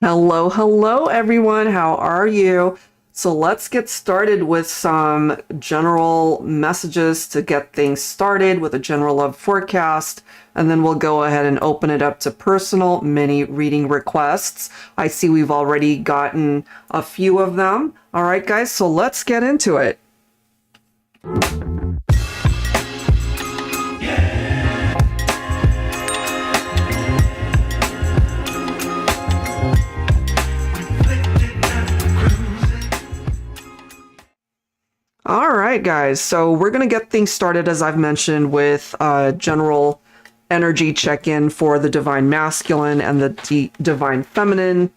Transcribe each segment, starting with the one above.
Hello, hello, everyone. How are you? So let's get started with some general messages to get things started with a general love forecast, and then we'll go ahead and open it up to personal mini reading requests. I see we've already gotten a few of them. All right, guys, so let's get into it. All right, guys. So we're going to get things started, as I've mentioned, with general energy check-in for the Divine Masculine and the Divine Feminine,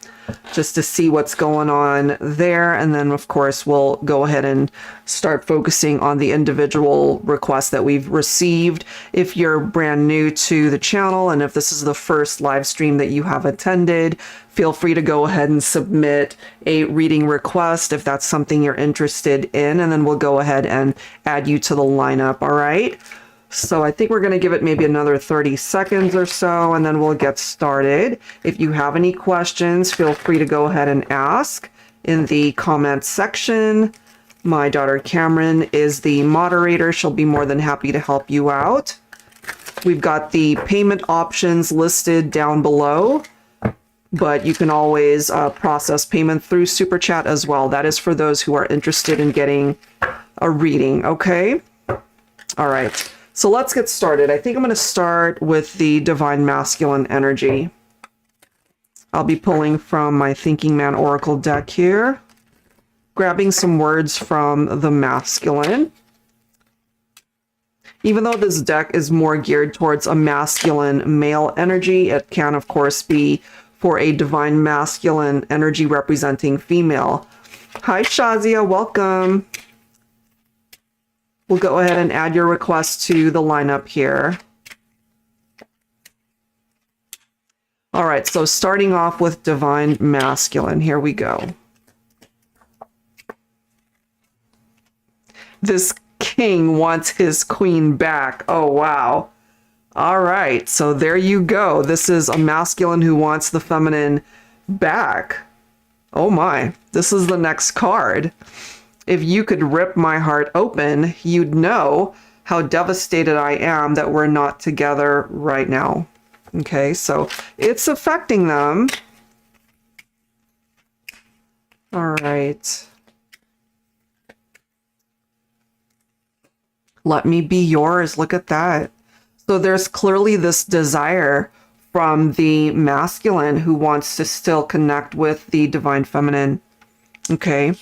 just to see what's going on there. And then, of course, we'll go ahead and start focusing on the individual requests that we've received. If you're brand new to the channel, and if this is the first live stream that you have attended, feel free to go ahead and submit a reading request if that's something you're interested in, and then we'll go ahead and add you to the lineup, all right? So I think we're going to give it maybe another 30 seconds or so, and then we'll get started. If you have any questions, feel free to go ahead and ask in the comments section. My daughter Cameron is the moderator. She'll be more than happy to help you out. We've got the payment options listed down below, but you can always process payment through Super Chat as well. That is for those who are interested in getting a reading, okay? All right. So let's get started. I think I'm going to start with the Divine Masculine energy. I'll be pulling from my Thinking Man Oracle deck here, grabbing some words from the masculine. Even though this deck is more geared towards a masculine male energy, it can, of course, be for a Divine Masculine energy representing female. Hi, Shazia. Welcome. We'll go ahead and add your request to the lineup here. All right, so starting off with Divine Masculine, here we go. This king wants his queen back. Oh, wow. All right, so there you go. This is a masculine who wants the feminine back. Oh my, this is the next card. If you could rip my heart open, you'd know how devastated I am that we're not together right now. Okay, so it's affecting them. All right. Let me be yours. Look at that. So there's clearly this desire from the masculine who wants to still connect with the Divine Feminine. Okay.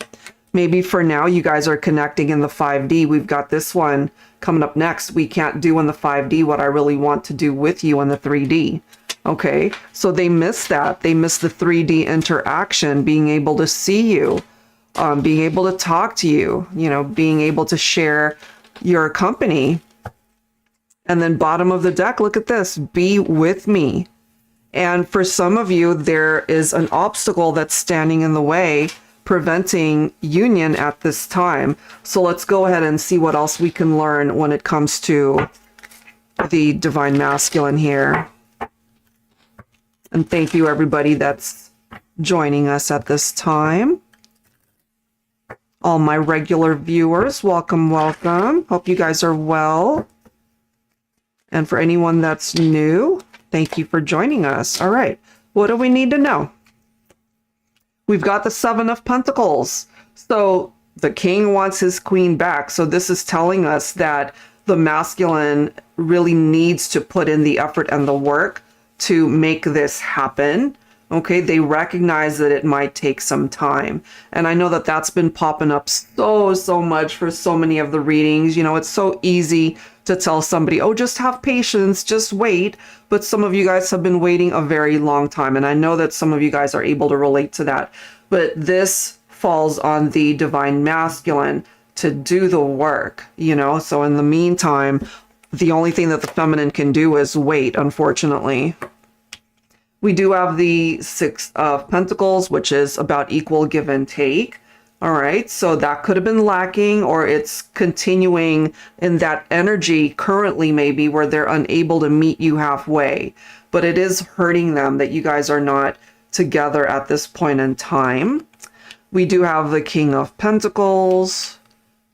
Maybe for now you guys are connecting in the 5D. We've got this one coming up next. We can't do in the 5D what I really want to do with you in the 3D. Okay, so they miss that. They miss the 3D interaction, being able to see you, being able to talk to you, you know, being able to share your company. And then bottom of the deck, look at this, be with me. And for some of you, there is an obstacle that's standing in the way, preventing union at this time. So let's go ahead and see what else we can learn when it comes to the Divine Masculine here. And thank you everybody that's joining us at this time. All my regular viewers, welcome, welcome. Hope you guys are well. And for anyone that's new, thank you for joining us. All right, what do we need to know? We've got the Seven of Pentacles. So the king wants his queen back. So this is telling us that the masculine really needs to put in the effort and the work to make this happen. Okay, they recognize that it might take some time. And I know that that's been popping up so much for so many of the readings. You know, it's so easy to tell somebody, oh, just have patience, just wait. But some of you guys have been waiting a very long time. And I know that some of you guys are able to relate to that. But this falls on the Divine Masculine to do the work, you know? So in the meantime, the only thing that the feminine can do is wait, unfortunately. We do have the Six of Pentacles, which is about equal give and take. All right, so that could have been lacking, or it's continuing in that energy currently maybe where they're unable to meet you halfway. But it is hurting them that you guys are not together at this point in time. We do have the King of Pentacles.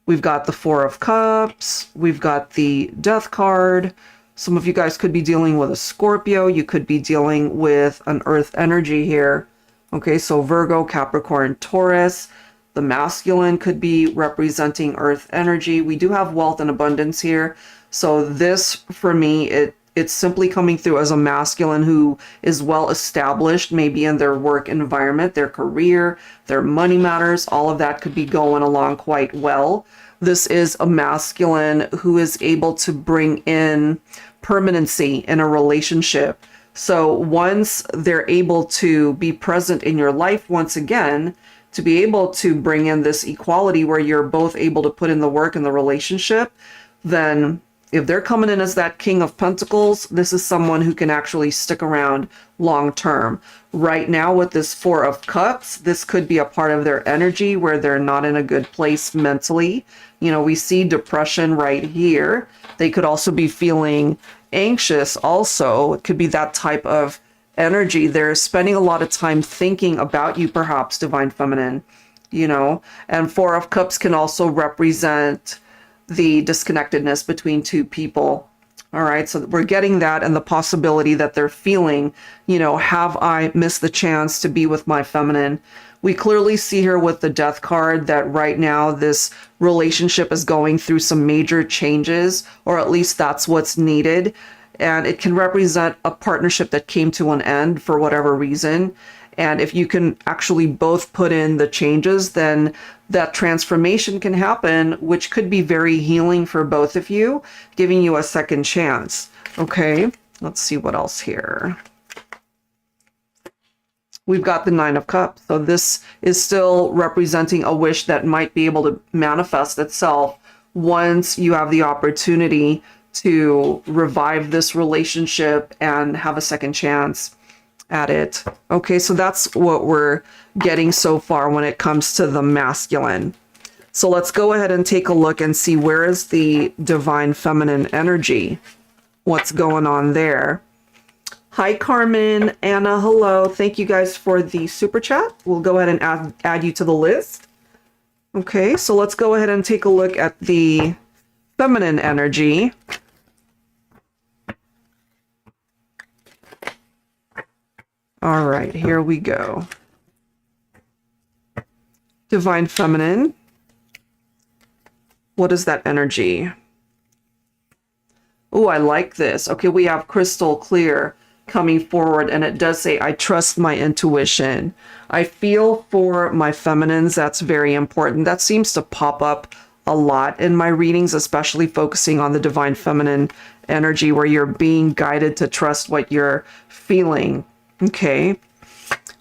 We've got the Four of Cups. We've got the Death card. Some of you guys could be dealing with a Scorpio. You could be dealing with an Earth energy here. Okay, so Virgo, Capricorn, Taurus. The masculine could be representing Earth energy. We do have wealth and abundance here. So this, for me, it's simply coming through as a masculine who is well established, maybe in their work environment, their career, their money matters. All of that could be going along quite well. This is a masculine who is able to bring in permanency in a relationship. So once they're able to be present in your life once again, to be able to bring in this equality where you're both able to put in the work in the relationship, then if they're coming in as that King of Pentacles, this is someone who can actually stick around long term. Right now with this Four of Cups, this could be a part of their energy where they're not in a good place mentally. You know, we see depression right here. They could also be feeling anxious also. It could be that type of energy. They're spending a lot of time thinking about you, perhaps, Divine Feminine, you know. And Four of Cups can also represent the disconnectedness between two people. All right, so we're getting that and the possibility that they're feeling, you know, have I missed the chance to be with my feminine? We clearly see here with the Death card that right now this relationship is going through some major changes, or at least that's what's needed. And it can represent a partnership that came to an end for whatever reason. And if you can actually both put in the changes, then that transformation can happen, which could be very healing for both of you, giving you a second chance. Okay, let's see what else here. We've got the Nine of Cups. So this is still representing a wish that might be able to manifest itself once you have the opportunity to revive this relationship and have a second chance at it. Okay, so that's what we're getting so far when it comes to the masculine. So let's go ahead and take a look and see where is the Divine Feminine energy. What's going on there? Hi, Carmen, Anna, hello. Thank you guys for the super chat. We'll go ahead and add you to the list. Okay, so let's go ahead and take a look at the feminine energy. All right, here we go. Divine Feminine. What is that energy? Oh, I like this. Okay, we have crystal clear coming forward, and it does say, I trust my intuition. I feel for my feminines. That's very important. That seems to pop up a lot in my readings, especially focusing on the Divine Feminine energy where you're being guided to trust what you're feeling. Okay.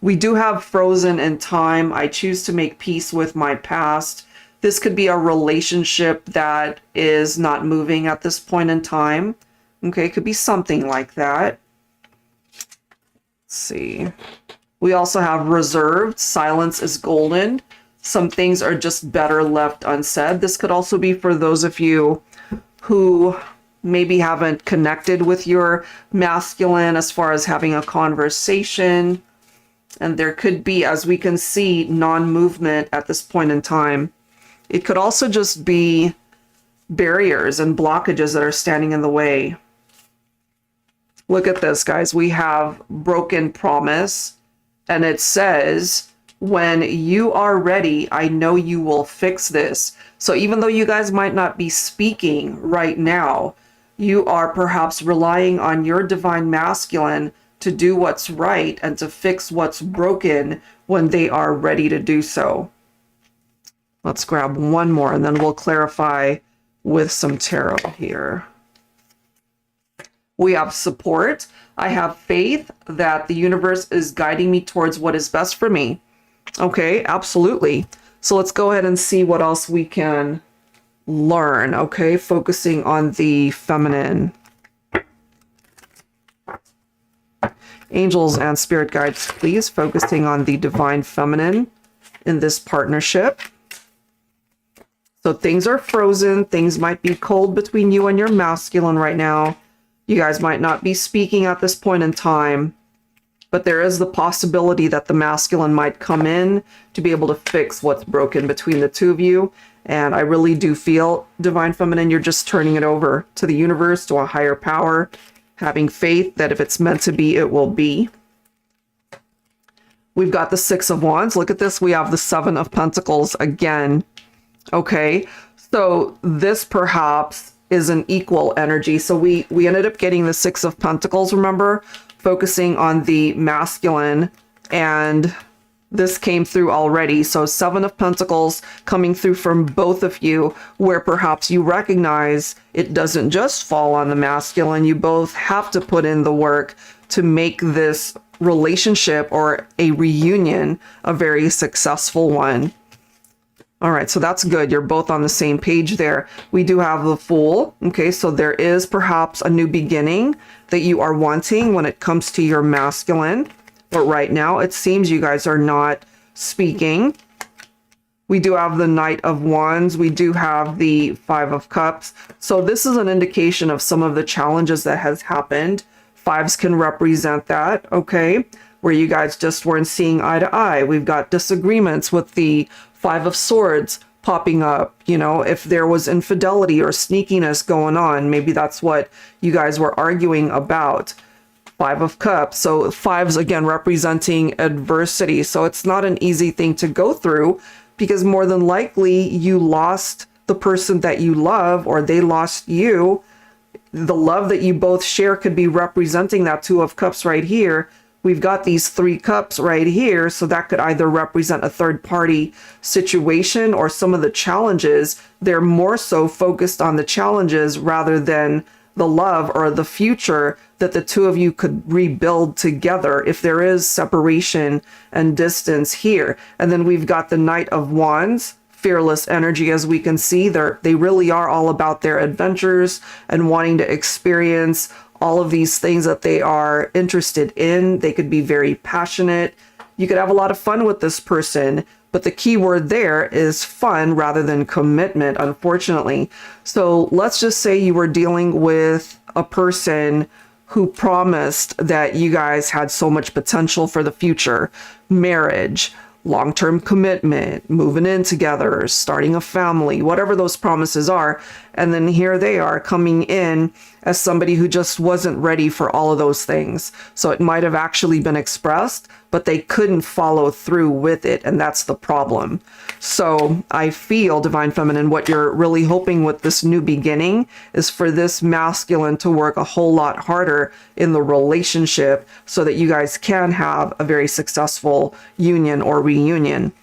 We do have frozen in time. I choose to make peace with my past. This could be a relationship that is not moving at this point in time. Okay, it could be something like that. Let's see. We also have reserved. Silence is golden. Some things are just better left unsaid. This could also be for those of you who maybe haven't connected with your masculine as far as having a conversation. And there could be, as we can see, non-movement at this point in time. It could also just be barriers and blockages that are standing in the way. Look at this, guys. We have broken promise. And it says, when you are ready, I know you will fix this. So even though you guys might not be speaking right now, you are perhaps relying on your divine masculine to do what's right and to fix what's broken when they are ready to do so. Let's grab one more and then we'll clarify with some tarot here. We have support. I have faith that the universe is guiding me towards what is best for me. Okay, absolutely. So let's go ahead and see what else we can learn. Okay, focusing on the feminine. Angels and spirit guides, please, focusing on the divine feminine in this partnership. So things are frozen. Things might be cold between you and your masculine right now. You guys might not be speaking at this point in time. But there is the possibility that the masculine might come in to be able to fix what's broken between the two of you. And I really do feel, Divine Feminine, you're just turning it over to the universe, to a higher power, having faith that if it's meant to be, it will be. We've got the Six of Wands. Look at this. We have the Seven of Pentacles again. Okay. So this perhaps is an equal energy. So we ended up getting the Six of Pentacles, remember? Focusing on the masculine, and this came through already. So Seven of Pentacles coming through from both of you, where perhaps you recognize it doesn't just fall on the masculine. You both have to put in the work to make this relationship or a reunion a very successful one. All right, so that's good. You're both on the same page there. We do have the Fool. Okay, so there is perhaps a new beginning that you are wanting when it comes to your masculine. But right now, it seems you guys are not speaking. We do have the Knight of Wands. We do have the Five of Cups. So this is an indication of some of the challenges that has happened. Fives can represent that, okay? Where you guys just weren't seeing eye to eye. We've got disagreements with the Five of Swords popping up. You know, if there was infidelity or sneakiness going on, maybe that's what you guys were arguing about. Five of Cups. So fives, again, representing adversity. So it's not an easy thing to go through, because more than likely you lost the person that you love, or they lost you. The love that you both share could be representing that Two of Cups right here. We've got these Three Cups right here, so that could either represent a third party situation or some of the challenges. They're more so focused on the challenges rather than the love or the future that the two of you could rebuild together if there is separation and distance here. And then we've got the Knight of Wands, fearless energy. As we can see, they really are all about their adventures and wanting to experience all of these things that they are interested in. They could be very passionate. You could have a lot of fun with this person, but the key word there is fun rather than commitment, unfortunately. So let's just say you were dealing with a person who promised that you guys had so much potential for the future, marriage, long-term commitment, moving in together, starting a family, whatever those promises are. And then here they are coming in as somebody who just wasn't ready for all of those things. So it might have actually been expressed, but they couldn't follow through with it. And that's the problem. So I feel, Divine Feminine, what you're really hoping with this new beginning is for this masculine to work a whole lot harder in the relationship so that you guys can have a very successful union or reunion.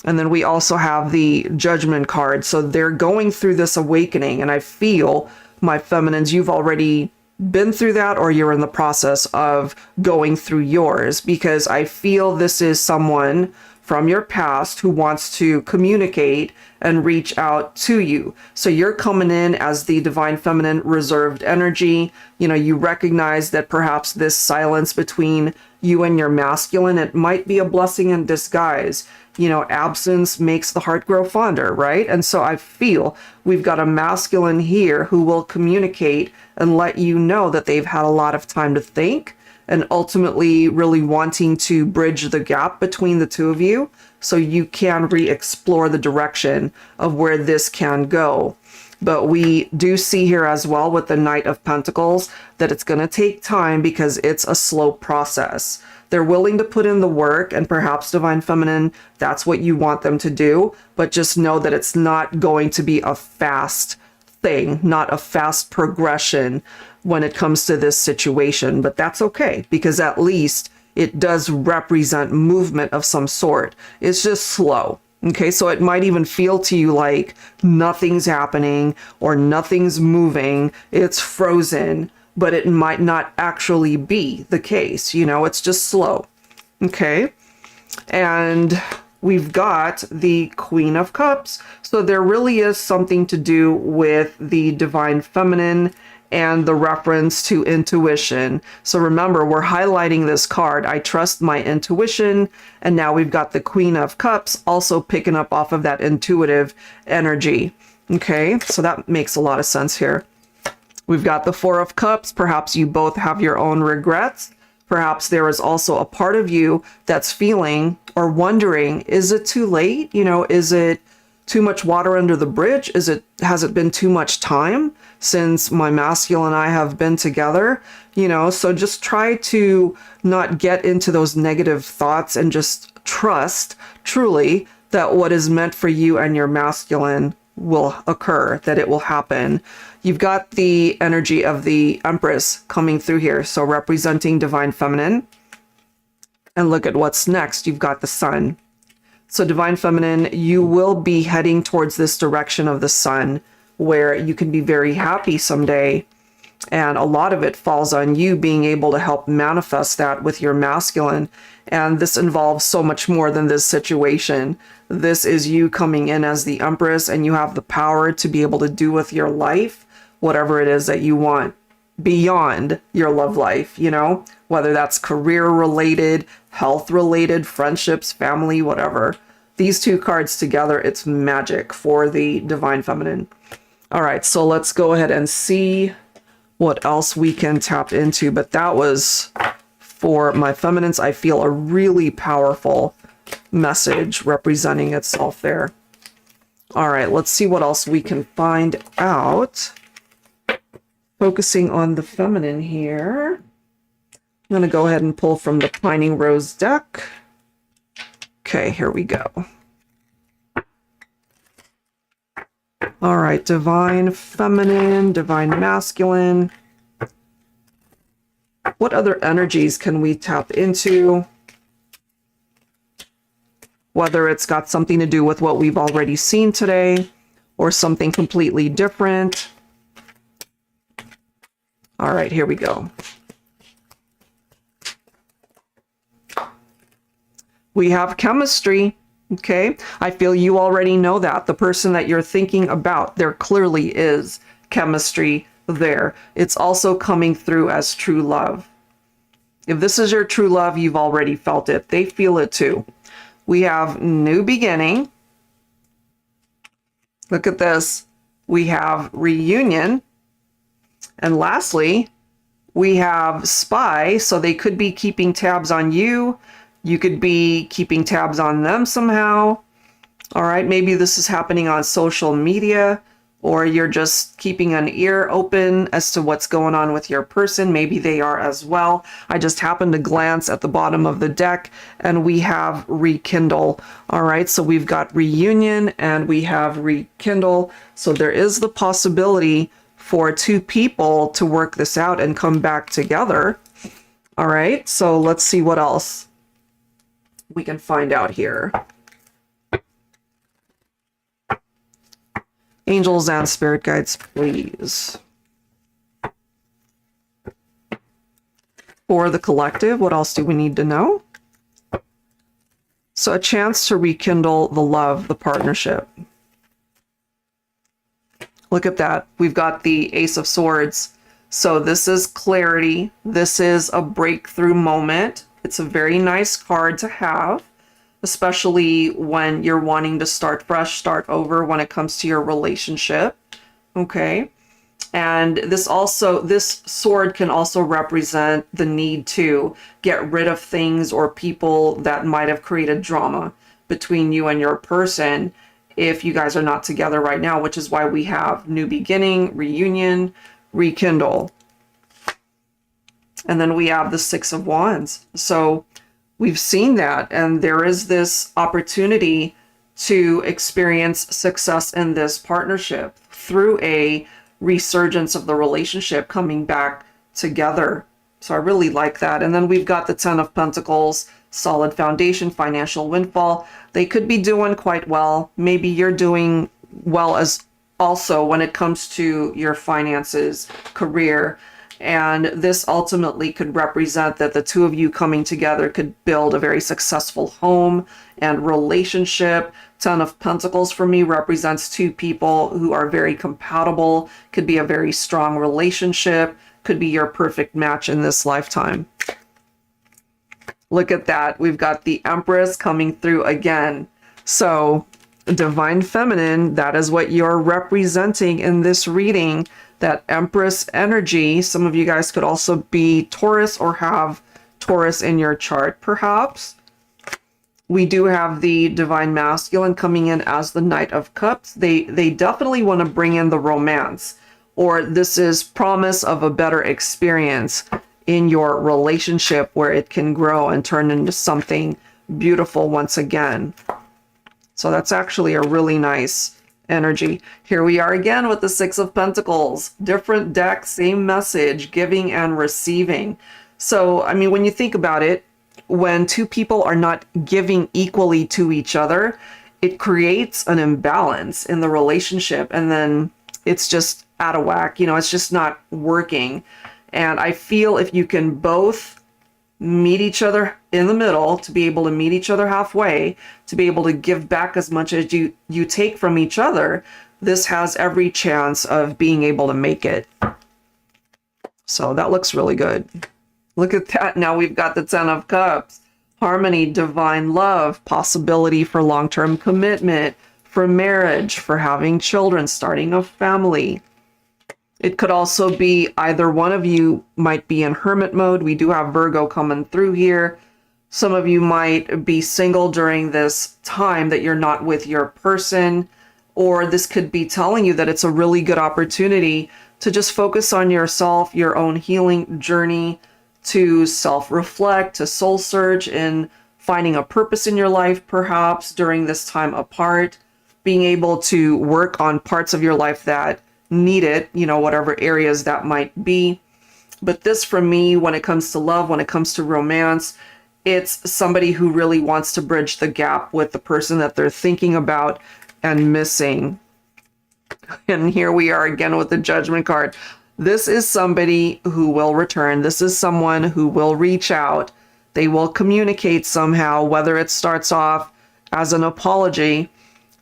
And then we also have the Judgment card. So they're going through this awakening. And I feel, my feminines, you've already been through that, or you're in the process of going through yours, because I feel this is someone from your past who wants to communicate and reach out to you. So you're coming in as the Divine Feminine reserved energy. You know, you recognize that perhaps this silence between you and your masculine, it might be a blessing in disguise. You know, absence makes the heart grow fonder, right? And so I feel we've got a masculine here who will communicate and let you know that they've had a lot of time to think, and ultimately really wanting to bridge the gap between the two of you so you can re-explore the direction of where this can go. But we do see here as well with the Knight of Pentacles that it's going to take time because it's a slow process. They're willing to put in the work, and perhaps, Divine Feminine, that's what you want them to do. But just know that it's not going to be a fast thing, not a fast progression when it comes to this situation. But that's okay, because at least it does represent movement of some sort. It's just slow. Okay, so it might even feel to you like nothing's happening or nothing's moving. It's frozen, but it might not actually be the case. You know, it's just slow. Okay, and we've got the Queen of Cups. So there really is something to do with the Divine Feminine and the reference to intuition. So remember, we're highlighting this card, I trust my intuition. And now we've got the Queen of Cups also picking up off of that intuitive energy. Okay, so that makes a lot of sense here. We've got the Four of Cups. Perhaps you both have your own regrets. Perhaps there is also a part of you that's feeling or wondering, is it too late? You know, is it too much water under the bridge? Has it been too much time since my masculine and I have been together? You know, so just try to not get into those negative thoughts and just trust truly that what is meant for you and your masculine will occur, that it will happen. You've got the energy of the Empress coming through here, so representing divine feminine. And look at what's next. You've got the Sun. So divine feminine, you will be heading towards this direction of the Sun where you can be very happy someday. And a lot of it falls on you being able to help manifest that with your masculine. And this involves so much more than this situation. This is you coming in as the Empress, and you have the power to be able to do with your life whatever it is that you want beyond your love life, you know, whether that's career related, health related, friendships, family, whatever. These two cards together, it's magic for the divine feminine. All right, so let's go ahead and see what else we can tap into. But that was for my feminines. I feel a really powerful message representing itself there. All right, let's see what else we can find out. Focusing on the feminine here. I'm going to go ahead and pull from the Pining Rose deck. Okay, here we go. All right, divine feminine, divine masculine. What other energies can we tap into? Whether it's got something to do with what we've already seen today or something completely different. All right, here we go. We have chemistry, okay? I feel you already know that. The person that you're thinking about, there clearly is chemistry there. It's also coming through as true love. If this is your true love, you've already felt it. They feel it too. We have new beginning. Look at this. We have reunion. And lastly, we have spy. So they could be keeping tabs on you. You could be keeping tabs on them somehow. All right, maybe this is happening on social media, or you're just keeping an ear open as to what's going on with your person. Maybe they are as well. I just happened to glance at the bottom of the deck and we have rekindle. All right, so we've got reunion and we have rekindle. So there is the possibility for two people to work this out and come back together. All right, so let's see what else we can find out here. Angels and spirit guides, please. For the collective, what else do we need to know? So a chance to rekindle the love, the partnership. Look at that. We've got the Ace of Swords. So this is clarity. This is a breakthrough moment. It's a very nice card to have, especially when you're wanting to start fresh, start over when it comes to your relationship. Okay. And this sword can also represent the need to get rid of things or people that might have created drama between you and your person if you guys are not together right now, which is why we have new beginning, reunion, rekindle. And then we have the Six of Wands. So we've seen that, and there is this opportunity to experience success in this partnership through a resurgence of the relationship coming back together. So I really like that. And then we've got the Ten of Pentacles, solid foundation, financial windfall. They could be doing quite well. Maybe you're doing well as also when it comes to your finances, career. And this ultimately could represent that the two of you coming together could build a very successful home and relationship. Ten of Pentacles for me represents two people who are very compatible, could be a very strong relationship, could be your perfect match in this lifetime. Look at that. We've got the Empress coming through again. So divine feminine, that is what you're representing in this reading. That Empress energy. Some of you guys could also be Taurus or have Taurus in your chart, perhaps. We do have the Divine Masculine coming in as the Knight of Cups. They definitely want to bring in the romance, or this is promise of a better experience in your relationship where it can grow and turn into something beautiful once again. So that's actually a really nice energy. Here we are again with the Six of Pentacles. Different deck, same message, giving and receiving. So, I mean, when you think about it, when two people are not giving equally to each other, it creates an imbalance in the relationship, and then it's just out of whack. You know, it's just not working. And I feel if you can both meet each other in the middle, to be able to meet each other halfway, to be able to give back as much as you take from each other, this has every chance of being able to make it. So that looks really good. Look at that. Now we've got the Ten of Cups. Harmony, divine love, possibility for long-term commitment, for marriage, for having children, starting a family. It could also be either one of you might be in hermit mode. We do have Virgo coming through here. Some of you might be single during this time that you're not with your person, or this could be telling you that it's a really good opportunity to just focus on yourself, your own healing journey, to self-reflect, to soul search, and finding a purpose in your life, perhaps during this time apart, being able to work on parts of your life that need it, you know, whatever areas that might be. But this, for me, when it comes to love, when it comes to romance, it's somebody who really wants to bridge the gap with the person that they're thinking about and missing. And here we are again with the Judgment card. This is somebody who will return. This is someone who will reach out. They will communicate somehow, whether it starts off as an apology.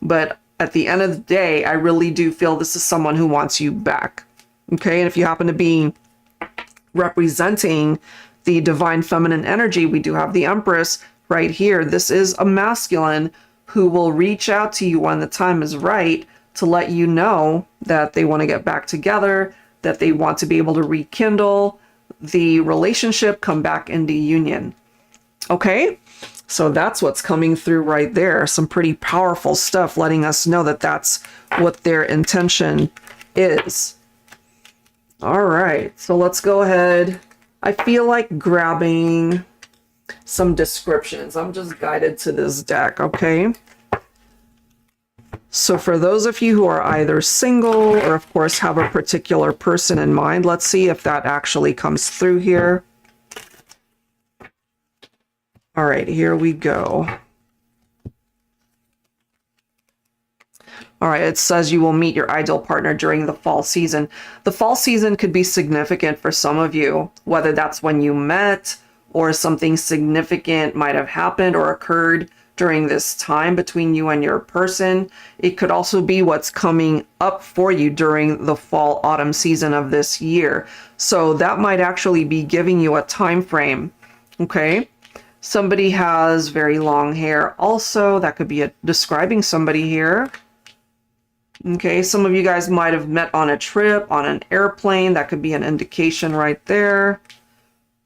But at the end of the day, I really do feel this is someone who wants you back. Okay, and if you happen to be representing the divine feminine energy, we do have the Empress right here. This is a masculine who will reach out to you when the time is right to let you know that they want to get back together, that they want to be able to rekindle the relationship, come back into union. Okay, so that's what's coming through right there. Some pretty powerful stuff letting us know that that's what their intention is. All right, so let's go ahead. I feel like grabbing some descriptions. I'm just guided to this deck, okay? So for those of you who are either single or, of course, have a particular person in mind, let's see if that actually comes through here. All right, here we go. All right, it says you will meet your ideal partner during the fall season. The fall season could be significant for some of you, whether that's when you met or something significant might have happened or occurred during this time between you and your person. It could also be what's coming up for you during the fall autumn season of this year. So that might actually be giving you a time frame. Okay. Somebody has very long hair also. That could be describing somebody here. Okay. Some of you guys might have met on a trip, on an airplane. That could be an indication right there.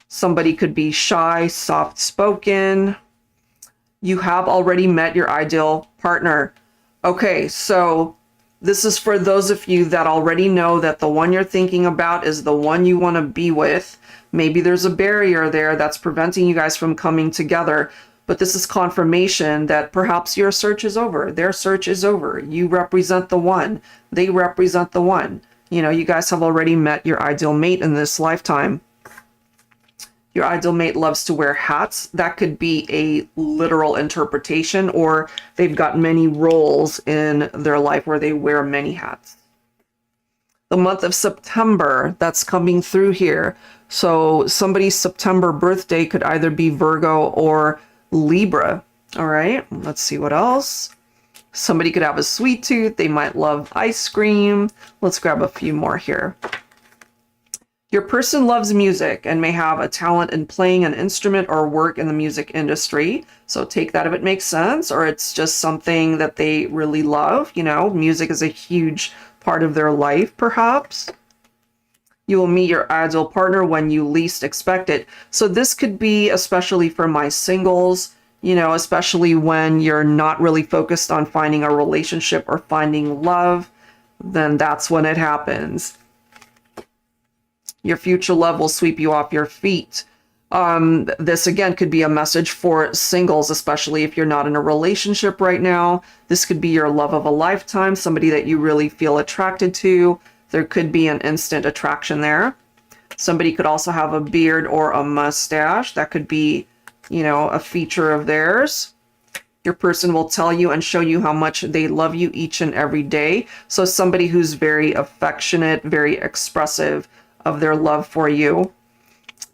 Somebody could be shy, soft-spoken. You have already met your ideal partner. Okay, so this is for those of you that already know that the one you're thinking about is the one you want to be with. Maybe there's a barrier there that's preventing you guys from coming together, but this is confirmation that perhaps your search is over. Their search is over. You represent the one. They represent the one. You know, you guys have already met your ideal mate in this lifetime. Your ideal mate loves to wear hats. That could be a literal interpretation, or they've got many roles in their life where they wear many hats. The month of September, that's coming through here. So somebody's September birthday could either be Virgo or Libra. All right, let's see what else. Somebody could have a sweet tooth. They might love ice cream. Let's grab a few more here. Your person loves music and may have a talent in playing an instrument or work in the music industry. So take that if it makes sense, or it's just something that they really love. You know, music is a huge part of their life, perhaps. You will meet your ideal partner when you least expect it. So this could be especially for my singles, you know, especially when you're not really focused on finding a relationship or finding love, then that's when it happens. Your future love will sweep you off your feet. This again could be a message for singles, especially if you're not in a relationship right now. This could be your love of a lifetime, somebody that you really feel attracted to. There could be an instant attraction there. Somebody could also have a beard or a mustache. That could be, you know, a feature of theirs. Your person will tell you and show you how much they love you each and every day. So somebody who's very affectionate, very expressive of their love for you.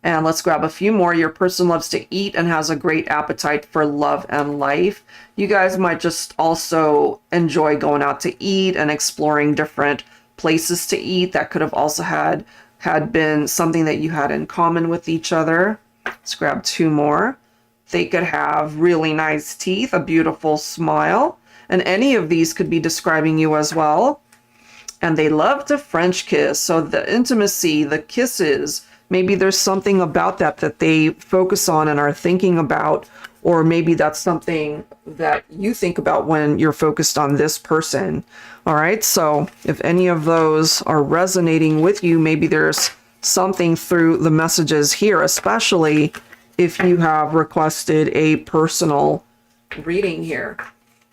And let's grab a few more. Your person loves to eat and has a great appetite for love and life. You guys might just also enjoy going out to eat and exploring different places to eat. That could have also had been something that you had in common with each other. Let's grab two more. They could have really nice teeth, a beautiful smile, and any of these could be describing you as well. And they love to French kiss. So the intimacy, the kisses, maybe there's something about that that they focus on and are thinking about, or maybe that's something that you think about when you're focused on this person. All right, so if any of those are resonating with you, maybe there's something through the messages here, especially if you have requested a personal reading here.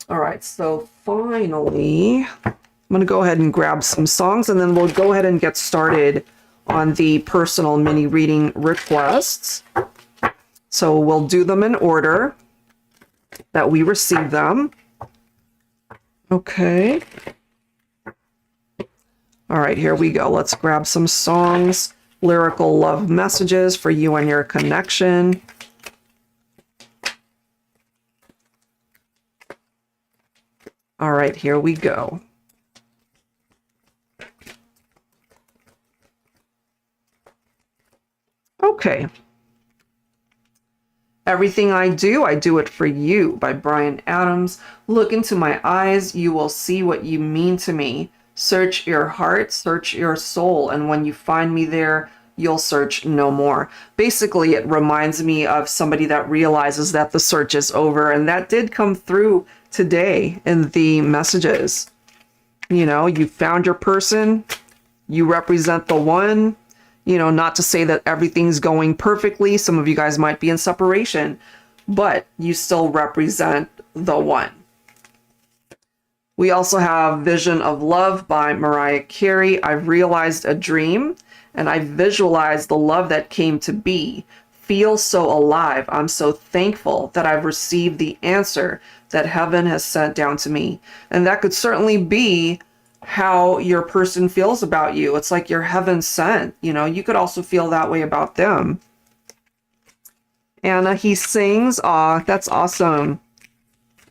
All right, so finally, I'm going to go ahead and grab some songs, and then we'll go ahead and get started on the personal mini reading requests. So we'll do them in order that we receive them. Okay. All right, here we go. Let's grab some songs, lyrical love messages for you and your connection. All right, here we go. Okay. Everything I do it for you by Bryan Adams. Look into my eyes, you will see what you mean to me. Search your heart, search your soul, and when you find me there, you'll search no more. Basically, it reminds me of somebody that realizes that the search is over, and that did come through today in the messages. You know, you found your person, you represent the one. You know, not to say that everything's going perfectly. Some of you guys might be in separation, but you still represent the one. We also have Vision of Love by Mariah Carey. I've realized a dream and I visualized the love that came to be. Feel so alive. I'm so thankful that I've received the answer that heaven has sent down to me. And that could certainly be how your person feels about you. It's like you're heaven sent. You know, you could also feel that way about them. Anna, he sings. Aw, that's awesome.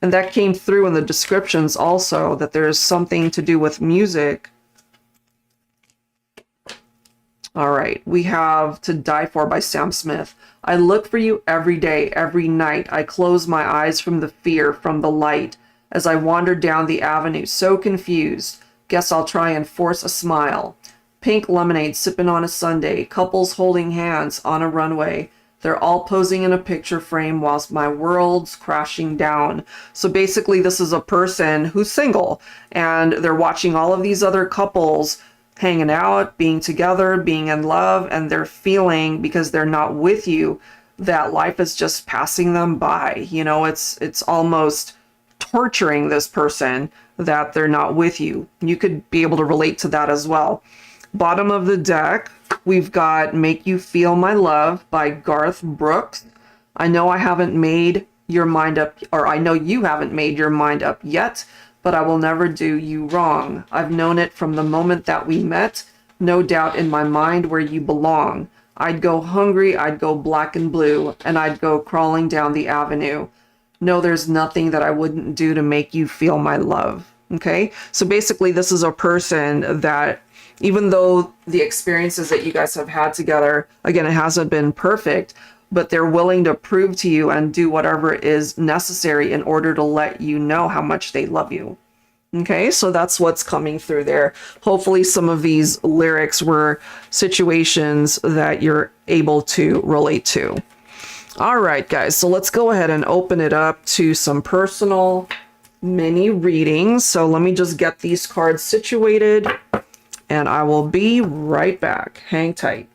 And that came through in the descriptions also, that there's something to do with music. All right, we have To Die For by Sam Smith. I look for you every day, every night. I close my eyes from the fear, from the light. As I wander down the avenue, so confused. Guess I'll try and force a smile. Pink lemonade sipping on a sundae. Couples holding hands on a runway. They're all posing in a picture frame whilst my world's crashing down. So basically, this is a person who's single, and they're watching all of these other couples hanging out, being together, being in love, and they're feeling, because they're not with you, that life is just passing them by. You know, it's almost torturing this person that they're not with you. You could be able to relate to that as well. Bottom of the deck, we've got Make You Feel My Love by Garth Brooks. I know I haven't made your mind up, or I know you haven't made your mind up yet, but I will never do you wrong. I've known it from the moment that we met. No doubt in my mind where you belong. I'd go hungry, I'd go black and blue, and I'd go crawling down the avenue. No, there's nothing that I wouldn't do to make you feel my love. Okay? So basically, this is a person that, even though the experiences that you guys have had together, again, it hasn't been perfect, but they're willing to prove to you and do whatever is necessary in order to let you know how much they love you. Okay, so that's what's coming through there. Hopefully some of these lyrics were situations that you're able to relate to. All right, guys, so let's go ahead and open it up to some personal mini readings. So let me just get these cards situated and I will be right back. Hang tight.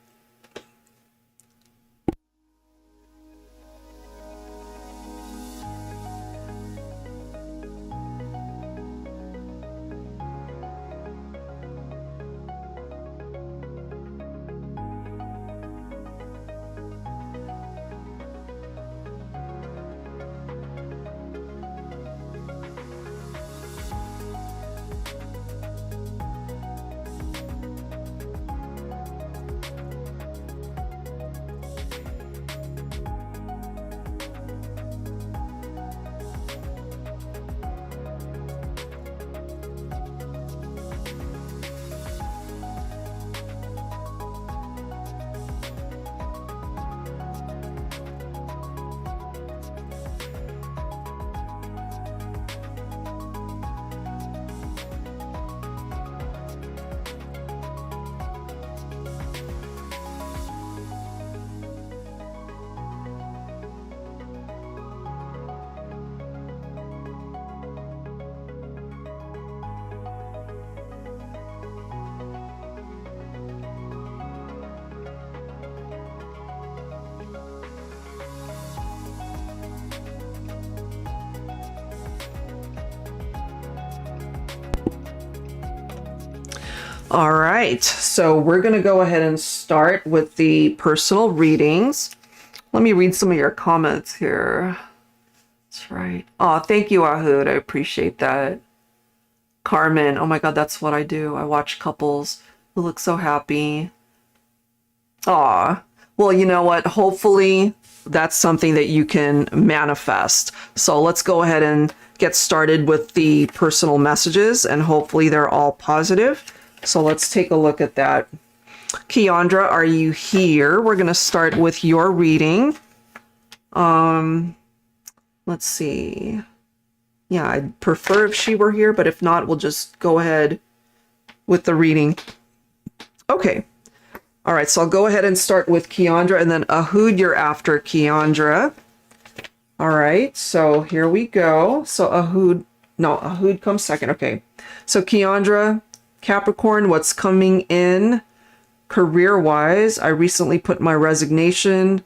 All right, so we're going to go ahead and start with the personal readings. Let me read some of your comments here. That's right. Oh, thank you, Ahood. I appreciate that. Carmen, oh my God, that's what I do. I watch couples who look so happy. Aw, well, you know what? Hopefully that's something that you can manifest. So let's go ahead and get started with the personal messages, and hopefully they're all positive. So let's take a look at that. Keandra, are you here? We're going to start with your reading. Let's see. Yeah, I'd prefer if she were here, but if not, we'll just go ahead with the reading. Okay. All right, so I'll go ahead and start with Keandra, and then Ahood, you're after Keandra. All right, so here we go. So Ahood comes second. Okay. So Keandra, Capricorn, what's coming in career-wise? I recently put my resignation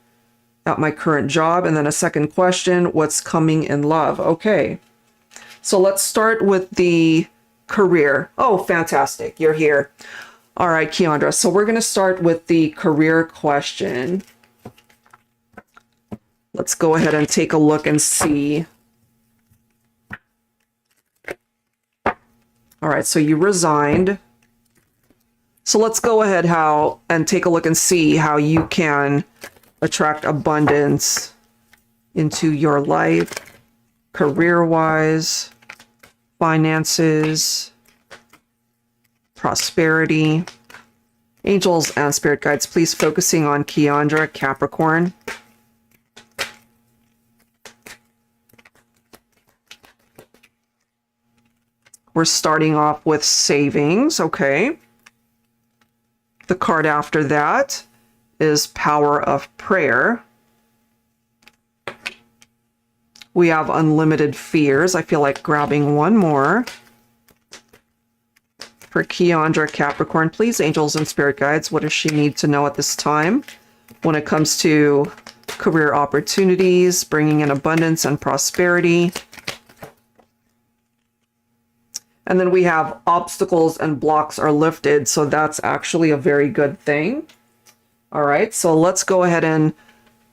at my current job. And then a second question, what's coming in love? Okay. So let's start with the career. Oh, fantastic. You're here. All right, Keandra. So we're going to start with the career question. Let's go ahead and take a look and see. All right, so you resigned. So let's go ahead and take a look and see how you can attract abundance into your life, career-wise, finances, prosperity. Angels and spirit guides, please focusing on Keandra, Capricorn. We're starting off with savings, okay. The card after that is Power of Prayer. We have Unlimited Fears. I feel like grabbing one more. For Keandra, Capricorn, please, angels and spirit guides, what does she need to know at this time when it comes to career opportunities, bringing in abundance and prosperity? And then we have obstacles and blocks are lifted. So that's actually a very good thing. All right, so let's go ahead and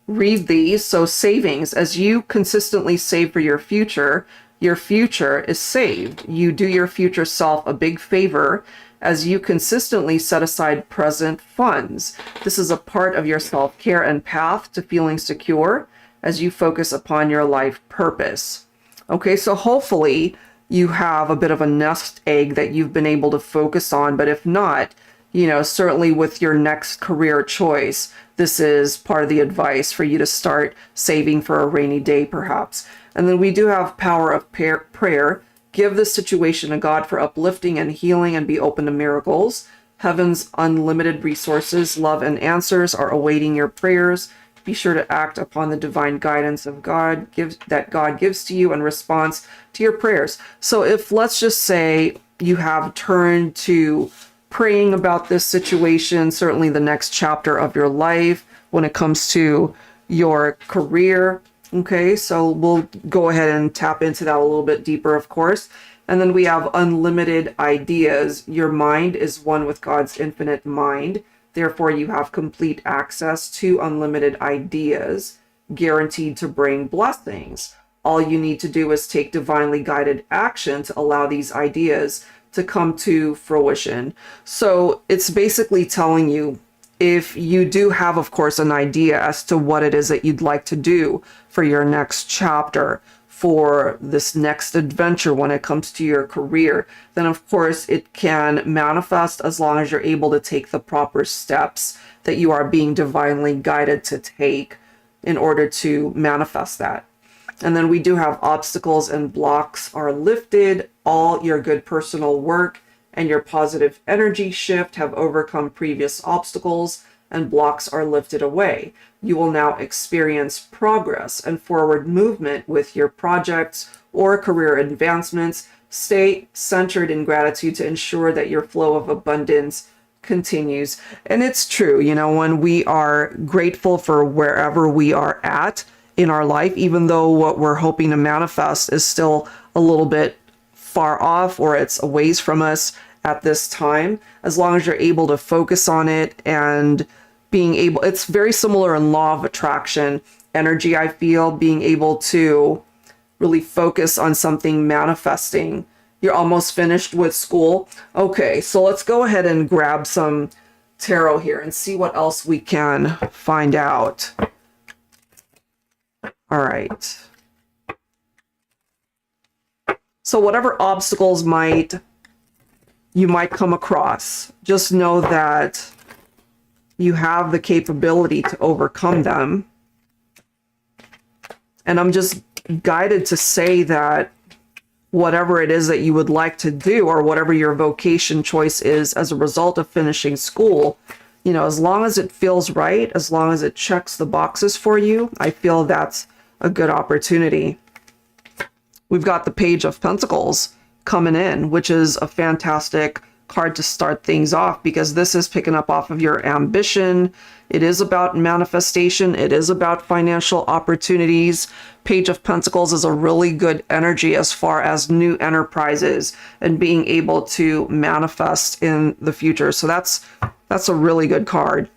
read these. So savings, as you consistently save for your future is saved. You do your future self a big favor as you consistently set aside present funds. This is a part of your self-care and path to feeling secure as you focus upon your life purpose. Okay, so hopefully you have a bit of a nest egg that you've been able to focus on, but if not, you know, certainly with your next career choice, this is part of the advice for you to start saving for a rainy day, perhaps. And then we do have Power of Prayer. Give this situation to God for uplifting and healing, and be open to miracles. Heaven's unlimited resources, love, and answers are awaiting your prayers. Be sure to act upon the divine guidance of God that God gives to you in response to your prayers. So if, let's just say, you have turned to praying about this situation, certainly the next chapter of your life when it comes to your career. Okay, so we'll go ahead and tap into that a little bit deeper, of course. And then we have unlimited ideas. Your mind is one with God's infinite mind. Therefore, you have complete access to unlimited ideas, guaranteed to bring blessings. All you need to do is take divinely guided action to allow these ideas to come to fruition. So it's basically telling you, if you do have, of course, an idea as to what it is that you'd like to do for your next chapter, for this next adventure when it comes to your career, then of course it can manifest as long as you're able to take the proper steps that you are being divinely guided to take in order to manifest that. And then we do have obstacles and blocks are lifted. All your good personal work and your positive energy shift have overcome previous obstacles, and blocks are lifted away. You will now experience progress and forward movement with your projects or career advancements. Stay centered in gratitude to ensure that your flow of abundance continues. And it's true, you know, when we are grateful for wherever we are at in our life, even though what we're hoping to manifest is still a little bit far off or it's a ways from us at this time, as long as you're able to focus on it and being able, it's very similar in law of attraction energy, I feel, being able to really focus on something manifesting. You're almost finished with school. Okay, so let's go ahead and grab some tarot here and see what else we can find out. All right. So whatever obstacles you might come across, just know that you have the capability to overcome them. And I'm just guided to say that whatever it is that you would like to do, or whatever your vocation choice is as a result of finishing school, you know, as long as it feels right, as long as it checks the boxes for you, I feel that's a good opportunity. We've got the Page of Pentacles coming in, which is a fantastic card to start things off, because this is picking up off of your ambition. It is about manifestation. It is about financial opportunities. Page of Pentacles is a really good energy as far as new enterprises and being able to manifest in the future. So that's a really good card.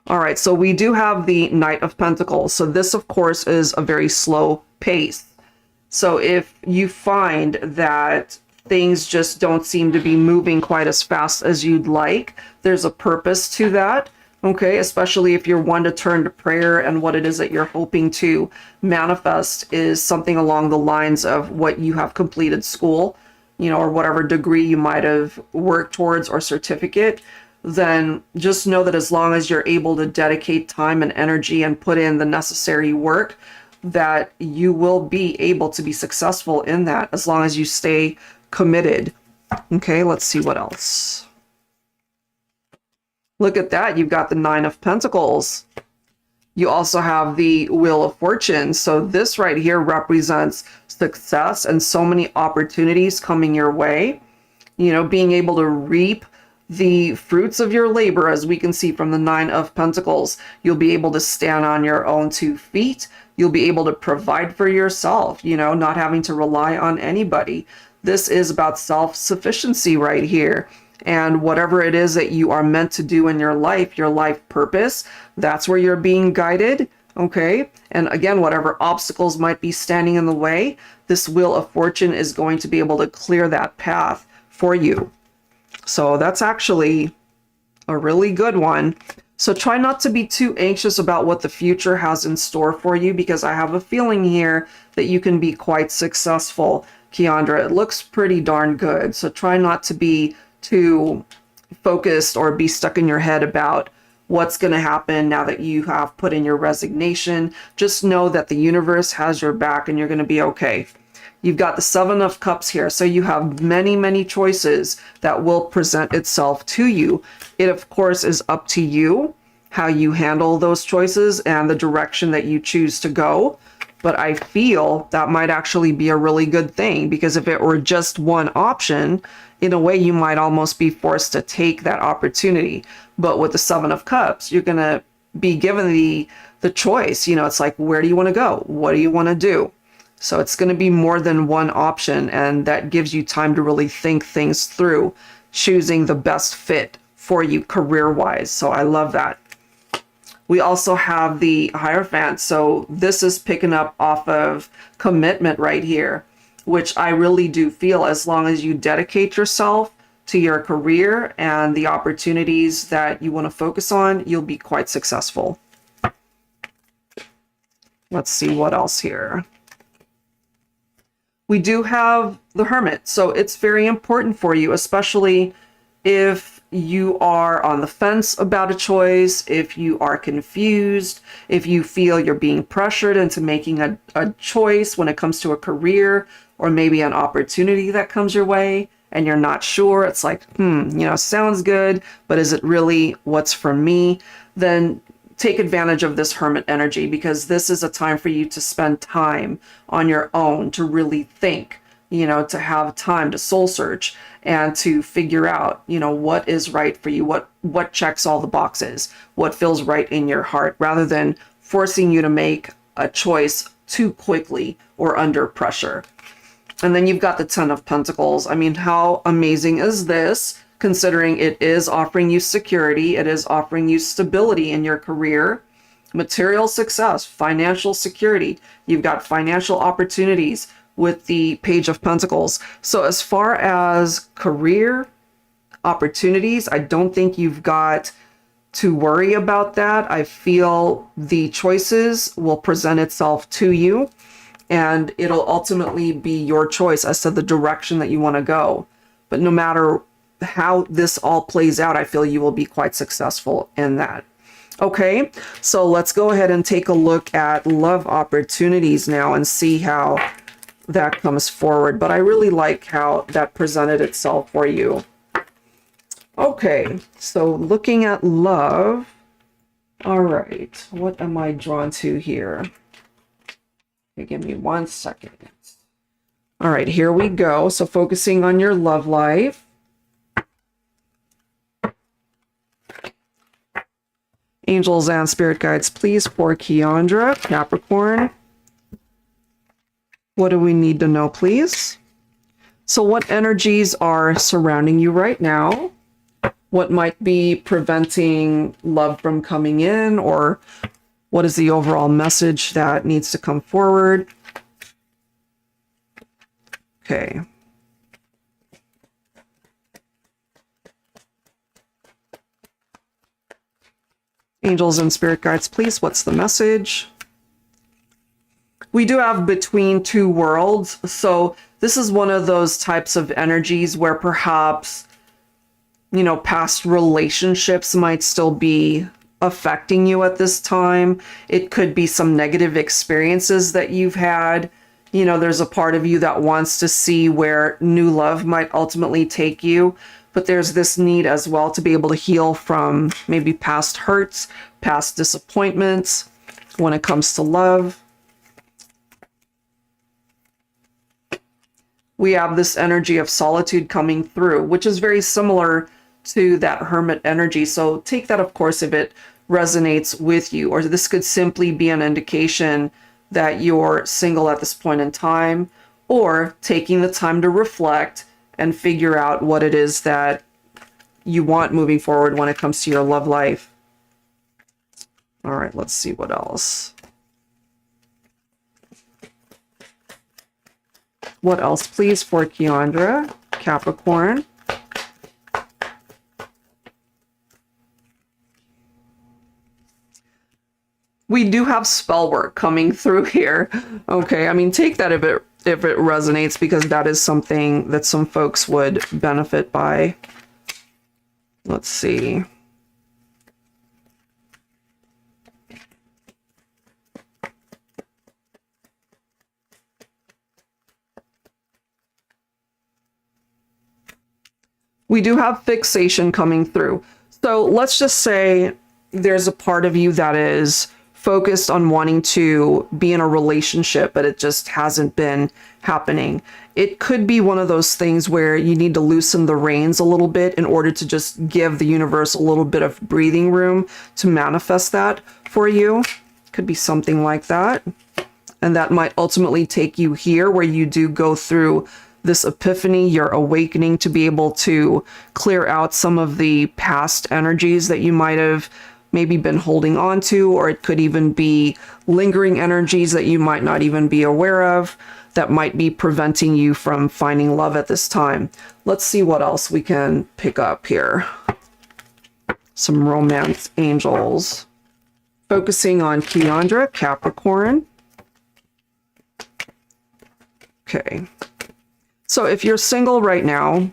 All right, so we do have the Knight of Pentacles. So this, of course, is a very slow pace. So if you find that things just don't seem to be moving quite as fast as you'd like, there's a purpose to that, okay? Especially if you're one to turn to prayer and what it is that you're hoping to manifest is something along the lines of what you have completed school, you know, or whatever degree you might have worked towards or certificate, then just know that as long as you're able to dedicate time and energy and put in the necessary work, that you will be able to be successful in that as long as you stay committed. Okay, let's see what else. Look at that. You've got the Nine of Pentacles. You also have the Wheel of Fortune. So this right here represents success and so many opportunities coming your way. You know, being able to reap the fruits of your labor, as we can see from the Nine of Pentacles. You'll be able to stand on your own 2 feet. You'll be able to provide for yourself, you know, not having to rely on anybody. This is about self-sufficiency right here. And whatever it is that you are meant to do in your life purpose, that's where you're being guided, okay? And again, whatever obstacles might be standing in the way, this Wheel of Fortune is going to be able to clear that path for you. So that's actually a really good one. So try not to be too anxious about what the future has in store for you, because I have a feeling here that you can be quite successful, Kiandra. It looks pretty darn good. So try not to be too focused or be stuck in your head about what's going to happen now that you have put in your resignation. Just know that the universe has your back and you're going to be okay. You've got the Seven of Cups here, so you have many, many choices that will present itself to you. It, of course, is up to you how you handle those choices and the direction that you choose to go. But I feel that might actually be a really good thing, because if it were just one option, in a way, you might almost be forced to take that opportunity. But with the Seven of Cups, you're going to be given the choice. You know, it's like, where do you want to go? What do you want to do? So it's going to be more than one option, and that gives you time to really think things through, choosing the best fit for you career-wise. So I love that. We also have the Hierophant. So this is picking up off of commitment right here, which I really do feel as long as you dedicate yourself to your career and the opportunities that you want to focus on, you'll be quite successful. Let's see what else here. We do have the Hermit. So it's very important for you, especially if you are on the fence about a choice, if you are confused, if you feel you're being pressured into making a choice when it comes to a career or maybe an opportunity that comes your way and you're not sure. It's like, you know, sounds good, but is it really what's for me? Then take advantage of this Hermit energy, because this is a time for you to spend time on your own, to really think, you know, to have time to soul search and to figure out, you know, what is right for you, what checks all the boxes, what feels right in your heart, rather than forcing you to make a choice too quickly or under pressure. And then you've got the Ten of Pentacles. I mean, how amazing is this, considering it is offering you security, it is offering you stability in your career, material success, financial security. You've got financial opportunities with the Page of Pentacles. So as far as career opportunities, I don't think you've got to worry about that. I feel the choices will present itself to you, and it'll ultimately be your choice as to the direction that you want to go. But no matter how this all plays out, I feel you will be quite successful in that. Okay, so let's go ahead and take a look at love opportunities now and see how that comes forward. But I really like how that presented itself for you. Okay, so looking at love. All right, what am I drawn to here? Okay, give me 1 second. All right, here we go. So focusing on your love life. Angels and spirit guides, please, for Keandra, Capricorn. What do we need to know, please? So what energies are surrounding you right now? What might be preventing love from coming in? Or what is the overall message that needs to come forward? Okay. Angels and spirit guides, please, what's the message? We do have between two worlds. So this is one of those types of energies where perhaps, you know, past relationships might still be affecting you at this time. It could be some negative experiences that you've had. You know, there's a part of you that wants to see where new love might ultimately take you. But there's this need as well to be able to heal from maybe past hurts, past disappointments when it comes to love. We have this energy of solitude coming through, which is very similar to that Hermit energy. So take that, of course, if it resonates with you, or this could simply be an indication that you're single at this point in time, or taking the time to reflect and figure out what it is that you want moving forward when it comes to your love life. All right, let's see what else. What else, please, for Keandra, Capricorn? We do have spell work coming through here. Okay, I mean, take that if it resonates, because that is something that some folks would benefit by. Let's see. We do have fixation coming through. So let's just say there's a part of you that is focused on wanting to be in a relationship, but it just hasn't been happening. It could be one of those things where you need to loosen the reins a little bit in order to just give the universe a little bit of breathing room to manifest that for you. Could be something like that. And that might ultimately take you here where you do go through this epiphany, your awakening, to be able to clear out some of the past energies that you might have maybe been holding on to, or it could even be lingering energies that you might not even be aware of that might be preventing you from finding love at this time. Let's see what else we can pick up here. Some romance angels. Focusing on Keandra, Capricorn. Okay. So if you're single right now,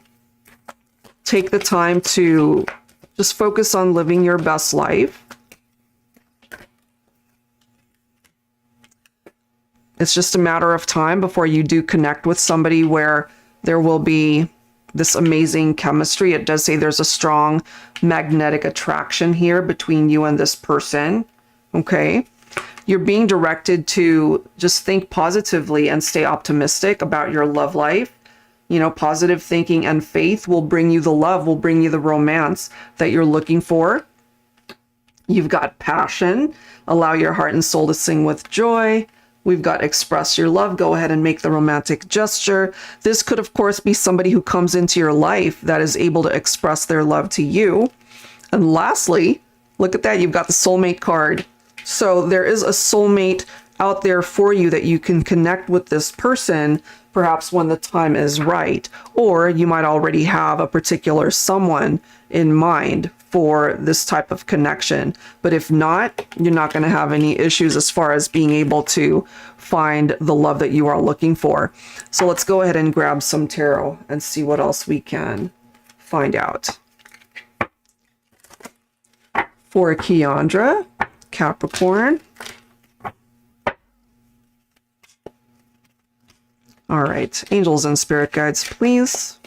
take the time to just focus on living your best life. It's just a matter of time before you do connect with somebody where there will be this amazing chemistry. It does say there's a strong magnetic attraction here between you and this person. Okay. You're being directed to just think positively and stay optimistic about your love life. You know, positive thinking and faith will bring you the love, will bring you the romance that you're looking for. You've got passion. Allow your heart and soul to sing with joy. We've got express your love. Go ahead and make the romantic gesture. This could, of course, be somebody who comes into your life that is able to express their love to you. And lastly, look at that. You've got the soulmate card. So there is a soulmate out there for you that you can connect with this person, perhaps when the time is right. Or you might already have a particular someone in mind for this type of connection. But if not, you're not going to have any issues as far as being able to find the love that you are looking for. So let's go ahead and grab some tarot and see what else we can find out. For Keandra, Capricorn. All right, angels and spirit guides, please.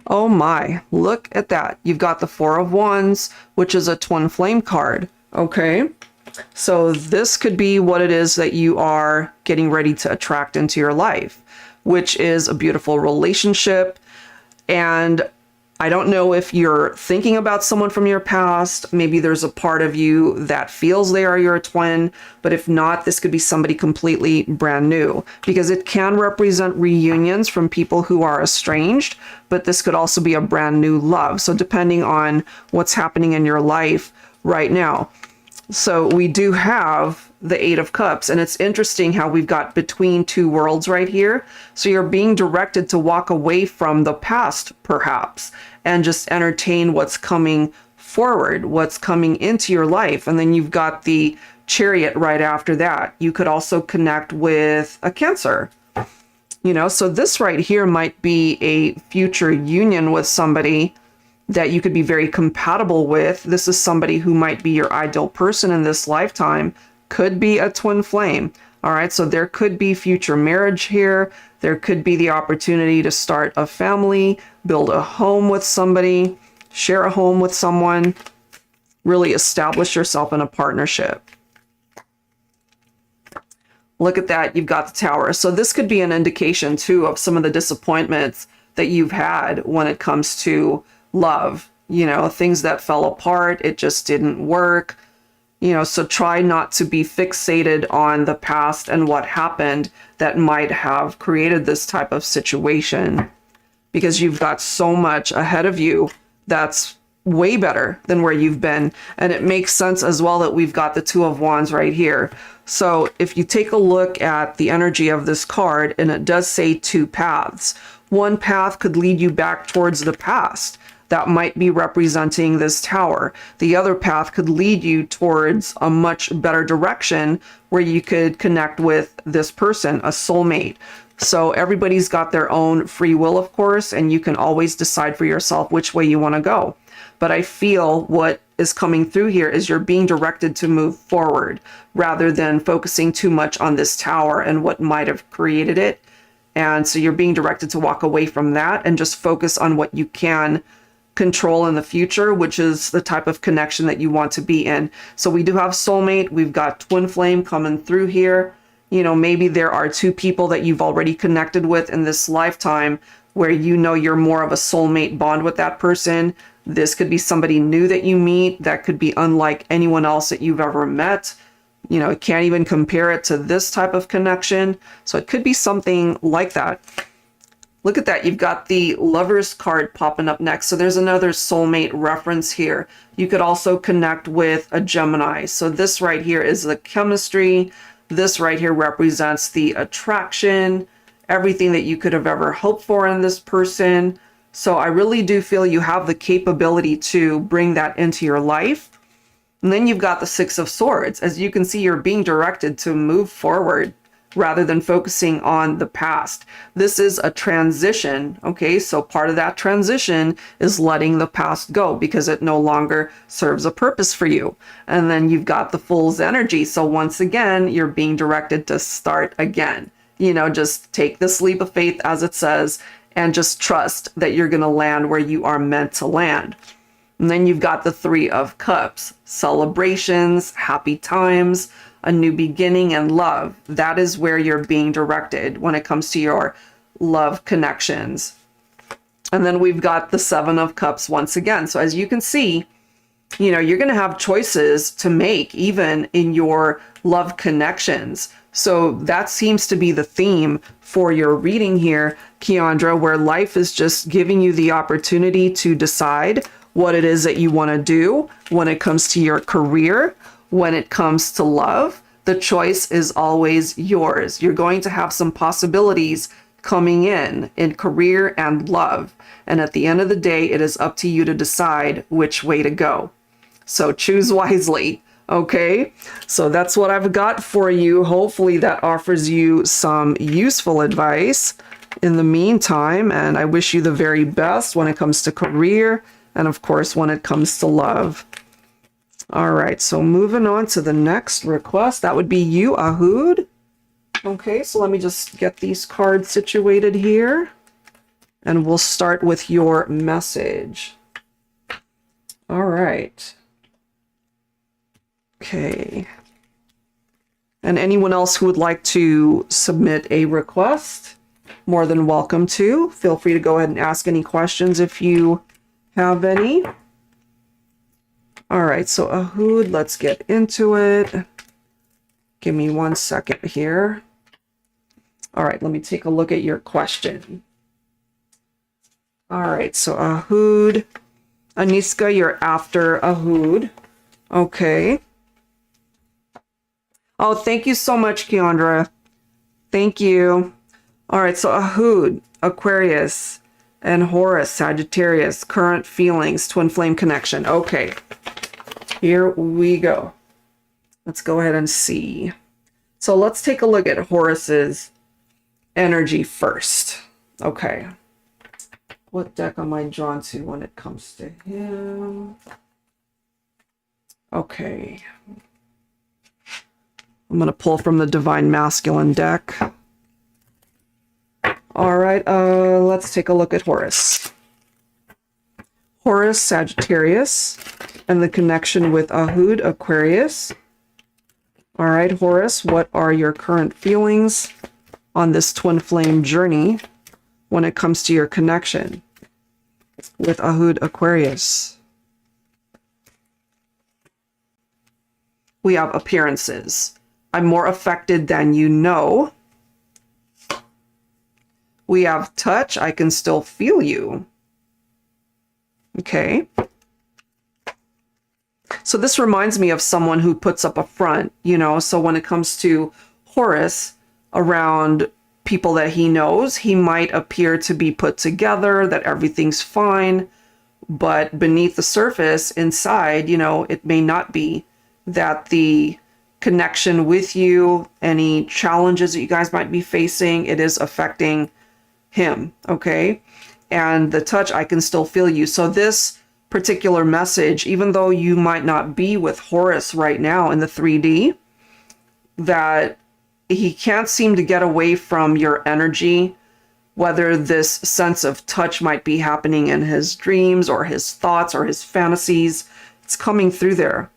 Oh my, look at that. You've got the Four of Wands, which is a twin flame card. Okay, so this could be what it is that you are getting ready to attract into your life, which is a beautiful relationship. And I don't know if you're thinking about someone from your past. Maybe there's a part of you that feels they are your twin, but if not, this could be somebody completely brand new, because it can represent reunions from people who are estranged, but this could also be a brand new love. So depending on what's happening in your life right now. So we do have the Eight of Cups, and it's interesting how we've got between two worlds right here. So you're being directed to walk away from the past, perhaps, and just entertain what's coming forward, what's coming into your life. And then you've got the Chariot right after that. You could also connect with a Cancer. You know, so this right here might be a future union with somebody that you could be very compatible with. This is somebody who might be your ideal person in this lifetime. Could be a twin flame. All right, so there could be future marriage here. There could be the opportunity to start a family, build a home with somebody, share a home with someone, really establish yourself in a partnership. Look at that, you've got the Tower. So this could be an indication too of some of the disappointments that you've had when it comes to love, you know, things that fell apart, it just didn't work, you know, so try not to be fixated on the past and what happened that might have created this type of situation, because you've got so much ahead of you that's way better than where you've been. And it makes sense as well that we've got the Two of Wands right here. So if you take a look at the energy of this card, and it does say two paths. One path could lead you back towards the past. That might be representing this Tower. The other path could lead you towards a much better direction where you could connect with this person, a soulmate. So everybody's got their own free will, of course, and you can always decide for yourself which way you want to go. But I feel what is coming through here is you're being directed to move forward rather than focusing too much on this tower and what might have created it. And so you're being directed to walk away from that and just focus on what you can control in the future, which is the type of connection that you want to be in. So we do have soulmate. We've got twin flame coming through here. You know, maybe there are two people that you've already connected with in this lifetime where you know you're more of a soulmate bond with that person. This could be somebody new that you meet that could be unlike anyone else that you've ever met. You know, can't even compare it to this type of connection. So it could be something like that. Look at that. You've got the Lovers card popping up next. So there's another soulmate reference here. You could also connect with a Gemini. So this right here is the chemistry. This right here represents the attraction, everything that you could have ever hoped for in this person. So I really do feel you have the capability to bring that into your life. And then you've got the Six of Swords. As you can see, you're being directed to move forward rather than focusing on the past. This is a transition, okay? So part of that transition is letting the past go because it no longer serves a purpose for you. And then you've got the Fool's energy. So once again, you're being directed to start again. You know, just take this leap of faith, as it says, and just trust that you're going to land where you are meant to land. And then you've got the Three of Cups, celebrations, happy times, a new beginning, and love. That is where you're being directed when it comes to your love connections. And then we've got the Seven of Cups once again. So as you can see, you know, you're going to have choices to make even in your love connections. So that seems to be the theme for your reading here, Keandra, where life is just giving you the opportunity to decide what it is that you want to do when it comes to your career, when it comes to love. The choice is always yours. You're going to have some possibilities coming in career and love. And at the end of the day, it is up to you to decide which way to go. So choose wisely. Okay, so that's what I've got for you. Hopefully that offers you some useful advice in the meantime. And I wish you the very best when it comes to career and, of course, when it comes to love. All right, so moving on to the next request. That would be you, Ahud. Okay, so let me just get these cards situated here. And we'll start with your message. All right. Okay. And anyone else who would like to submit a request, more than welcome to. Feel free to go ahead and ask any questions if you have any. All right, so Ahud, let's get into it. Give me 1 second here. All right, let me take a look at your question. All right, so Ahud, Aniska, you're after Ahud. Okay. Oh, thank you so much, Keandra. Thank you. All right, so Ahud, Aquarius, and Horus, Sagittarius, current feelings, twin flame connection. Okay, here we go. Let's go ahead and see. So let's take a look at Horus's energy first. Okay. What deck am I drawn to when it comes to him? Okay. I'm going to pull from the Divine Masculine deck. All right, let's take a look at Horus. Horus, Sagittarius, and the connection with Ahud, Aquarius. All right, Horus, what are your current feelings on this twin flame journey when it comes to your connection with Ahud, Aquarius? We have appearances. I'm more affected than you know. We have touch. I can still feel you. Okay. So this reminds me of someone who puts up a front, you know. So when it comes to Horus, around people that he knows, he might appear to be put together, that everything's fine. But beneath the surface, inside, you know, it may not be, that the connection with you, any challenges that you guys might be facing, it is affecting him, okay? And the touch, I can still feel you. So this particular message, even though you might not be with Horus right now in the 3D, that he can't seem to get away from your energy, whether this sense of touch might be happening in his dreams or his thoughts or his fantasies. It's coming through there.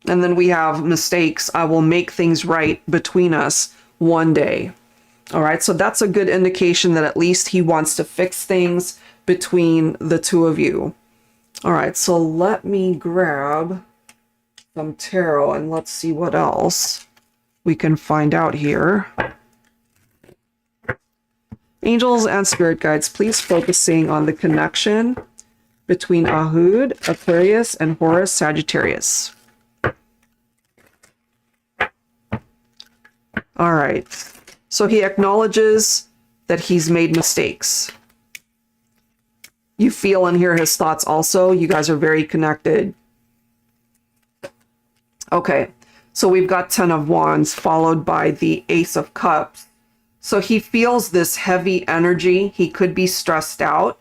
And then we have mistakes. I will make things right between us one day. All right, so that's a good indication that at least he wants to fix things between the two of you. All right, so let me grab some tarot and let's see what else we can find out here. Angels and spirit guides, please focusing on the connection between Ahud, Aquarius, and Horus, Sagittarius. All right. So he acknowledges that he's made mistakes. You feel and hear his thoughts also. You guys are very connected. Okay. So we've got 10 of Wands followed by the Ace of Cups. So he feels this heavy energy. He could be stressed out,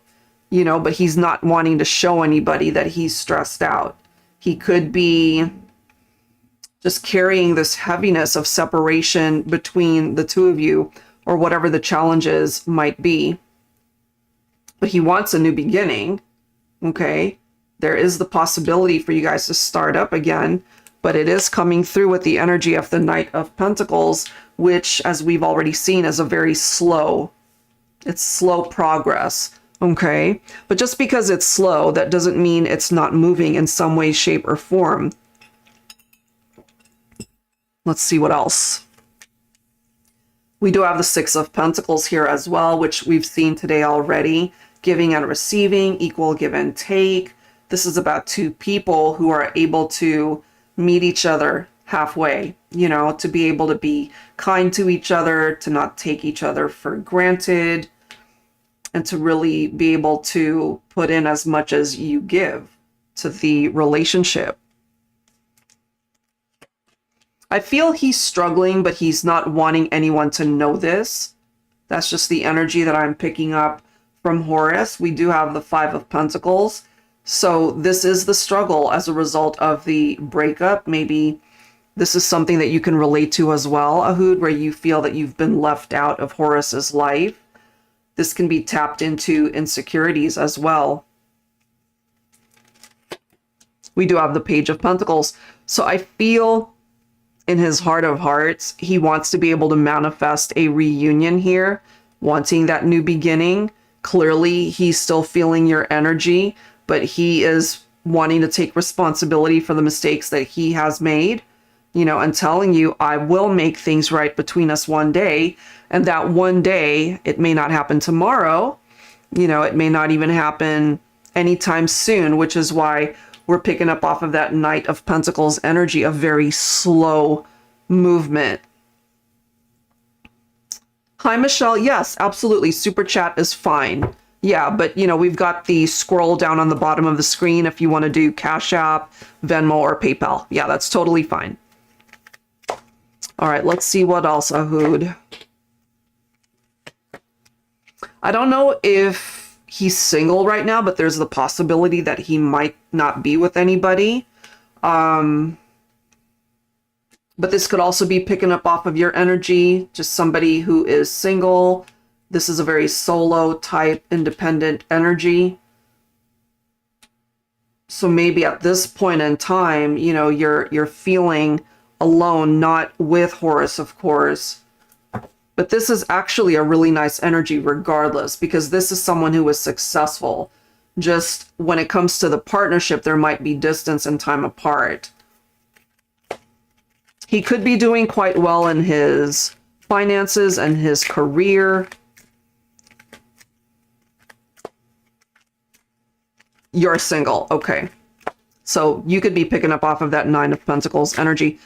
you know, but he's not wanting to show anybody that he's stressed out. He could be just carrying this heaviness of separation between the two of you, or whatever the challenges might be. But he wants a new beginning, okay? There is the possibility for you guys to start up again, but it is coming through with the energy of the Knight of Pentacles, which, as we've already seen, is a very slow, it's slow progress, okay? But just because it's slow, that doesn't mean it's not moving in some way, shape, or form. Let's see what else. We do have the Six of Pentacles here as well, which we've seen today already. Giving and receiving, equal give and take. This is about two people who are able to meet each other halfway, you know, to be able to be kind to each other, to not take each other for granted, and to really be able to put in as much as you give to the relationship. I feel he's struggling, but he's not wanting anyone to know this. That's just the energy that I'm picking up from Horus. We do have the Five of Pentacles. So this is the struggle as a result of the breakup. Maybe this is something that you can relate to as well, Ahud, where you feel that you've been left out of Horus's life. This can be tapped into insecurities as well. We do have the Page of Pentacles. So I feel in his heart of hearts, he wants to be able to manifest a reunion here, wanting that new beginning. Clearly, he's still feeling your energy, but he is wanting to take responsibility for the mistakes that he has made, you know, and telling you, I will make things right between us one day. And that one day, it may not happen tomorrow, you know, it may not even happen anytime soon, which is why we're picking up off of that Knight of Pentacles energy, a very slow movement. Hi, Michelle. Yes, absolutely. Super chat is fine. Yeah, but, you know, we've got the scroll down on the bottom of the screen if you want to do Cash App, Venmo, or PayPal. Yeah, that's totally fine. All right, let's see what else, Ahud. I don't know if he's single right now, but there's the possibility that he might not be with anybody. But this could also be picking up off of your energy, just somebody who is single. This is a very solo type, independent energy. So maybe at this point in time, you know, you're feeling alone, not with Horus, of course. But this is actually a really nice energy regardless, because this is someone who is successful. Just when it comes to the partnership, there might be distance and time apart. He could be doing quite well in his finances and his career. You're single. Okay. So you could be picking up off of that Nine of Pentacles energy,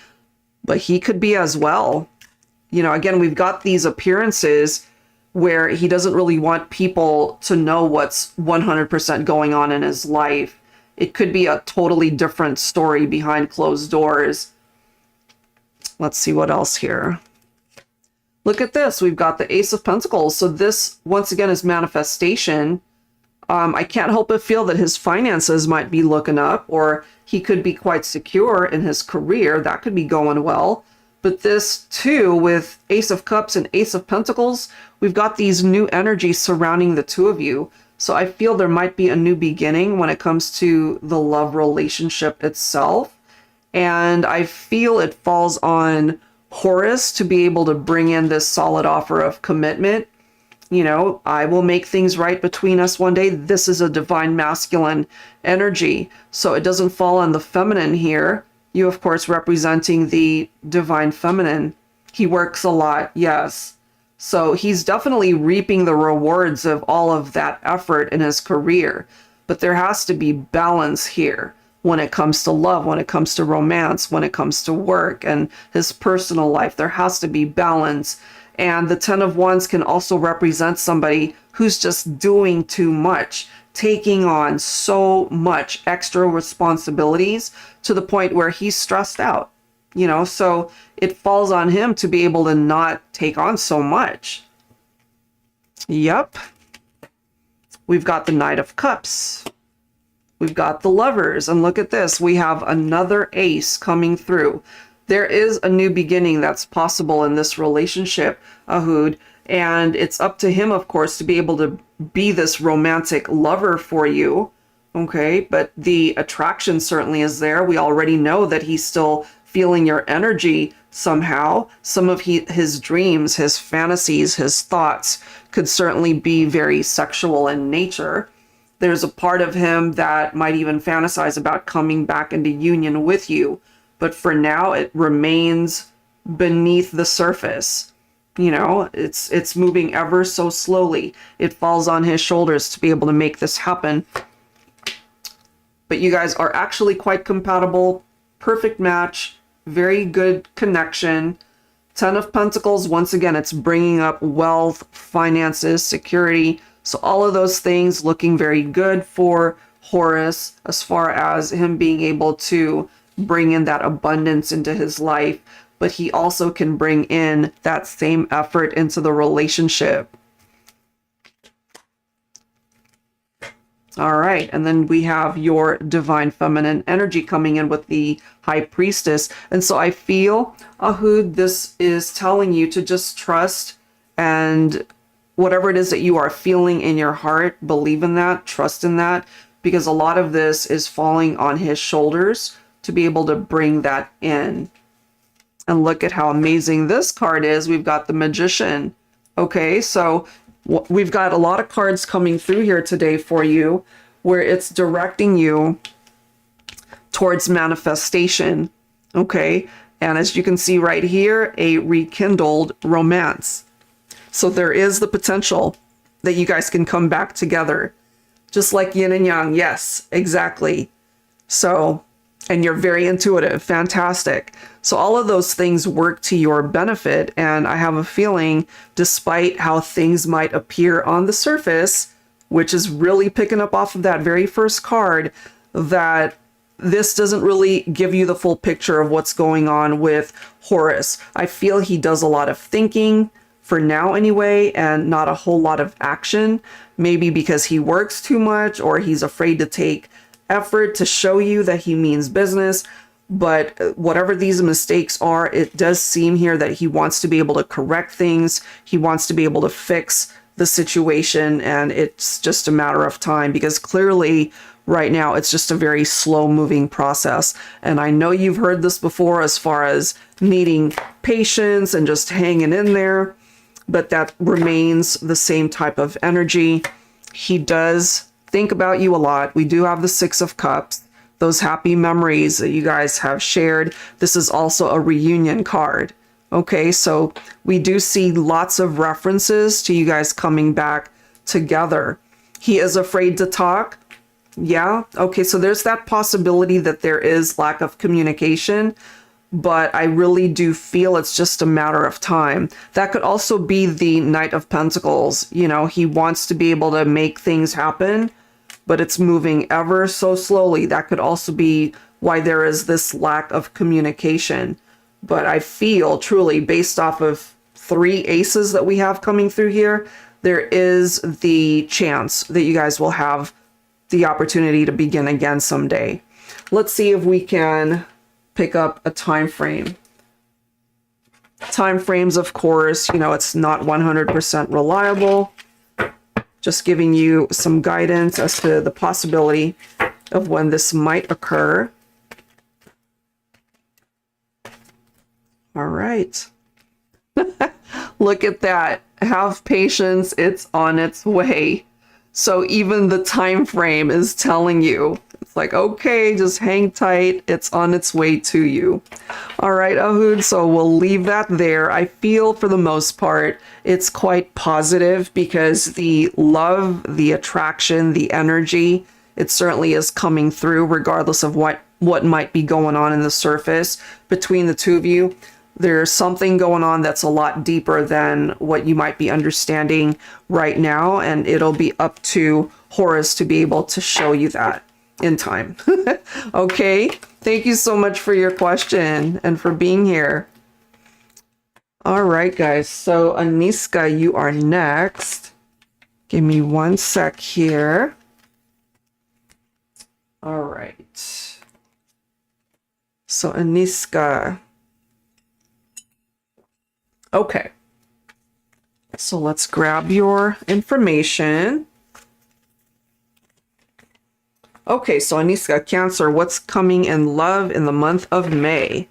but he could be as well. You know, again, we've got these appearances where he doesn't really want people to know what's 100% going on in his life. it could be a totally different story behind closed doors. Let's see what else here. Look at this. We've got the Ace of Pentacles. So this, once again, is manifestation. I can't help but feel that his finances might be looking up, or he could be quite secure in his career. That could be going well. But this, too, with Ace of Cups and Ace of Pentacles, we've got these new energies surrounding the two of you. So I feel there might be a new beginning when it comes to the love relationship itself. And I feel it falls on Horus to be able to bring in this solid offer of commitment. You know, I will make things right between us one day. This is a divine masculine energy. So it doesn't fall on the feminine here. You, of course, representing the divine feminine. He works a lot, yes. So he's definitely reaping the rewards of all of that effort in his career. But there has to be balance here when it comes to love, when it comes to romance, when it comes to work and his personal life. There has to be balance. And the Ten of Wands can also represent somebody who's just doing too much, taking on so much extra responsibilities to the point where he's stressed out, you know, so it falls on him to be able to not take on so much. Yep. We've got the Knight of Cups. We've got the Lovers. And look at this. We have another ace coming through. There is a new beginning that's possible in this relationship, Ahud. And it's up to him, of course, to be able to be this romantic lover for you. Okay, but the attraction certainly is there. We already know that he's still feeling your energy somehow. Some of his dreams, his fantasies, his thoughts could certainly be very sexual in nature. There's a part of him that might even fantasize about coming back into union with you. But for now, it remains beneath the surface. You know, it's moving ever so slowly. It falls on his shoulders to be able to make this happen. But you guys are actually quite compatible. Perfect match. Very good connection. Ten of Pentacles, once again, it's bringing up wealth, finances, security. So all of those things looking very good for Horus as far as him being able to bring in that abundance into his life. But he also can bring in that same effort into the relationship. All right, and then we have your divine feminine energy coming in with the High Priestess. And so I feel, Ahud, this is telling you to just trust, and whatever it is that you are feeling in your heart, believe in that, trust in that, because a lot of this is falling on his shoulders to be able to bring that in. And look at how amazing this card is. We've got the Magician. Okay, so we've got a lot of cards coming through here today for you where it's directing you towards manifestation. Okay, and as you can see right here, a rekindled romance. So there is the potential that you guys can come back together, just like yin and yang. Yes, exactly. So, and you're very intuitive. Fantastic. So all of those things work to your benefit. And I have a feeling, despite how things might appear on the surface, which is really picking up off of that very first card, that this doesn't really give you the full picture of what's going on with Horus. I feel he does a lot of thinking for now anyway, and not a whole lot of action. Maybe because he works too much, or he's afraid to take effort to show you that he means business. But whatever these mistakes are, it does seem here that he wants to be able to correct things. He wants to be able to fix the situation, and it's just a matter of time, because clearly right now it's just a very slow moving process. And I know you've heard this before as far as needing patience and just hanging in there, but that remains the same type of energy. He does think about you a lot. We do have the Six of Cups, those happy memories that you guys have shared. This is also a reunion card. Okay, so we do see lots of references to you guys coming back together. He is afraid to talk. Yeah, okay, so there's that possibility that there is lack of communication, but I really do feel it's just a matter of time. That could also be the Knight of Pentacles. You know, he wants to be able to make things happen, but it's moving ever so slowly. That could also be why there is this lack of communication. But I feel truly, based off of 3 aces that we have coming through here, there is the chance that you guys will have the opportunity to begin again someday. Let's see if we can pick up a time frame. Time frames, of course, you know, it's not 100% reliable. Just giving you some guidance as to the possibility of when this might occur. All right. Look at that. Have patience. It's on its way. So even the time frame is telling you. It's like, okay, just hang tight. It's on its way to you. All right, Ahud, so we'll leave that there. I feel for the most part, it's quite positive because the love, the attraction, the energy, it certainly is coming through regardless of what might be going on in the surface between the two of you. There's something going on that's a lot deeper than what you might be understanding right now, and it'll be up to Horus to be able to show you that in time. Okay, thank you so much for your question and for being here. All right, guys, so Aniska, you are next. Give me 1 sec here. All right. So Aniska. Okay. So let's grab your information. Okay, so Aniska, Cancer, what's coming in love in the month of May?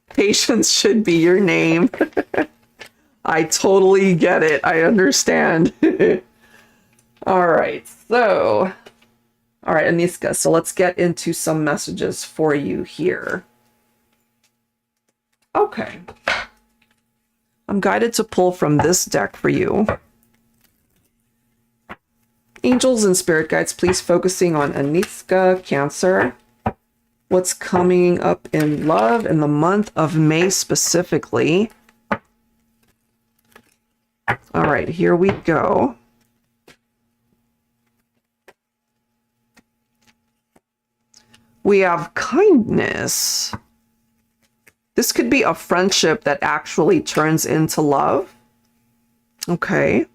Patience should be your name. I totally get it. I understand. All right, Aniska, so let's get into some messages for you here. Okay. I'm guided to pull from this deck for you. Angels and spirit guides, please focusing on Aniska, Cancer. What's coming up in love in the month of May specifically? All right, here we go. We have kindness. This could be a friendship that actually turns into love. Okay.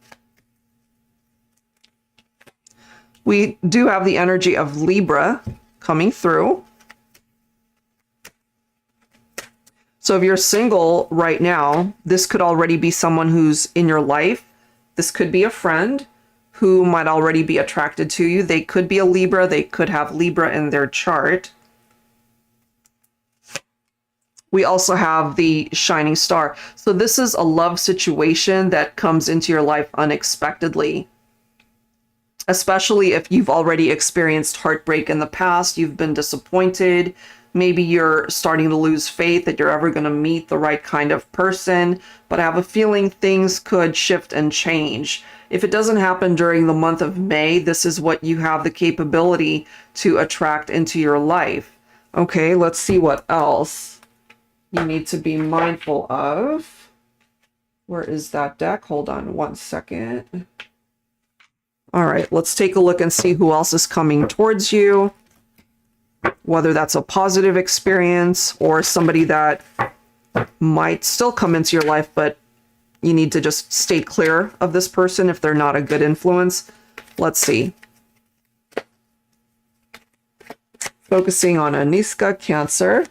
We do have the energy of Libra coming through. So if you're single right now, this could already be someone who's in your life. This could be a friend who might already be attracted to you. They could be a Libra. They could have Libra in their chart. We also have the shining star. So this is a love situation that comes into your life unexpectedly. Especially if you've already experienced heartbreak in the past, you've been disappointed. Maybe you're starting to lose faith that you're ever going to meet the right kind of person. But I have a feeling things could shift and change. If it doesn't happen during the month of May, this is what you have the capability to attract into your life. Okay, let's see what else you need to be mindful of. Where is that deck? Hold on 1 second. All right, let's take a look and see who else is coming towards you. Whether that's a positive experience or somebody that might still come into your life, but you need to just stay clear of this person if they're not a good influence. Let's see. Focusing on Aniska, Cancer.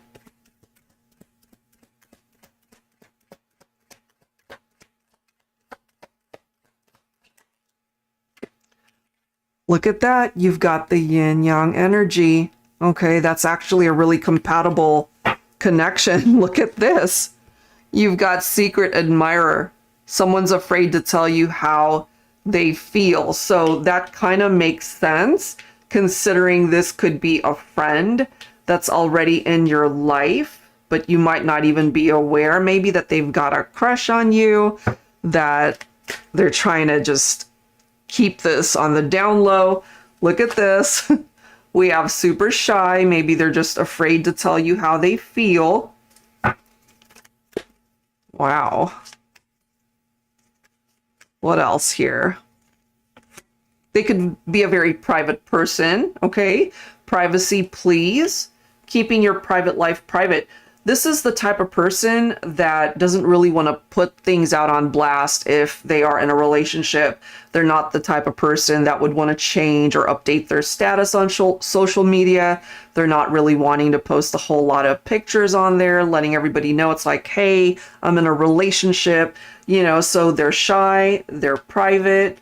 Look at that. You've got the yin-yang energy. Okay, that's actually a really compatible connection. Look at this. You've got secret admirer. Someone's afraid to tell you how they feel. So that kind of makes sense, considering this could be a friend that's already in your life, but you might not even be aware maybe that they've got a crush on you, that they're trying to just keep this on the down low. Look at this. We have super shy. Maybe they're just afraid to tell you how they feel. Wow. What else here? They could be a very private person, okay? Privacy, please. Keeping your private life private. This is the type of person that doesn't really want to put things out on blast if they are in a relationship. They're not the type of person that would want to change or update their status on social media. They're not really wanting to post a whole lot of pictures on there, letting everybody know it's like, hey, I'm in a relationship, you know, so they're shy, they're private.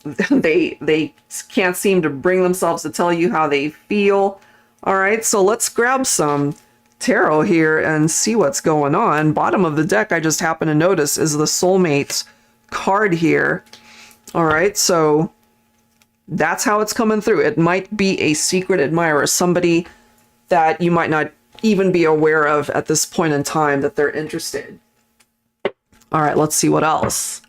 They can't seem to bring themselves to tell you how they feel. All right, so let's grab some tarot here and see what's going on. Bottom of the deck, I just happen to notice, is the Soulmates card here. All right, so that's how it's coming through. It might be a secret admirer, somebody that you might not even be aware of at this point in time that they're interested. All right, let's see what else.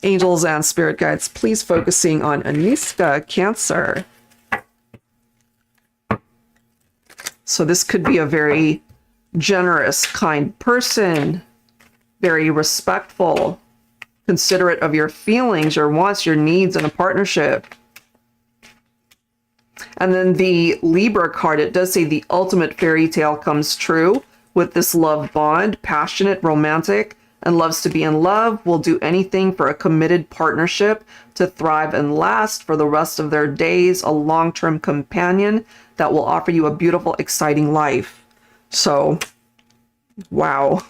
Angels and spirit guides, please focusing on Aniska, Cancer. So this could be a very generous, kind person, very respectful, considerate of your feelings, your wants, your needs in a partnership. And then the Libra card, it does say the ultimate fairy tale comes true with this love bond, passionate, romantic, and loves to be in love, will do anything for a committed partnership to thrive and last for the rest of their days, a long-term companion that will offer you a beautiful, exciting life. So, wow.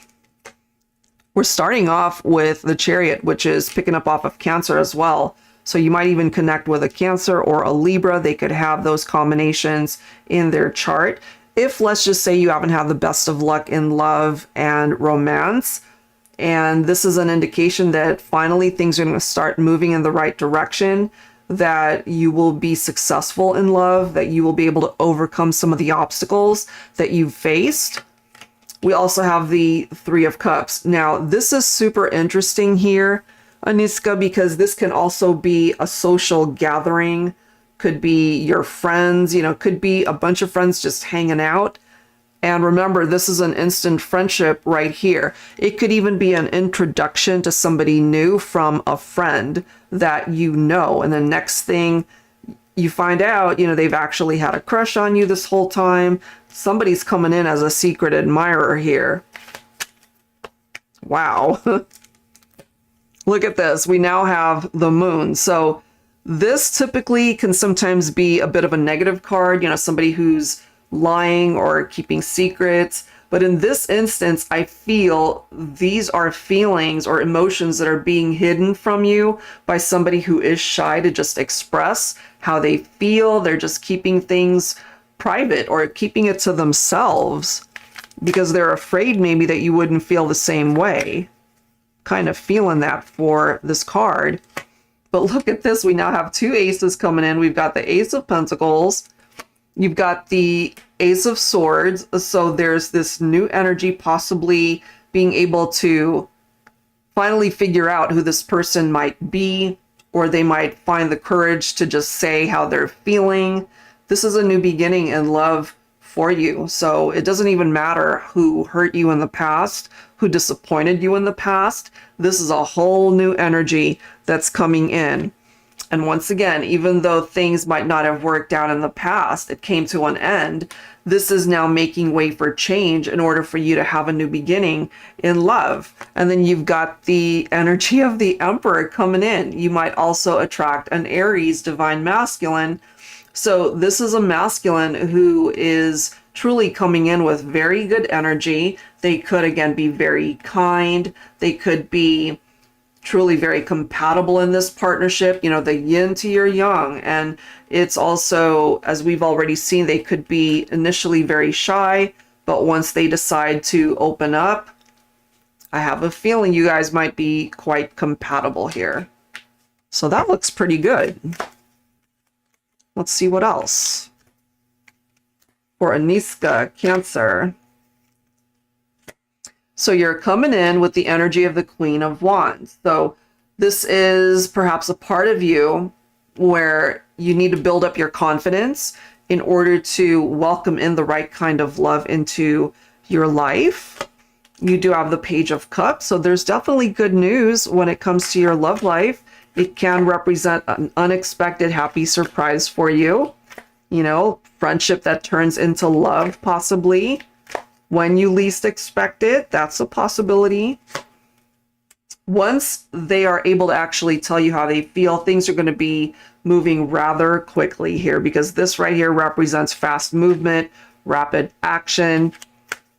We're starting off with the Chariot, which is picking up off of Cancer as well. So you might even connect with a Cancer or a Libra. They could have those combinations in their chart. If, let's just say, you haven't had the best of luck in love and romance, and this is an indication that finally things are going to start moving in the right direction, that you will be successful in love, that you will be able to overcome some of the obstacles that you've faced. We also have the Three of Cups. Now, this is super interesting here, Aniska, because this can also be a social gathering, could be your friends, you know, could be a bunch of friends just hanging out. And remember, this is an instant friendship right here. It could even be an introduction to somebody new from a friend that you know. And the next thing you find out, you know, they've actually had a crush on you this whole time. Somebody's coming in as a secret admirer here. Wow. Look at this. We now have the Moon. So this typically can sometimes be a bit of a negative card, you know, somebody who's lying or keeping secrets. But in this instance, I feel these are feelings or emotions that are being hidden from you by somebody who is shy to just express how they feel. They're just keeping things private or keeping it to themselves because they're afraid maybe that you wouldn't feel the same way. Kind of feeling that for this card. But look at this. We now have two aces coming in. We've got the Ace of Pentacles. You've got the Ace of Swords. So there's this new energy, possibly being able to finally figure out who this person might be, or they might find the courage to just say how they're feeling. This is a new beginning in love for you. So it doesn't even matter who hurt you in the past, who disappointed you in the past. This is a whole new energy that's coming in. And once again, even though things might not have worked out in the past, it came to an end. This is now making way for change in order for you to have a new beginning in love. And then you've got the energy of the Emperor coming in. You might also attract an Aries, divine masculine. So this is a masculine who is truly coming in with very good energy. They could, again, be very kind. They could be truly very compatible in this partnership, you know, the yin to your yang. And it's also, as we've already seen, they could be initially very shy, but once they decide to open up, I have a feeling you guys might be quite compatible here. So that looks pretty good. Let's see what else. For Aniska, Cancer. So you're coming in with the energy of the Queen of Wands. So this is perhaps a part of you where you need to build up your confidence in order to welcome in the right kind of love into your life. You do have the Page of Cups. So there's definitely good news when it comes to your love life. It can represent an unexpected happy surprise for you. You know, friendship that turns into love, possibly. When you least expect it, that's a possibility. Once they are able to actually tell you how they feel, things are going to be moving rather quickly here, because this right here represents fast movement, rapid action.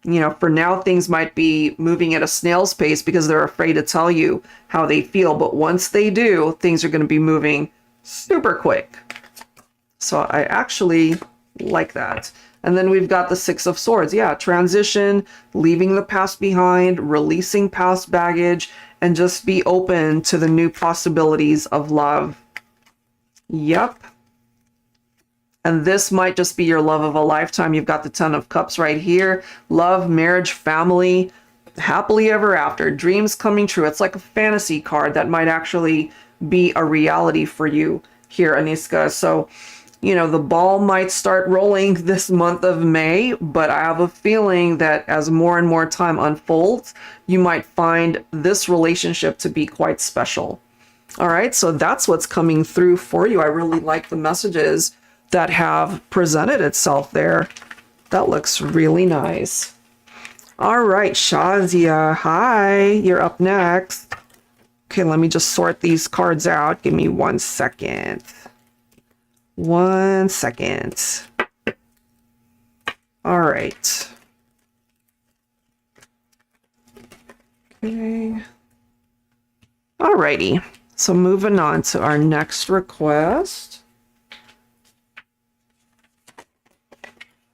You know, for now, things might be moving at a snail's pace because they're afraid to tell you how they feel. But once they do, things are going to be moving super quick. So I actually like that. And then we've got the Six of Swords. Yeah, transition, leaving the past behind, releasing past baggage, and just be open to the new possibilities of love. Yep. And this might just be your love of a lifetime. You've got the Ten of Cups right here. Love, marriage, family, happily ever after, dreams coming true. It's like a fantasy card that might actually be a reality for you here, Aniska. So, you know, the ball might start rolling this month of May, but I have a feeling that as more and more time unfolds, you might find this relationship to be quite special. All right, so that's what's coming through for you. I really like the messages that have presented itself there. That looks really nice. All right, Shazia, hi, you're up next. Okay, let me just sort these cards out. Give me 1 second. 1 second. All right. Okay. All righty. So moving on to our next request.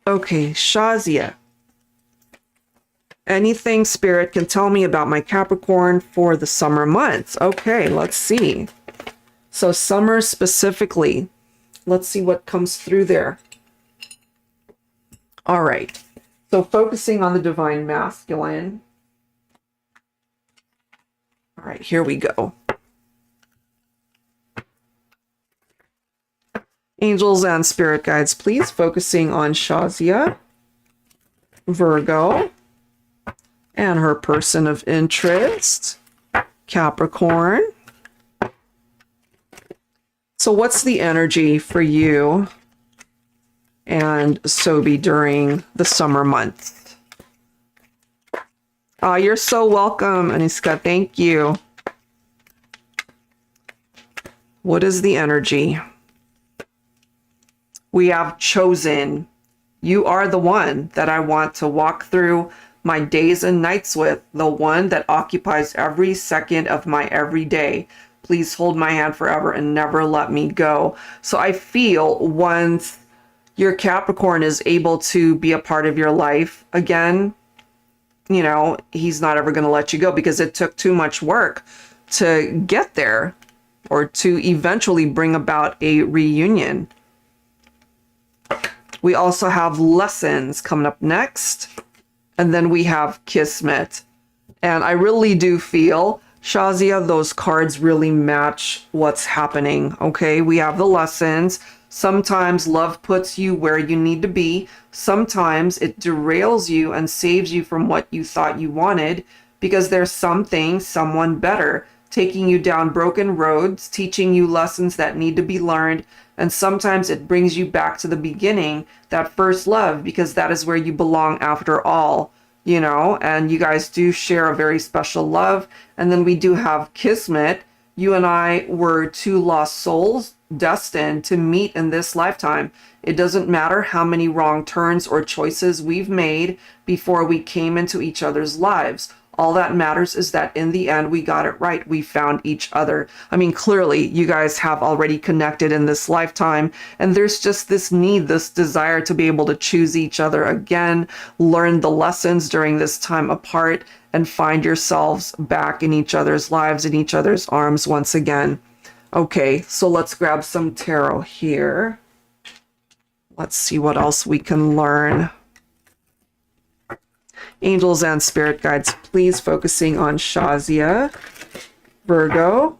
Okay, Shazia. Anything Spirit can tell me about my Capricorn for the summer months. Okay, let's see. So summer specifically. Let's see what comes through there. All right. So focusing on the Divine Masculine. All right, here we go. Angels and spirit guides, please, focusing on Shazia, Virgo, and her person of interest, Capricorn. So what's the energy for you and Sobi during the summer months? Oh, you're so welcome, Aniska. Thank you. What is the energy? We have chosen. You are the one that I want to walk through my days and nights with, the one that occupies every second of my everyday. Please hold my hand forever and never let me go. So I feel once your Capricorn is able to be a part of your life again, you know, he's not ever going to let you go, because it took too much work to get there or to eventually bring about a reunion. We also have lessons coming up next. And then we have Kismet. And I really do feel, Shazia, those cards really match what's happening. Okay, we have the lessons. Sometimes love puts you where you need to be. Sometimes it derails you and saves you from what you thought you wanted, because there's something, someone better, taking you down broken roads, teaching you lessons that need to be learned. And sometimes it brings you back to the beginning, that first love, because that is where you belong after all, you know, and you guys do share a very special love. And then we do have Kismet. You and I were two lost souls destined to meet in this lifetime. It doesn't matter how many wrong turns or choices we've made before we came into each other's lives. All that matters is that in the end, we got it right. We found each other. I mean, clearly, you guys have already connected in this lifetime, and there's just this need, this desire to be able to choose each other again, learn the lessons during this time apart, and find yourselves back in each other's lives, in each other's arms once again. Okay, so let's grab some tarot here. Let's see what else we can learn. Angels and spirit guides, please, focusing on Shazia, Virgo,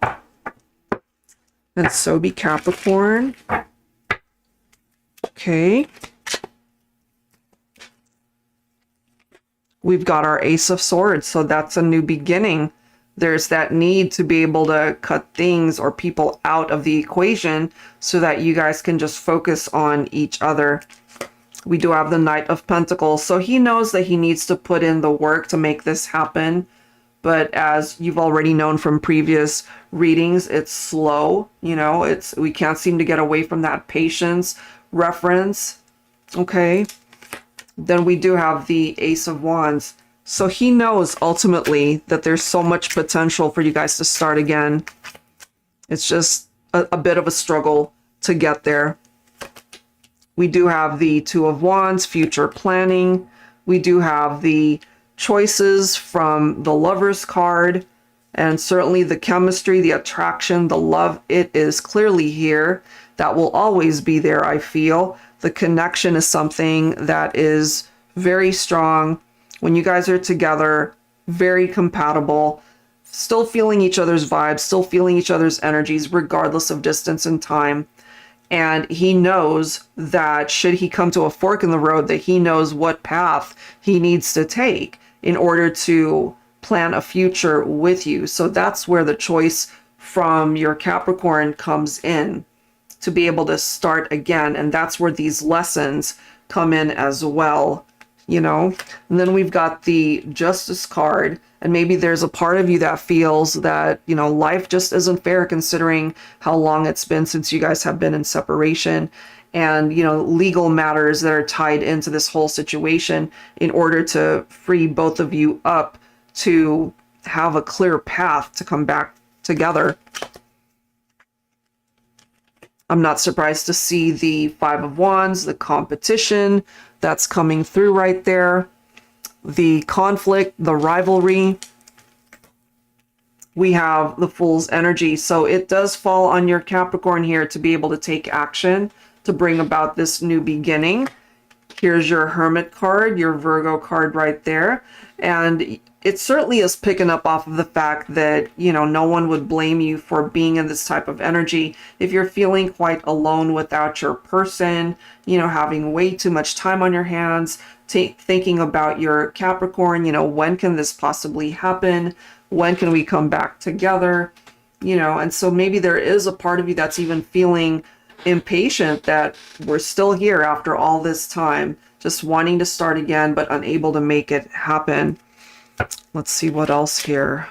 and Sobi, Capricorn. Okay. We've got our Ace of Swords, so that's a new beginning. There's that need to be able to cut things or people out of the equation so that you guys can just focus on each other. We do have the Knight of Pentacles. So he knows that he needs to put in the work to make this happen. But as you've already known from previous readings, it's slow. You know, we can't seem to get away from that patience reference. Okay. Then we do have the Ace of Wands. So he knows ultimately that there's so much potential for you guys to start again. It's just a bit of a struggle to get there. We do have the Two of Wands, future planning. We do have the choices from the Lover's card, and certainly the chemistry, the attraction, the love. It is clearly here. That will always be there, I feel. The connection is something that is very strong. When you guys are together, very compatible, still feeling each other's vibes, still feeling each other's energies, regardless of distance and time. And he knows that should he come to a fork in the road, that he knows what path he needs to take in order to plan a future with you. So that's where the choice from your Capricorn comes in, to be able to start again. And that's where these lessons come in as well, you know. And then we've got the Justice card, and maybe there's a part of you that feels that, you know, life just isn't fair considering how long it's been since you guys have been in separation, and, you know, legal matters that are tied into this whole situation in order to free both of you up to have a clear path to come back together. I'm not surprised to see the Five of Wands, the competition that's coming through right there, the conflict, the rivalry. We have the Fool's energy. So it does fall on your Capricorn here to be able to take action to bring about this new beginning. Here's your Hermit card, your Virgo card right there. And it certainly is picking up off of the fact that, you know, no one would blame you for being in this type of energy. If you're feeling quite alone without your person, you know, having way too much time on your hands, thinking about your Capricorn, you know, when can this possibly happen? When can we come back together? You know, and so maybe there is a part of you that's even feeling impatient that we're still here after all this time, just wanting to start again, but unable to make it happen. Let's see what else here.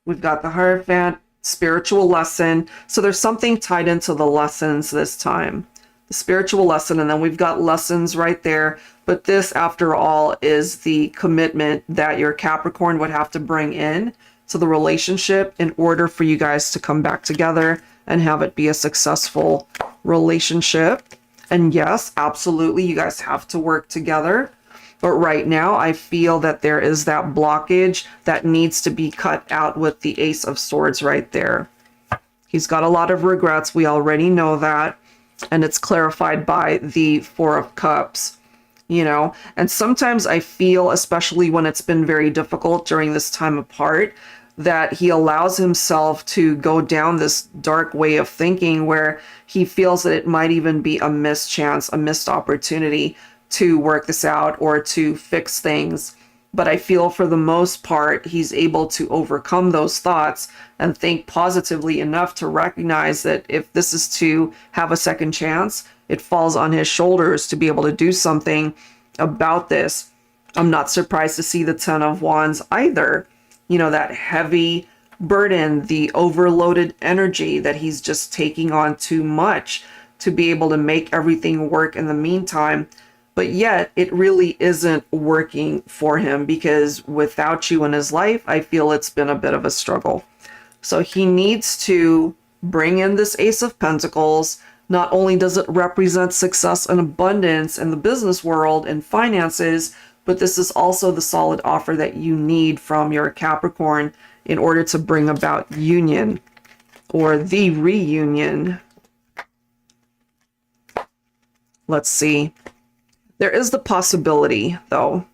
We've got the Hierophant, spiritual lesson. So there's something tied into the lessons this time. The spiritual lesson, and then we've got lessons right there. But this, after all, is the commitment that your Capricorn would have to bring in to the relationship in order for you guys to come back together and have it be a successful relationship. And yes, absolutely, you guys have to work together. But right now, I feel that there is that blockage that needs to be cut out with the Ace of Swords right there. He's got a lot of regrets. We already know that. And it's clarified by the Four of Cups, you know. And sometimes I feel, especially when it's been very difficult during this time apart, that he allows himself to go down this dark way of thinking where he feels that it might even be a missed chance, a missed opportunity to work this out or to fix things. But I feel for the most part, he's able to overcome those thoughts and think positively enough to recognize that if this is to have a second chance, it falls on his shoulders to be able to do something about this. I'm not surprised to see the Ten of Wands either. You know, that heavy burden, the overloaded energy that he's just taking on too much to be able to make everything work in the meantime. But yet it really isn't working for him, because without you in his life, I feel it's been a bit of a struggle. So he needs to bring in this Ace of Pentacles. Not only does it represent success and abundance in the business world and finances, but this is also the solid offer that you need from your Capricorn in order to bring about union or the reunion. Let's see. There is the possibility, though,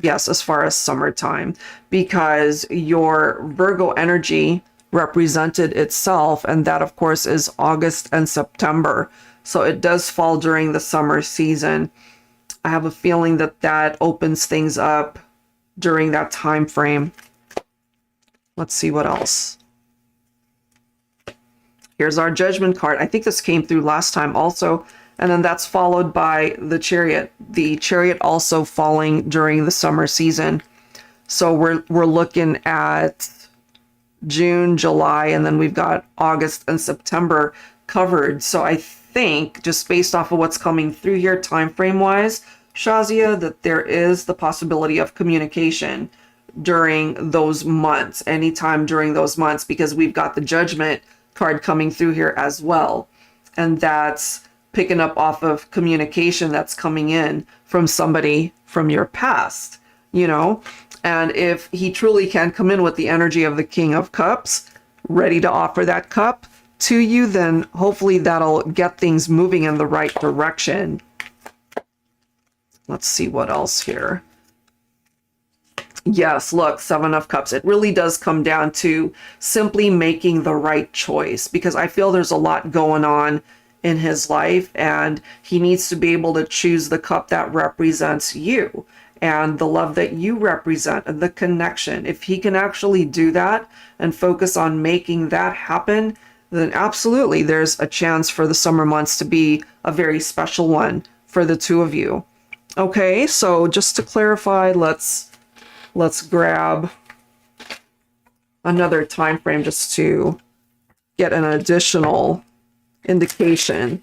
yes, as far as summertime, because your Virgo energy represented itself, and that, of course, is August and September. So it does fall during the summer season. I have a feeling that that opens things up during that time frame. Let's see what else. Here's our Judgment card. I think this came through last time also. And then that's followed by the Chariot. The Chariot also falling during the summer season. So we're looking at June, July, and then we've got August and September covered. So I think, just based off of what's coming through here time frame wise, Shazia, that there is the possibility of communication during those months, anytime during those months, because we've got the Judgment card coming through here as well. And that's picking up off of communication that's coming in from somebody from your past, you know? And if he truly can come in with the energy of the King of Cups, ready to offer that cup to you, then hopefully that'll get things moving in the right direction. Let's see what else here. Yes, look, Seven of Cups. It really does come down to simply making the right choice, because I feel there's a lot going on in his life, and he needs to be able to choose the cup that represents you and the love that you represent and the connection. If he can actually do that and focus on making that happen, then absolutely there's a chance for the summer months to be a very special one for the two of you. Okay, so just to clarify, let's grab another time frame just to get an additional indication.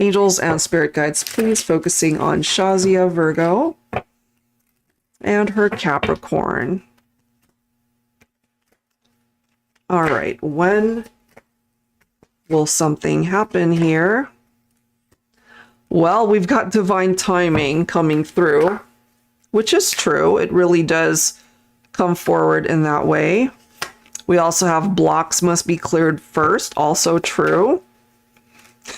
Angels and spirit guides, please, focusing on Shazia, Virgo, and her Capricorn. All right, when will something happen here? Well, we've got divine timing coming through, which is true. It really does come forward in that way. We also have blocks must be cleared first, also true.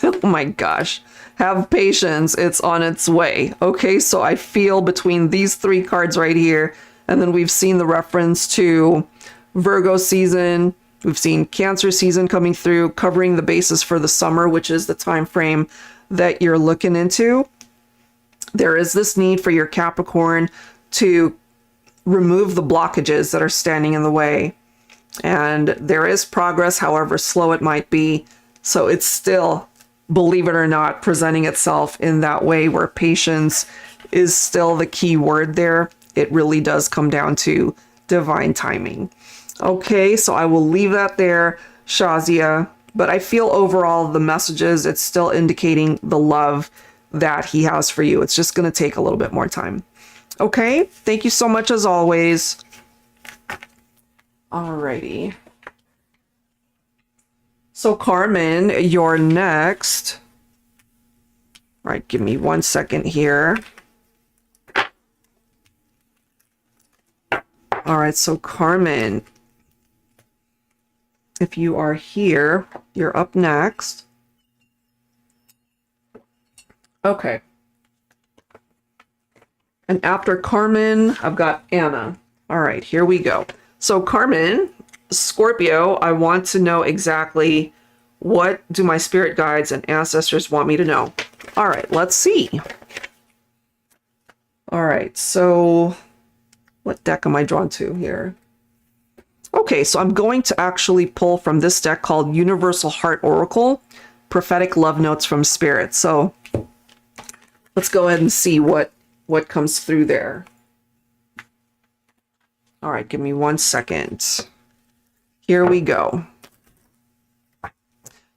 Oh my gosh. Have patience, it's on its way. Okay, so I feel between these three cards right here, and then we've seen the reference to Virgo season, we've seen Cancer season coming through, covering the basis for the summer, which is the time frame that you're looking into. There is this need for your Capricorn to remove the blockages that are standing in the way. And there is progress, however slow it might be. So it's still, believe it or not, presenting itself in that way where patience is still the key word there. It really does come down to divine timing. Okay, so I will leave that there, Shazia. But I feel overall the messages, it's still indicating the love that he has for you. It's just going to take a little bit more time. Okay, thank you so much as always. Alrighty. So Carmen, you're next. All right, give me 1 second here. All right, so Carmen, if you are here, you're up next. Okay. And after Carmen, I've got Anna. All right, here we go. So Carmen, Scorpio, I want to know exactly what do my spirit guides and ancestors want me to know. All right, let's see. All right, so what deck am I drawn to here? Okay, so I'm going to actually pull from this deck called Universal Heart Oracle, Prophetic Love Notes from Spirit. So let's go ahead and see what comes through there. All right, give me 1 second. Here we go.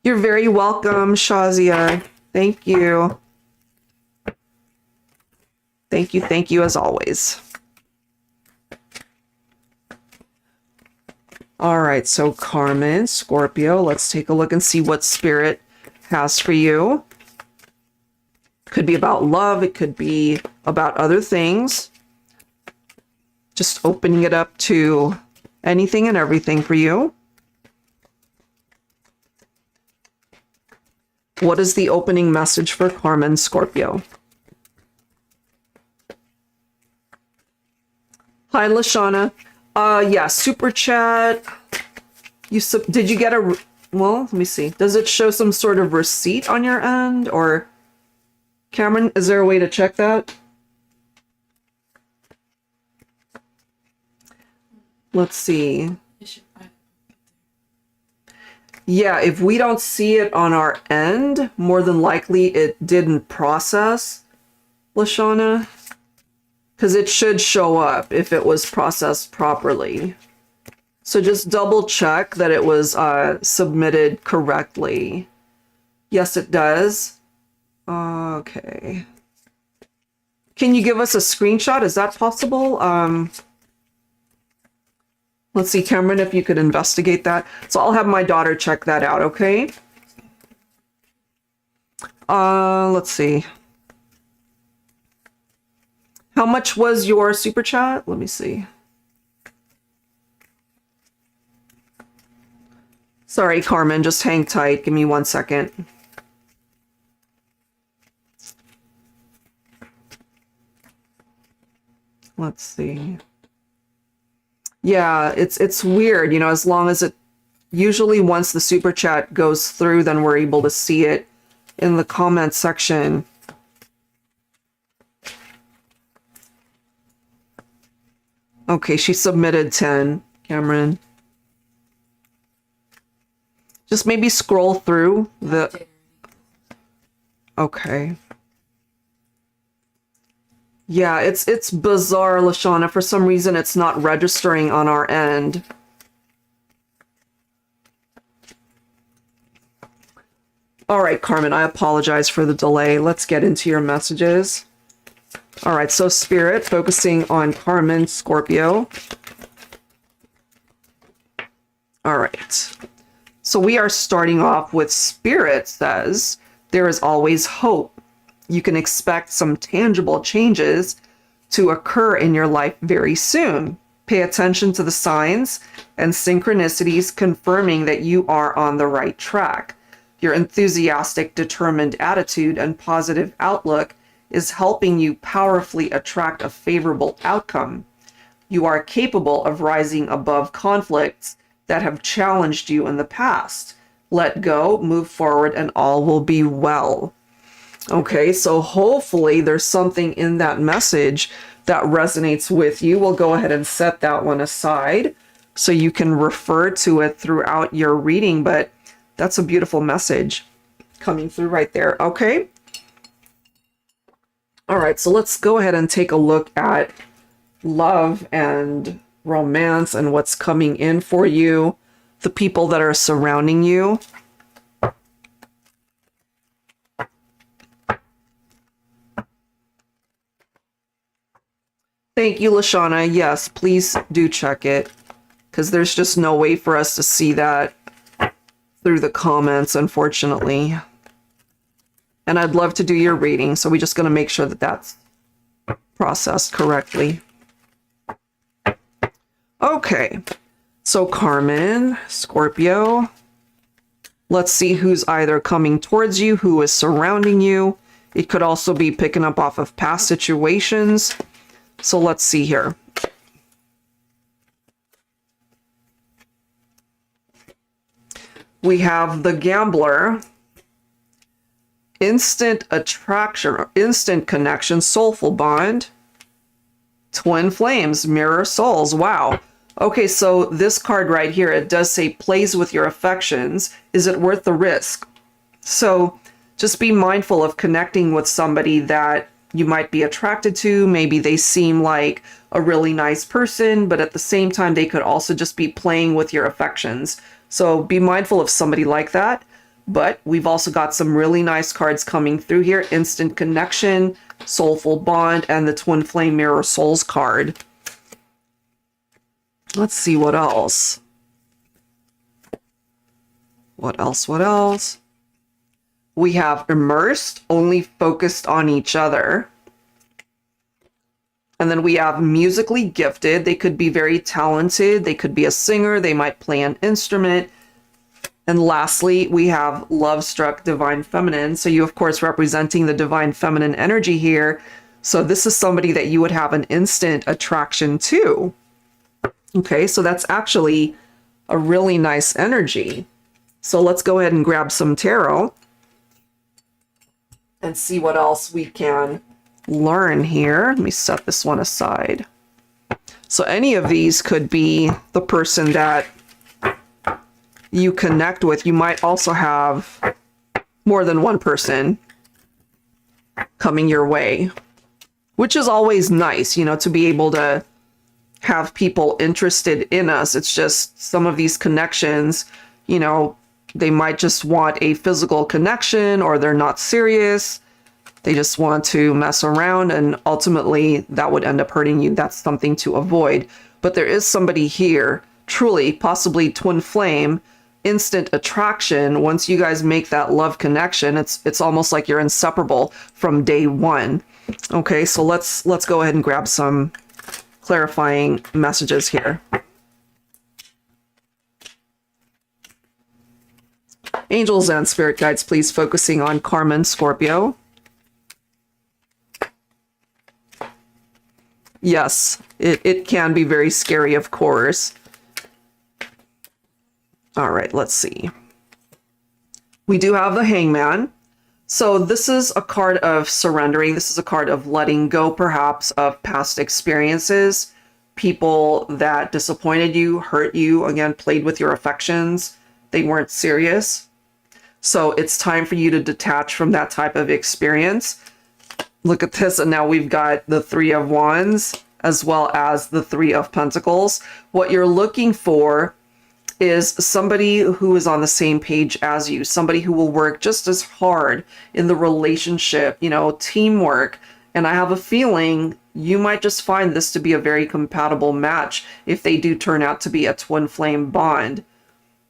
You're very welcome, Shazia. Thank you. Thank you as always. All right, so Carmen, Scorpio, let's take a look and see what Spirit has for you. Could be about love, it could be about other things. Just opening it up to anything and everything for you. What is the opening message for Carmen, Scorpio? Hi, Lashana. Yeah, super chat. Did you get a, well, let me see. Does it show some sort of receipt on your end? Or Cameron, is there a way to check that? Let's see. Yeah, if we don't see it on our end, more than likely it didn't process, Lashana. Because it should show up if it was processed properly. So just double check that it was submitted correctly. Yes, it does. Okay. Can you give us a screenshot? Is that possible? Let's see, Cameron, if you could investigate that. So I'll have my daughter check that out, okay? Let's see. How much was your super chat? Let me see. Sorry, Carmen, just hang tight. Give me 1 second. Let's see. Yeah, it's weird, you know, as long as it usually once the super chat goes through, then we're able to see it in the comment section. Okay, she submitted 10, Cameron. Just maybe scroll through the... Okay. Yeah, it's bizarre, Lashana. For some reason, it's not registering on our end. All right, Carmen, I apologize for the delay. Let's get into your messages. All right, so Spirit, focusing on Carmen, Scorpio. All right. So we are starting off with Spirit says, there is always hope. You can expect some tangible changes to occur in your life very soon. Pay attention to the signs and synchronicities confirming that you are on the right track. Your enthusiastic, determined attitude and positive outlook is helping you powerfully attract a favorable outcome. You are capable of rising above conflicts that have challenged you in the past. Let go, move forward, and all will be well. Okay, so hopefully there's something in that message that resonates with you. We'll go ahead and set that one aside so you can refer to it throughout your reading, but that's a beautiful message coming through right there. Okay. All right, so let's go ahead and take a look at love and romance and what's coming in for you, the people that are surrounding you. Thank you, Lashana. Yes, please do check it, because there's just no way for us to see that through the comments, unfortunately. And I'd love to do your reading, so we're just going to make sure that that's processed correctly. Okay, so Carmen, Scorpio. Let's see who's either coming towards you, who is surrounding you. It could also be picking up off of past situations. So let's see here. We have the Gambler, instant attraction, or instant connection, soulful bond, twin flames, mirror souls. Wow. Okay, so this card right here, it does say plays with your affections. Is it worth the risk? So just be mindful of connecting with somebody that you might be attracted to. Maybe they seem like a really nice person, but at the same time, they could also just be playing with your affections. So be mindful of somebody like that. But we've also got some really nice cards coming through here. Instant connection, soulful bond, and the twin flame mirror souls card. Let's see what else. What else? We have immersed, only focused on each other. And then we have musically gifted. They could be very talented. They could be a singer. They might play an instrument. And lastly, we have love-struck divine feminine. So you, of course, representing the divine feminine energy here. So this is somebody that you would have an instant attraction to. Okay, so that's actually a really nice energy. So let's go ahead and grab some tarot and see what else we can learn here. Let me set this one aside. So any of these could be the person that you connect with. You might also have more than one person coming your way, which is always nice, you know, to be able to have people interested in us. It's just some of these connections, you know, they might just want a physical connection, or they're not serious. They just want to mess around, and ultimately that would end up hurting you. That's something to avoid. But there is somebody here, truly, possibly twin flame, instant attraction. Once you guys make that love connection, it's almost like you're inseparable from day one. Okay, so let's go ahead and grab some clarifying messages here. Angels and spirit guides, please, focusing on Carmen, Scorpio. Yes, it can be very scary, of course. All right, let's see. We do have the Hangman. So this is a card of surrendering. This is a card of letting go, perhaps, of past experiences, people that disappointed you, hurt you, again, played with your affections. They weren't serious. So it's time for you to detach from that type of experience. Look at this, and now we've got the Three of Wands as well as the Three of Pentacles. What you're looking for is somebody who is on the same page as you, somebody who will work just as hard in the relationship, you know, teamwork. And I have a feeling you might just find this to be a very compatible match if they do turn out to be a twin flame bond.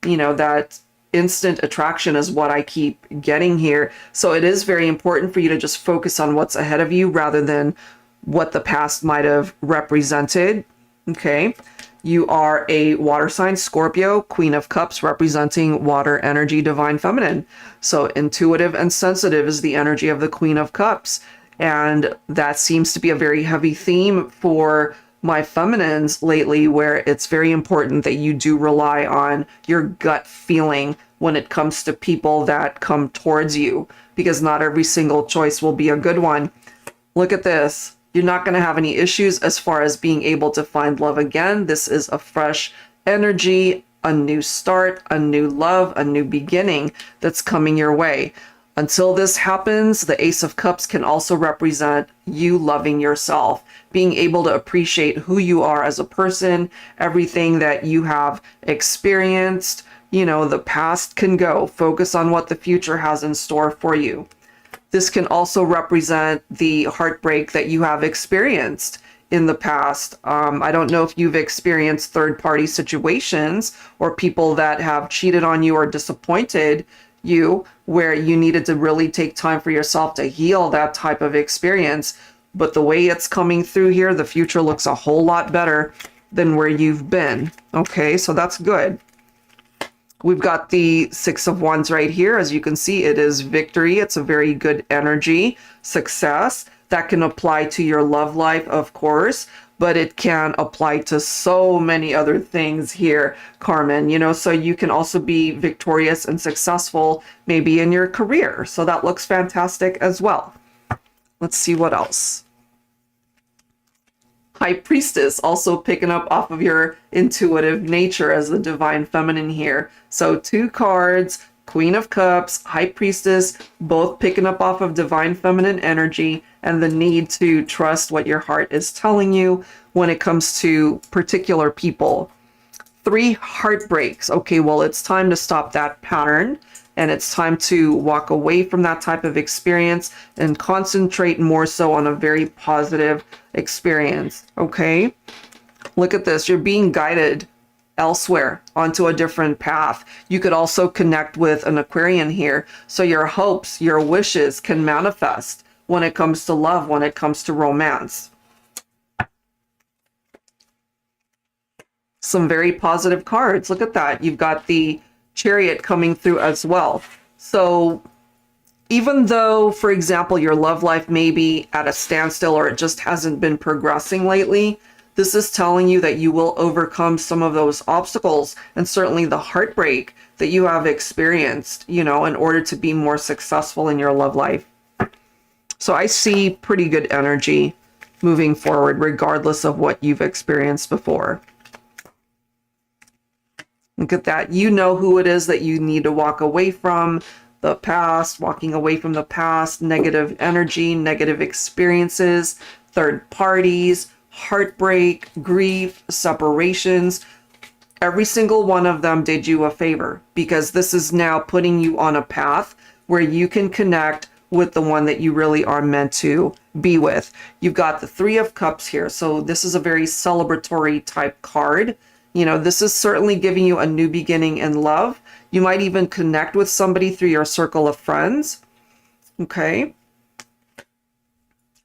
You know, that instant attraction is what I keep getting here. So it is very important for you to just focus on what's ahead of you rather than what the past might have represented. Okay. You are a water sign, Scorpio, Queen of Cups, representing water energy, divine feminine. So intuitive and sensitive is the energy of the Queen of Cups. And that seems to be a very heavy theme for my feminines lately, where it's very important that you do rely on your gut feeling when it comes to people that come towards you, because not every single choice will be a good one. Look at this. You're not going to have any issues as far as being able to find love again. This is a fresh energy, a new start, a new love, a new beginning that's coming your way. Until this happens, the Ace of Cups can also represent you loving yourself, being able to appreciate who you are as a person, everything that you have experienced. You know, the past can go. Focus on what the future has in store for you. This can also represent the heartbreak that you have experienced in the past. I don't know if you've experienced third-party situations or people that have cheated on you or disappointed you, where you needed to really take time for yourself to heal that type of experience. But the way it's coming through here, the future looks a whole lot better than where you've been. Okay, so that's good. We've got the Six of Wands right here. As you can see, it is victory. It's a very good energy, success. That can apply to your love life, of course, but it can apply to so many other things here, Carmen. You know, so you can also be victorious and successful maybe in your career. So that looks fantastic as well. Let's see what else. High Priestess, also picking up off of your intuitive nature as the divine feminine here. So 2 cards, Queen of Cups, High Priestess, both picking up off of divine feminine energy and the need to trust what your heart is telling you when it comes to particular people. 3 heartbreaks. Okay, well, it's time to stop that pattern, and it's time to walk away from that type of experience and concentrate more so on a very positive experience. Okay, look at this. You're being guided elsewhere onto a different path. You could also connect with an Aquarian here, so your hopes, your wishes can manifest when it comes to love, when it comes to romance. Some very positive cards. Look at that. You've got the Chariot coming through as well. So even though, for example, your love life may be at a standstill or it just hasn't been progressing lately, this is telling you that you will overcome some of those obstacles and certainly the heartbreak that you have experienced, you know, in order to be more successful in your love life. So I see pretty good energy moving forward, regardless of what you've experienced before. Look at that. You know who it is that you need to walk away from. The past, walking away from the past, negative energy, negative experiences, third parties, heartbreak, grief, separations. Every single one of them did you a favor, because this is now putting you on a path where you can connect with the one that you really are meant to be with. You've got the Three of Cups here. So this is a very celebratory type card. You know, this is certainly giving you a new beginning in love. You might even connect with somebody through your circle of friends. Okay.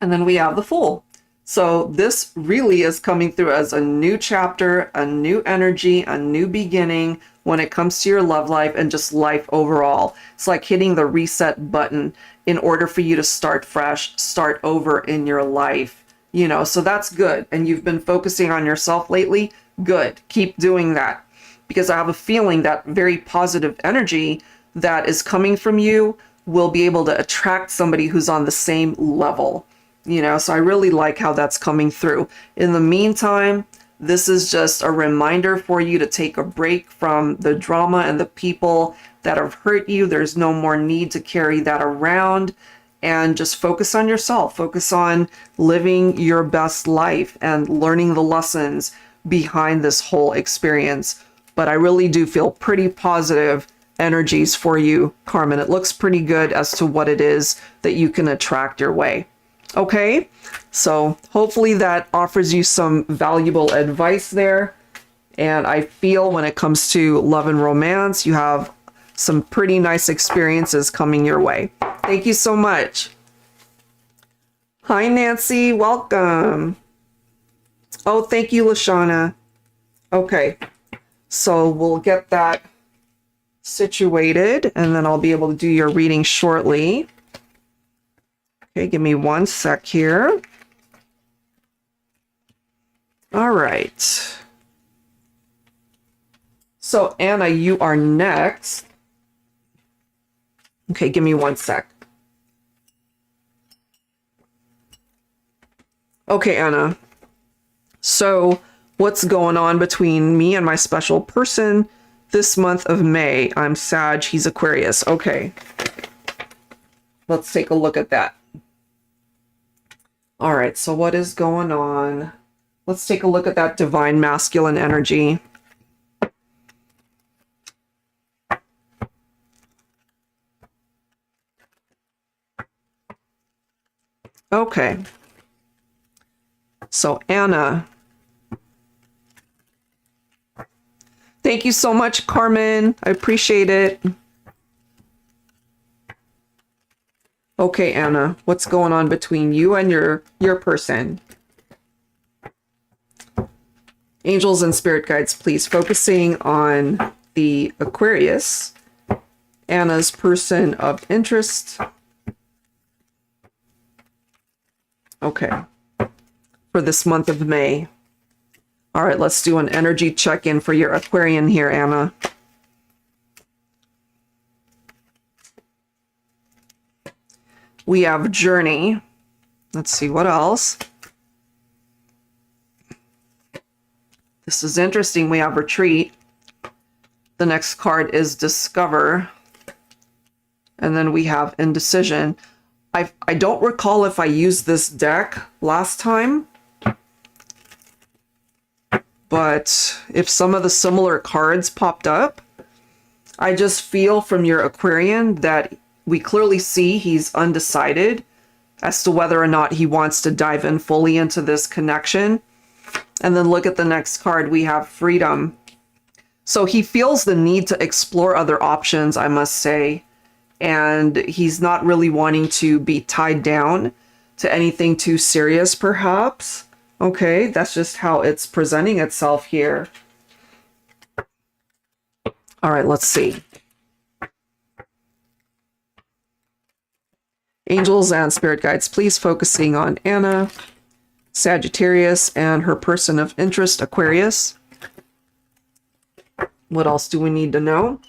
And then we have the Fool. So this really is coming through as a new chapter, a new energy, a new beginning when it comes to your love life and just life overall. It's like hitting the reset button in order for you to start fresh, start over in your life. You know, so that's good. And you've been focusing on yourself lately. Good. Keep doing that. Because I have a feeling that very positive energy that is coming from you will be able to attract somebody who's on the same level. You know, so I really like how that's coming through. In the meantime, this is just a reminder for you to take a break from the drama and the people that have hurt you. There's no more need to carry that around, and just focus on yourself. Focus on living your best life and learning the lessons behind this whole experience. But I really do feel pretty positive energies for you, Carmen. It looks pretty good as to what it is that you can attract your way. Okay, so hopefully that offers you some valuable advice there. And I feel when it comes to love and romance, you have some pretty nice experiences coming your way. Thank you so much. Hi, Nancy. Welcome. Oh, thank you, Lashana. Okay, so we'll get that situated and then I'll be able to do your reading shortly. Okay, give me one sec here. All right. So Anna, you are next. Okay, give me one sec. Okay, Anna. So what's going on between me and my special person this month of May? I'm Sag, he's Aquarius. Okay. Let's take a look at that. All right, so what is going on? Let's take a look at that divine masculine energy. Okay. So Anna. Thank you so much, Carmen. I appreciate it. Okay, Anna, what's going on between you and your person? Angels and spirit guides, please, focusing on the Aquarius, Anna's person of interest. Okay, for this month of May. All right, let's do an energy check-in for your Aquarian here, Anna. We have Journey. Let's see what else. This is interesting. We have Retreat. The next card is Discover. And then we have Indecision. I don't recall if I used this deck last time. But if some of the similar cards popped up, I just feel from your Aquarian that we clearly see he's undecided as to whether or not he wants to dive in fully into this connection. And then look at the next card, we have Freedom. So he feels the need to explore other options, I must say. And he's not really wanting to be tied down to anything too serious, perhaps. Okay, that's just how it's presenting itself here. All right, let's see. Angels and spirit guides, please, focusing on Anna, Sagittarius, and her person of interest, Aquarius. What else do we need to know?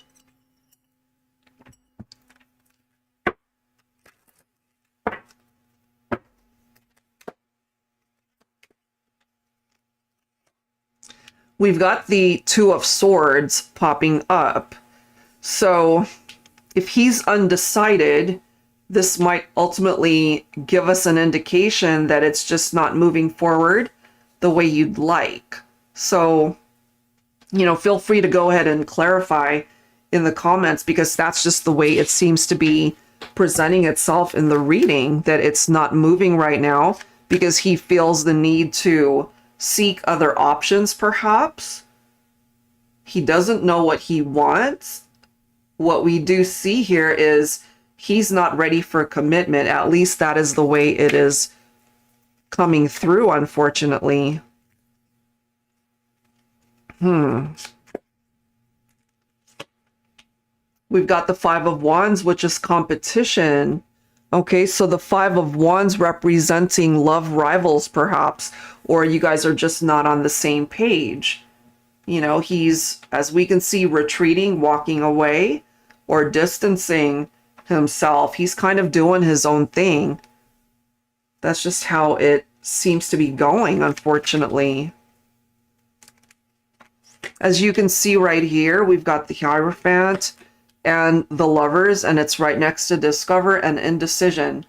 we've got the Two of Swords popping up. So if he's undecided, this might ultimately give us an indication that it's just not moving forward the way you'd like. So, you know, feel free to go ahead and clarify in the comments, because that's just the way it seems to be presenting itself in the reading, that it's not moving right now because he feels the need to seek other options, perhaps. He doesn't know what he wants. What we do see here is he's not ready for commitment. At least that is the way it is coming through, unfortunately. We've got the Five of Wands, which is competition. Okay, so the Five of Wands representing love rivals, perhaps, or you guys are just not on the same page. You know, he's, as we can see, retreating, walking away, or distancing himself. He's kind of doing his own thing. That's just how it seems to be going, unfortunately. As you can see right here, we've got the Hierophant and the Lovers, and it's right next to Discover and Indecision.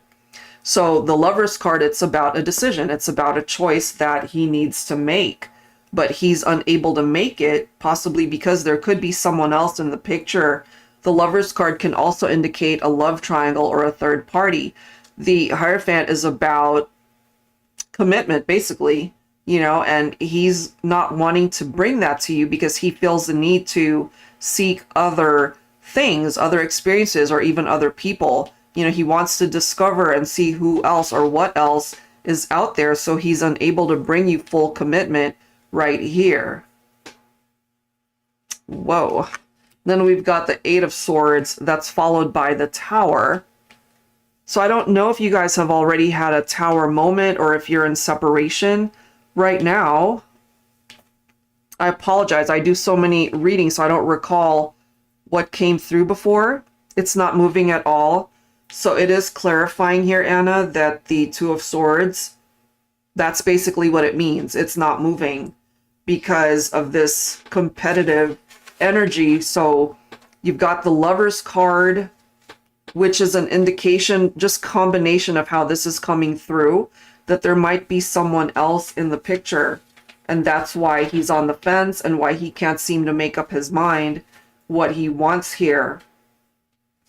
So the Lovers card, it's about a decision. It's about a choice that he needs to make, but he's unable to make it, possibly because there could be someone else in the picture. The Lovers card can also indicate a love triangle or a third party. The Hierophant is about commitment, basically, you know, and he's not wanting to bring that to you because he feels the need to seek other things, other experiences, or even other people. You know, he wants to discover and see who else or what else is out there, so he's unable to bring you full commitment right here. Whoa. Then we've got the Eight of Swords, that's followed by the Tower. So I don't know if you guys have already had a Tower moment or if you're in separation right now. I apologize. I do so many readings, so I don't recall what came through before. It's not moving at all. So it is clarifying here, Anna, that the Two of Swords, that's basically what it means. It's not moving because of this competitive energy. So you've got the Lovers card, which is an indication, just combination of how this is coming through, that there might be someone else in the picture. And that's why he's on the fence and why he can't seem to make up his mind what he wants here.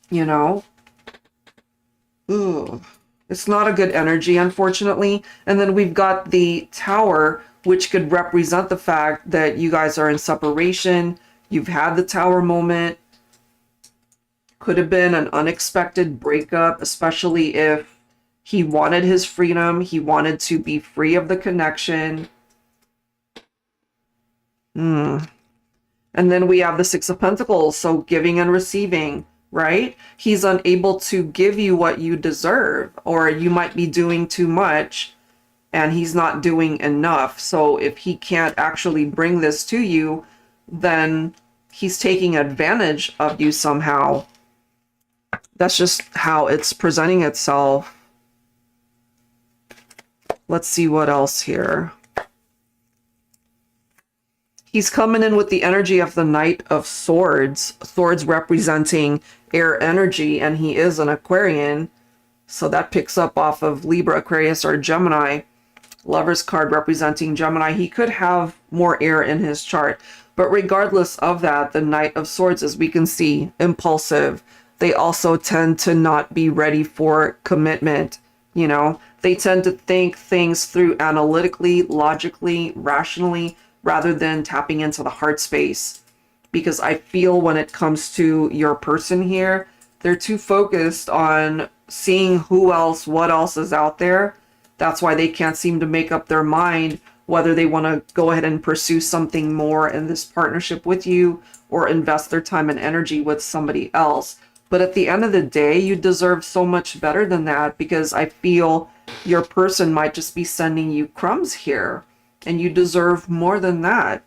You know? Ooh. It's not a good energy, unfortunately. And then we've got the Tower, which could represent the fact that you guys are in separation. You've had the Tower moment. Could have been an unexpected breakup, especially if he wanted his freedom. He wanted to be free of the connection. And then we have the Six of Pentacles, so giving and receiving, right? He's unable to give you what you deserve, or you might be doing too much and he's not doing enough. So if he can't actually bring this to you, then he's taking advantage of you somehow. That's just how it's presenting itself. Let's see what else here. He's coming in with the energy of the Knight of Swords. Swords representing air energy, and he is an Aquarian. So that picks up off of Libra, Aquarius, or Gemini. Lover's card representing Gemini. He could have more air in his chart. But regardless of that, the Knight of Swords, as we can see, impulsive. They also tend to not be ready for commitment. You know, they tend to think things through analytically, logically, rationally, rather than tapping into the heart space. Because I feel when it comes to your person here, they're too focused on seeing who else, what else is out there. That's why they can't seem to make up their mind whether they want to go ahead and pursue something more in this partnership with you or invest their time and energy with somebody else. But at the end of the day, you deserve so much better than that, because I feel your person might just be sending you crumbs here. And you deserve more than that.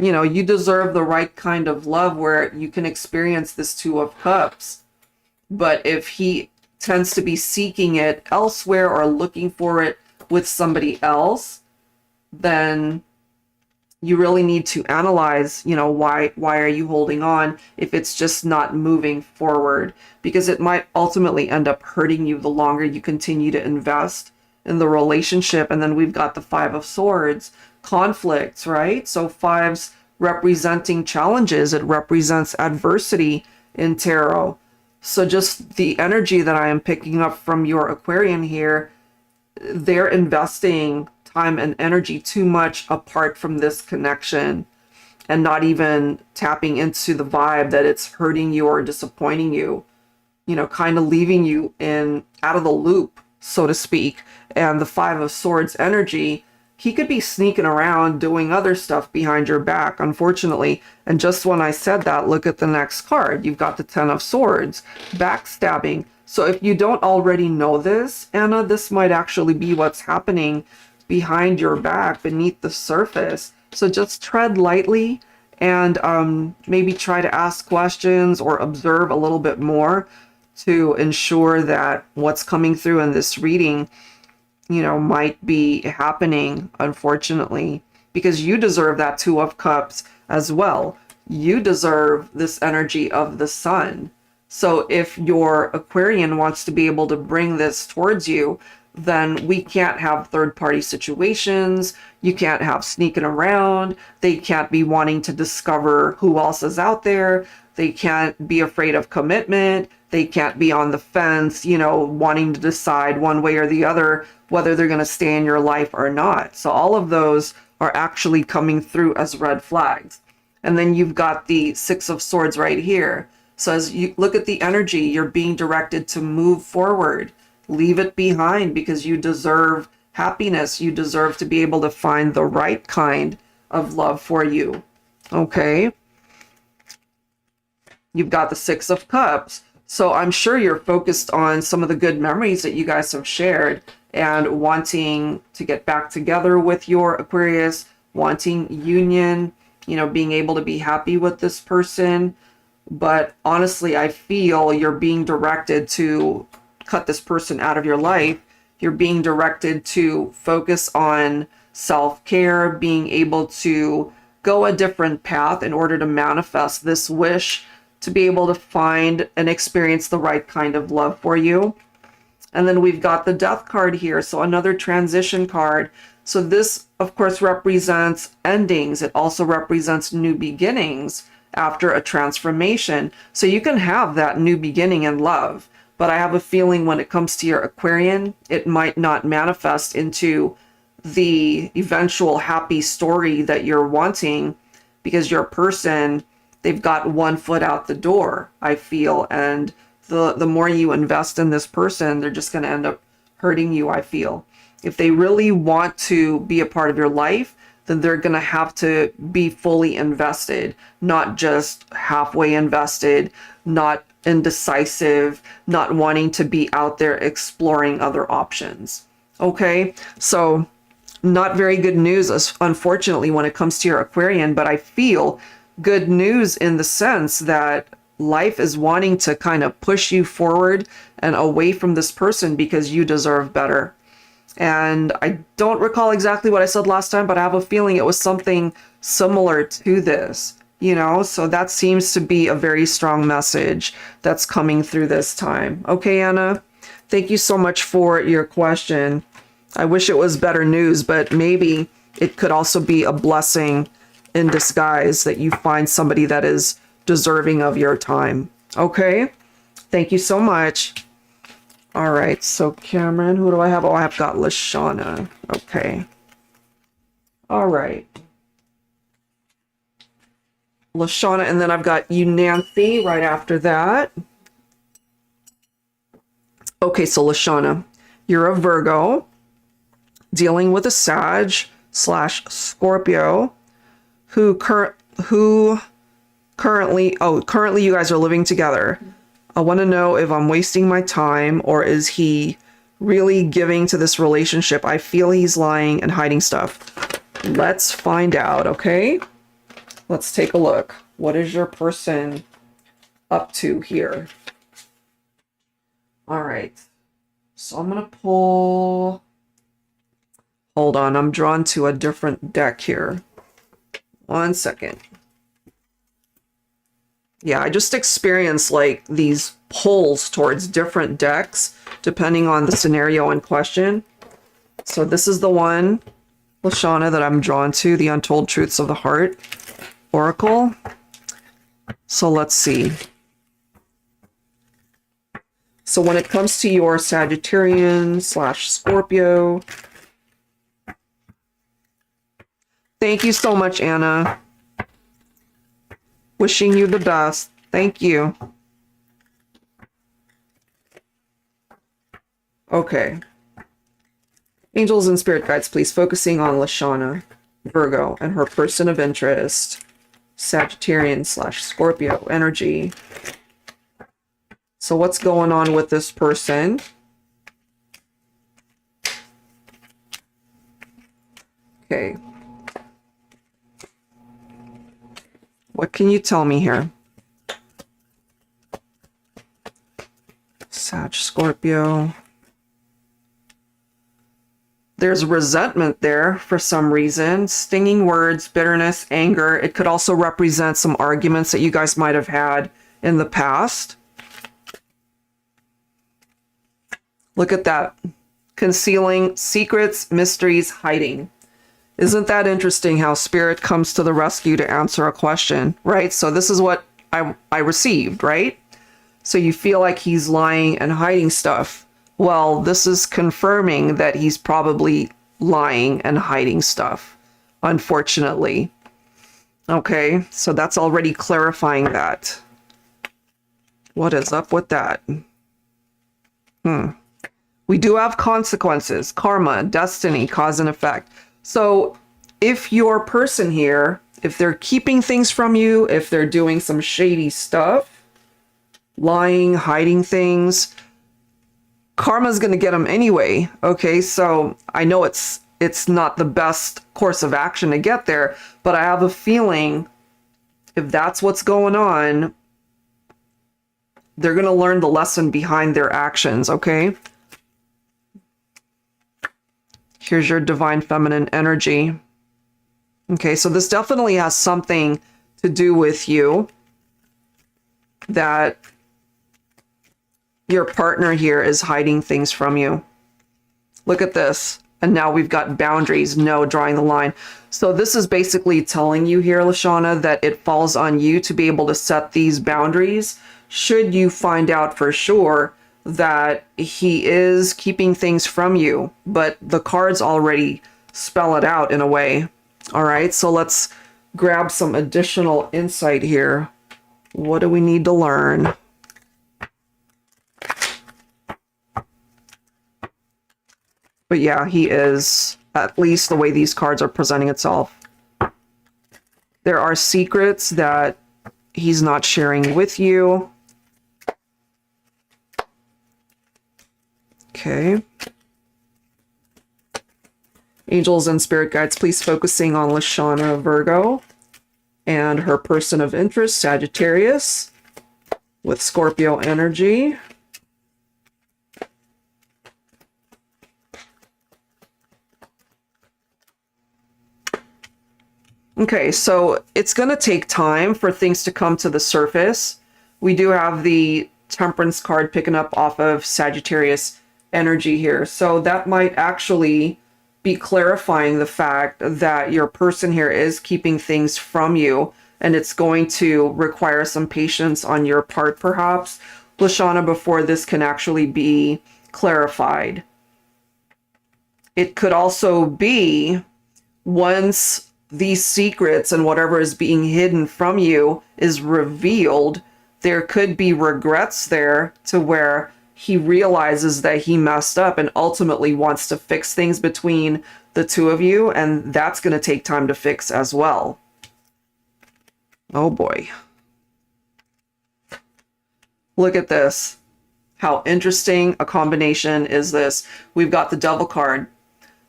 You know, you deserve the right kind of love where you can experience this Two of Cups. But if he tends to be seeking it elsewhere or looking for it with somebody else, then you really need to analyze, you know, why are you holding on if it's just not moving forward? Because it might ultimately end up hurting you the longer you continue to invest in the relationship. And then we've got the Five of Swords, conflicts, right? So fives representing challenges, it represents adversity in tarot. So just the energy that I am picking up from your Aquarian here, they're investing time and energy too much apart from this connection and not even tapping into the vibe that it's hurting you or disappointing you, you know, kind of leaving you in out of the loop, so to speak. And the Five of Swords energy, he could be sneaking around doing other stuff behind your back, unfortunately. And just when I said that, look at the next card. You've got the Ten of Swords, backstabbing. So if you don't already know this, Anna, this might actually be what's happening behind your back, beneath the surface. So just tread lightly and maybe try to ask questions or observe a little bit more to ensure that what's coming through in this reading, you know, might be happening, unfortunately, because you deserve that Two of Cups as well. You deserve this energy of the sun. So if your Aquarian wants to be able to bring this towards you, then we can't have third-party situations. You can't have sneaking around. They can't be wanting to discover who else is out there. They can't be afraid of commitment. They can't be on the fence, you know, wanting to decide one way or the other whether they're going to stay in your life or not. So all of those are actually coming through as red flags. And then you've got the Six of Swords right here. So as you look at the energy, you're being directed to move forward. Leave it behind because you deserve happiness. You deserve to be able to find the right kind of love for you. Okay? You've got the Six of Cups. So I'm sure you're focused on some of the good memories that you guys have shared and wanting to get back together with your Aquarius, wanting union, you know, being able to be happy with this person. But honestly, I feel you're being directed to cut this person out of your life. You're being directed to focus on self-care, being able to go a different path in order to manifest this wish to be able to find and experience the right kind of love for you. And then we've got the Death card here, so another transition card. So this, of course, represents endings. It also represents new beginnings after a transformation. So you can have that new beginning in love. But I have a feeling when it comes to your Aquarian, it might not manifest into the eventual happy story that you're wanting because your person, they've got one foot out the door, I feel. And the more you invest in this person, they're just going to end up hurting you, I feel. If they really want to be a part of your life, then they're going to have to be fully invested, not just halfway invested, not indecisive, not wanting to be out there exploring other options. Okay, so not very good news, unfortunately, when it comes to your Aquarian, but I feel good news in the sense that life is wanting to kind of push you forward and away from this person because you deserve better. And I don't recall exactly what I said last time, but I have a feeling it was something similar to this, you know? So that seems to be a very strong message that's coming through this time. Okay, Anna? Thank you so much for your question. I wish it was better news, but maybe it could also be a blessing in disguise that you find somebody that is deserving of your time. Okay? Thank you so much. All right, so Cameron, who do I have? Oh, I've got Lashana. Okay. All right. Lashana, and then I've got you, Nancy, right after that. Okay, so Lashana, you're a Virgo dealing with a Sag / Scorpio who currently you guys are living together. I want to know if I'm wasting my time or is he really giving to this relationship? I feel he's lying and hiding stuff. Let's find out, okay? Let's take a look. What is your person up to here? All right. So I'm going to pull... Hold on, I'm drawn to a different deck here. 1 second. Yeah, I just experienced like these pulls towards different decks depending on the scenario in question. So this is the one, Lashana, that I'm drawn to, the Untold Truths of the Heart Oracle. So let's see. So when it comes to your Sagittarian / Scorpio, thank you so much, Anna. Wishing you the best. Thank you. Okay. Angels and spirit guides, please, focusing on Lashana, Virgo, and her person of interest, Sagittarian / Scorpio energy. So what's going on with this person? Okay. What can you tell me here? Sag, Scorpio. There's resentment there for some reason. Stinging words, bitterness, anger. It could also represent some arguments that you guys might have had in the past. Look at that. Concealing secrets, mysteries, hiding. Isn't that interesting how spirit comes to the rescue to answer a question, right? So this is what I received, right? So you feel like he's lying and hiding stuff. Well, this is confirming that he's probably lying and hiding stuff, unfortunately. Okay, so that's already clarifying that. What is up with that? We do have consequences, karma, destiny, cause and effect. So if your person here, if they're keeping things from you, if they're doing some shady stuff, lying, hiding things, karma's going to get them anyway. Okay, so I know it's not the best course of action to get there, but I have a feeling if that's what's going on, they're going to learn the lesson behind their actions, okay? Here's your divine feminine energy. Okay, so this definitely has something to do with you, that your partner here is hiding things from you. Look at this. And now we've got boundaries, no, drawing the line. So this is basically telling you here, Lashana, that it falls on you to be able to set these boundaries should you find out for sure that he is keeping things from you, but the cards already spell it out in a way. All right, so let's grab some additional insight here. What do we need to learn? But yeah, he is, at least the way these cards are presenting itself. There are secrets that he's not sharing with you. Okay. Angels and spirit guides, please, focusing on Lashana, Virgo, and her person of interest, Sagittarius, with Scorpio energy. Okay, so it's going to take time for things to come to the surface. We do have the Temperance card picking up off of Sagittarius energy here. So that might actually be clarifying the fact that your person here is keeping things from you, and it's going to require some patience on your part, perhaps, Lashana, before this can actually be clarified. It could also be once these secrets and whatever is being hidden from you is revealed, there could be regrets there to where he realizes that he messed up and ultimately wants to fix things between the two of you, and that's going to take time to fix as well. Oh boy. Look at this. How interesting a combination is this? We've got the Devil card.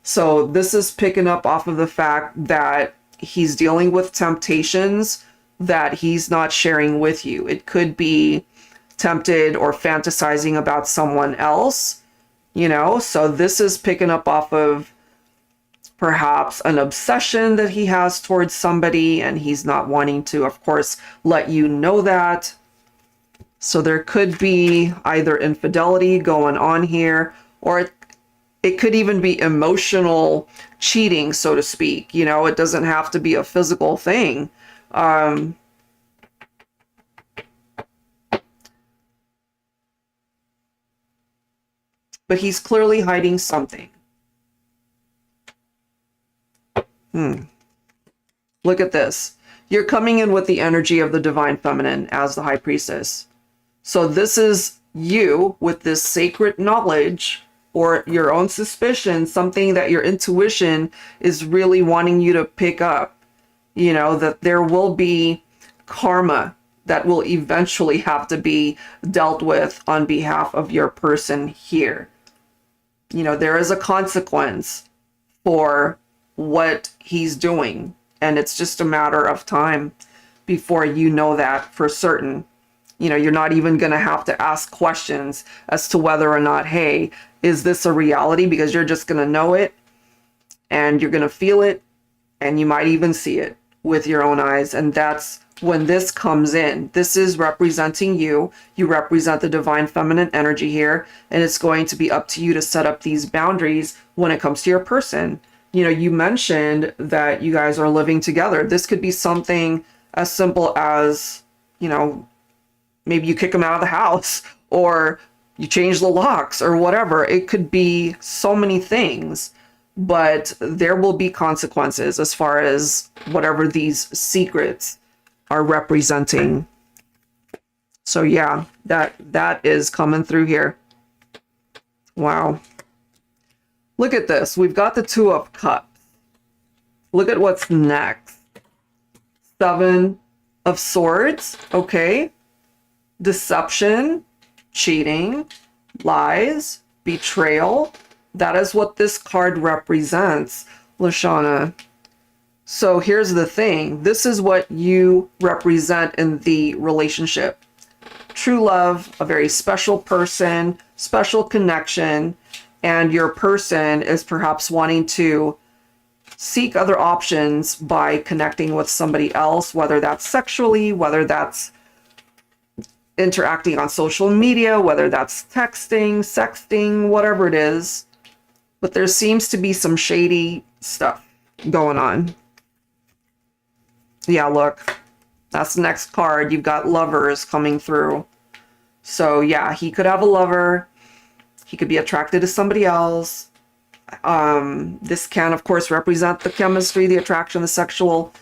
So this is picking up off of the fact that he's dealing with temptations that he's not sharing with you. It could be tempted or fantasizing about someone else, you know? So this is picking up off of perhaps an obsession that he has towards somebody, and he's not wanting to, of course, let you know that. So there could be either infidelity going on here, or it could even be emotional cheating, so to speak. You know, it doesn't have to be a physical thing. But he's clearly hiding something. Look at this. You're coming in with the energy of the divine feminine as the high priestess. So this is you with this sacred knowledge or your own suspicion, something that your intuition is really wanting you to pick up. You know, that there will be karma that will eventually have to be dealt with on behalf of your person here. You know, there is a consequence for what he's doing, and it's just a matter of time before you know that for certain. You know, you're not even going to have to ask questions as to whether or not, hey, is this a reality? Because you're just going to know it, and you're going to feel it, and you might even see it with your own eyes. And that's when this comes in. This is representing you. You represent the divine feminine energy here, and it's going to be up to you to set up these boundaries when it comes to your person. You know, you mentioned that you guys are living together. This could be something as simple as, you know, maybe you kick them out of the house, or you change the locks, or whatever. It could be so many things, but there will be consequences as far as whatever these secrets are representing. So yeah, that is coming through here. Wow. Look at this. We've got the Two of Cups. Look at what's next. Seven of Swords. Okay. Deception, cheating, lies, betrayal. That is what this card represents, Lashana. So here's the thing. This is what you represent in the relationship. True love, a very special person, special connection, and your person is perhaps wanting to seek other options by connecting with somebody else, whether that's sexually, whether that's interacting on social media, whether that's texting, sexting, whatever it is. But there seems to be some shady stuff going on. Yeah, look, that's the next card. You've got lovers coming through. So yeah, he could have a lover. He could be attracted to somebody else. This can, of course, represent the chemistry, the attraction, the sexual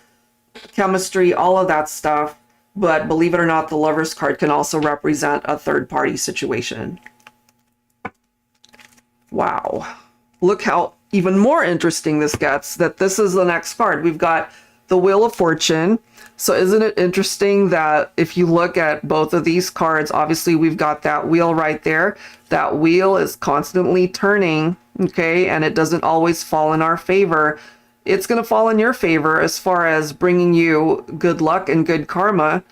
chemistry, all of that stuff. But believe it or not, the Lover's card can also represent a third-party situation. Wow. Look how even more interesting this gets, that this is the next card. We've got the Wheel of Fortune. So isn't it interesting that if you look at both of these cards, obviously we've got that wheel right there. That wheel is constantly turning, okay? And it doesn't always fall in our favor. It's going to fall in your favor as far as bringing you good luck and good karma.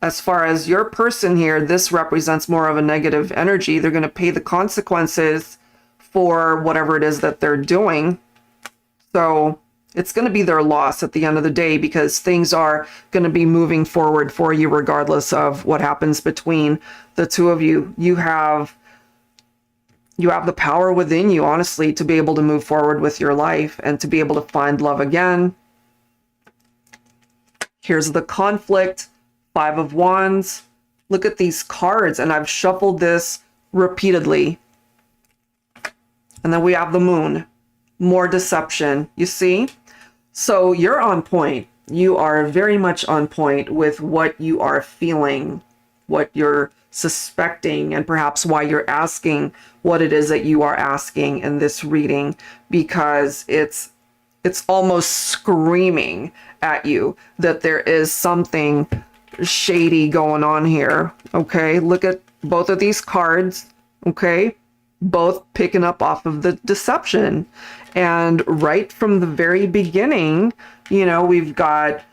As far as your person here, this represents more of a negative energy. They're going to pay the consequences for whatever it is that they're doing. So it's going to be their loss at the end of the day, because things are going to be moving forward for you regardless of what happens between the two of you. You have the power within you, honestly, to be able to move forward with your life and to be able to find love again. Here's the conflict, Five of Wands. Look at these cards, and I've shuffled this repeatedly. And then we have the Moon, more deception, you see? So you're on point. You are very much on point with what you are feeling, what you're suspecting, and perhaps why you're asking what it is that you are asking in this reading, because it's almost screaming at you that there is something shady going on here. Okay, look at both of these cards. Okay, both picking up off of the deception. And right from the very beginning, you know, we've got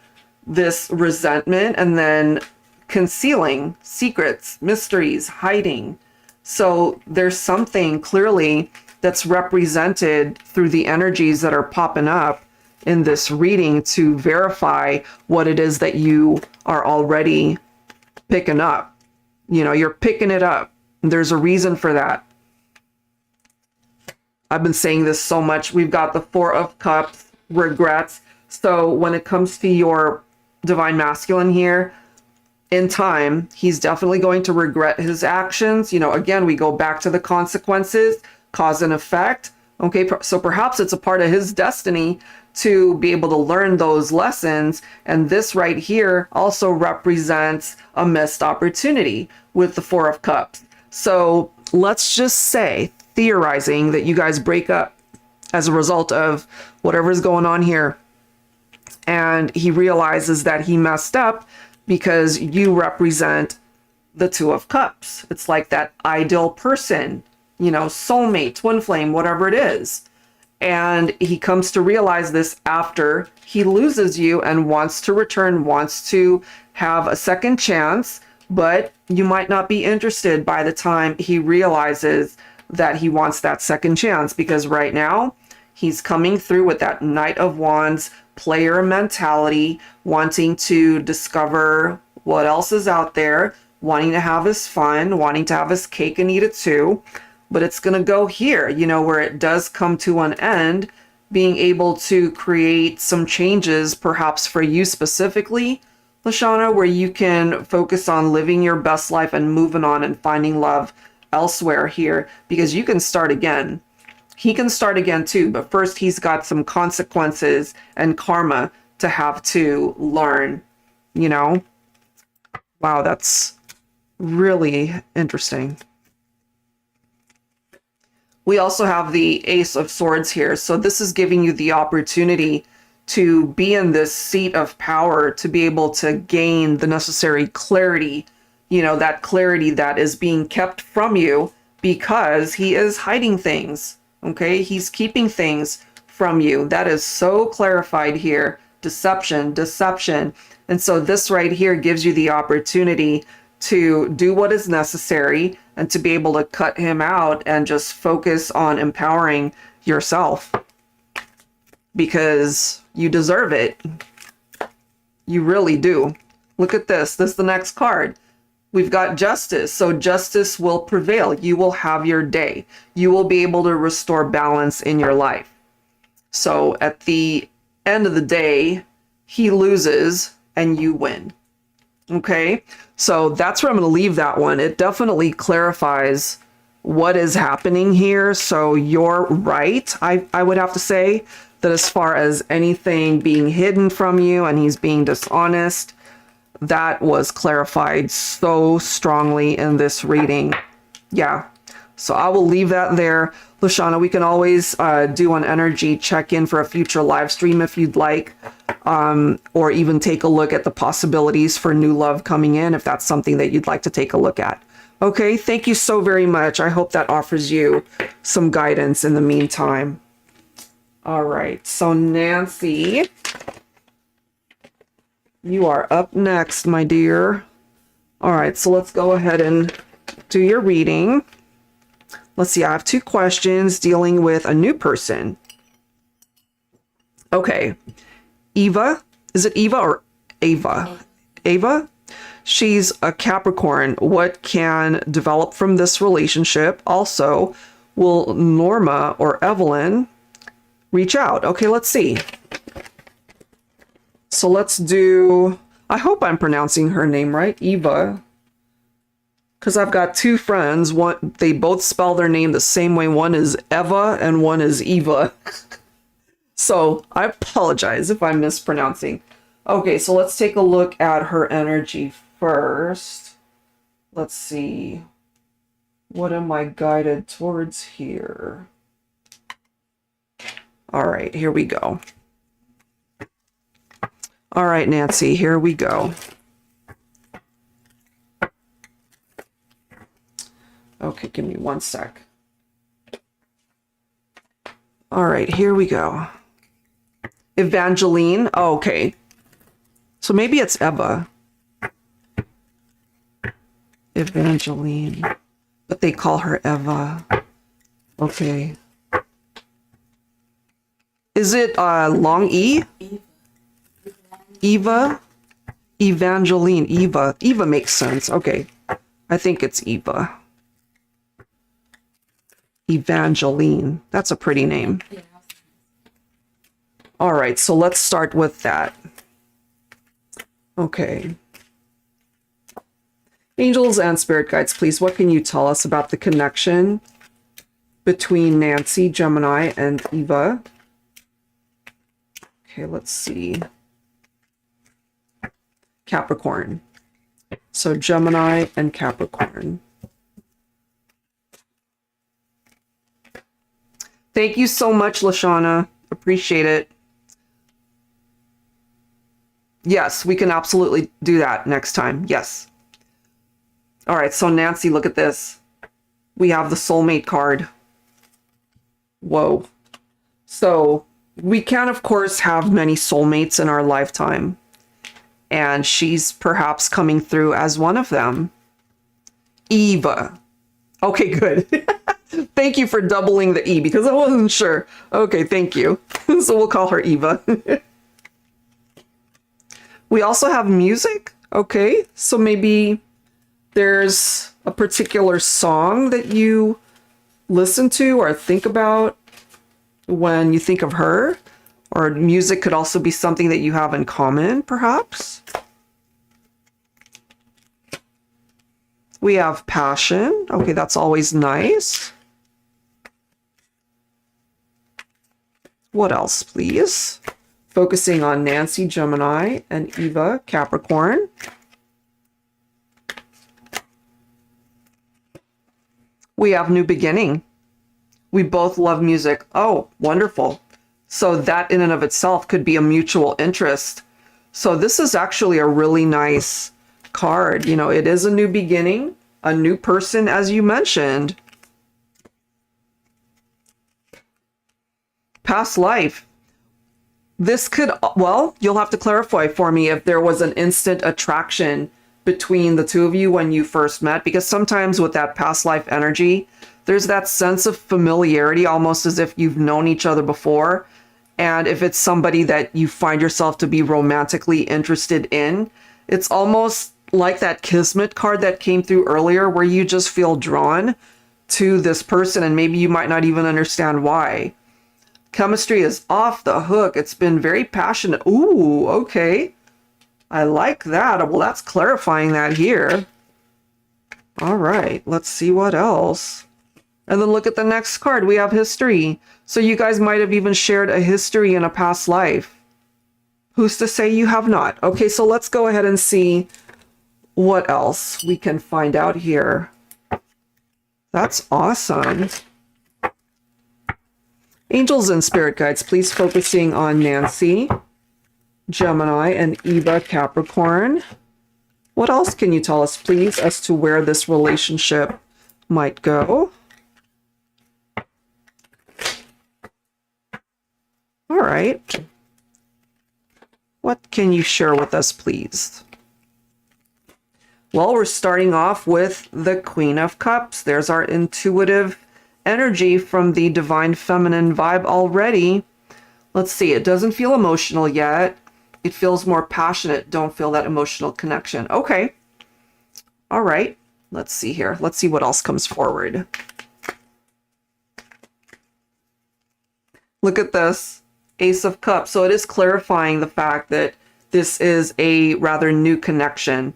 this resentment and then concealing secrets, mysteries, hiding. So there's something clearly that's represented through the energies that are popping up in this reading to verify what it is that you are already picking up. You know, you're picking it up. There's a reason for that. I've been saying this so much. We've got the Four of Cups, regrets. So when it comes to your divine masculine here, in time, he's definitely going to regret his actions. You know, again, we go back to the consequences, cause and effect. Okay, so perhaps it's a part of his destiny to be able to learn those lessons. And this right here also represents a missed opportunity with the Four of Cups. So let's just say, theorizing that you guys break up as a result of whatever's going on here. And he realizes that he messed up because you represent the Two of Cups. It's like that ideal person, you know, soulmate, twin flame, whatever it is. And he comes to realize this after he loses you and wants to return, wants to have a second chance, but you might not be interested by the time he realizes that he wants that second chance, because right now he's coming through with that Knight of Wands player mentality, wanting to discover what else is out there, wanting to have his fun, wanting to have his cake and eat it too. But it's going to go here, you know, where it does come to an end, being able to create some changes, perhaps for you specifically, Lashana, where you can focus on living your best life and moving on and finding love elsewhere here, because you can start again. He can start again too, but first he's got some consequences and karma to have to learn, you know? Wow, that's really interesting. We also have the Ace of Swords here. So this is giving you the opportunity to be in this seat of power, to be able to gain the necessary clarity, you know, that clarity that is being kept from you because he is hiding things. Okay, he's keeping things from you. That is so clarified here. Deception, deception. And so this right here gives you the opportunity to do what is necessary and to be able to cut him out and just focus on empowering yourself, because you deserve it. You really do. Look at this. This is the next card. We've got justice. So justice will prevail. You will have your day. You will be able to restore balance in your life. So at the end of the day, he loses and you win. Okay, so that's where I'm going to leave that one. It definitely clarifies what is happening here. So you're right. I would have to say that as far as anything being hidden from you and he's being dishonest, that was clarified so strongly in this reading. Yeah, so I will leave that there. Lashana, we can always do an energy check-in for a future live stream if you'd like, or even take a look at the possibilities for new love coming in if that's something that you'd like to take a look at. Okay, thank you so very much. I hope that offers you some guidance in the meantime. All right, so Nancy, you are up next, my dear. All right, so let's go ahead and do your reading. Let's see, I have 2 questions dealing with a new person. Okay, Eva, is it Eva or Ava? Ava? She's a Capricorn. What can develop from this relationship? Also, will Norma or Evelyn reach out? Okay, let's see. So let's do, I hope I'm pronouncing her name right, Eva. Because I've got 2 friends. One, they both spell their name the same way. One is Eva and one is Eva. So I apologize if I'm mispronouncing. Okay, so let's take a look at her energy first. Let's see. What am I guided towards here? All right, here we go. All right, Nancy, here we go. Okay, give me 1 sec. All right, here we go. Evangeline. Oh, okay. So maybe it's Eva. Evangeline. But they call her Eva. Okay. Is it long E? Eva? Evangeline. Eva. Eva makes sense. Okay. I think it's Eva. Evangeline. That's a pretty name. All right, so let's start with that. Okay. Angels and spirit guides, please, what can you tell us about the connection between Nancy, Gemini, and Eva? Okay, let's see. Capricorn. So Gemini and Capricorn. Thank you so much, Lashana. Appreciate it. Yes, we can absolutely do that next time. Yes. All right, so Nancy, look at this. We have the soulmate card. Whoa. So we can, of course, have many soulmates in our lifetime. And she's perhaps coming through as one of them. Eva. Okay, good. Thank you for doubling the E because I wasn't sure. Okay, thank you. So we'll call her Eva. We also have music. Okay, so maybe there's a particular song that you listen to or think about when you think of her. Or music could also be something that you have in common, perhaps. We have passion. Okay, that's always nice. What else, please? Focusing on Nancy, Gemini, and Eva, Capricorn. We have new beginning. We both love music. Oh, wonderful. So that in and of itself could be a mutual interest. So this is actually a really nice card. You know, it is a new beginning, a new person, as you mentioned. Past life. This could, well, you'll have to clarify for me if there was an instant attraction between the two of you when you first met, because sometimes with that past life energy, there's that sense of familiarity, almost as if you've known each other before. And if it's somebody that you find yourself to be romantically interested in, it's almost like that Kismet card that came through earlier, where you just feel drawn to this person and maybe you might not even understand why. Chemistry is off the hook. It's been very passionate. Ooh, okay. I like that. Well, that's clarifying that here. All right, let's see what else. And then look at the next card. We have history. So you guys might have even shared a history in a past life. Who's to say you have not? Okay, so let's go ahead and see what else we can find out here. That's awesome. Angels and spirit guides, please focusing on Nancy, Gemini, and Eva, Capricorn. What else can you tell us, please, as to where this relationship might go? All right. What can you share with us, please? Well, we're starting off with the Queen of Cups. There's our intuitive energy from the Divine Feminine vibe already. Let's see. It doesn't feel emotional yet. It feels more passionate. Don't feel that emotional connection. Okay. All right. Let's see here. Let's see what else comes forward. Look at this. Ace of Cups. So it is clarifying the fact that this is a rather new connection.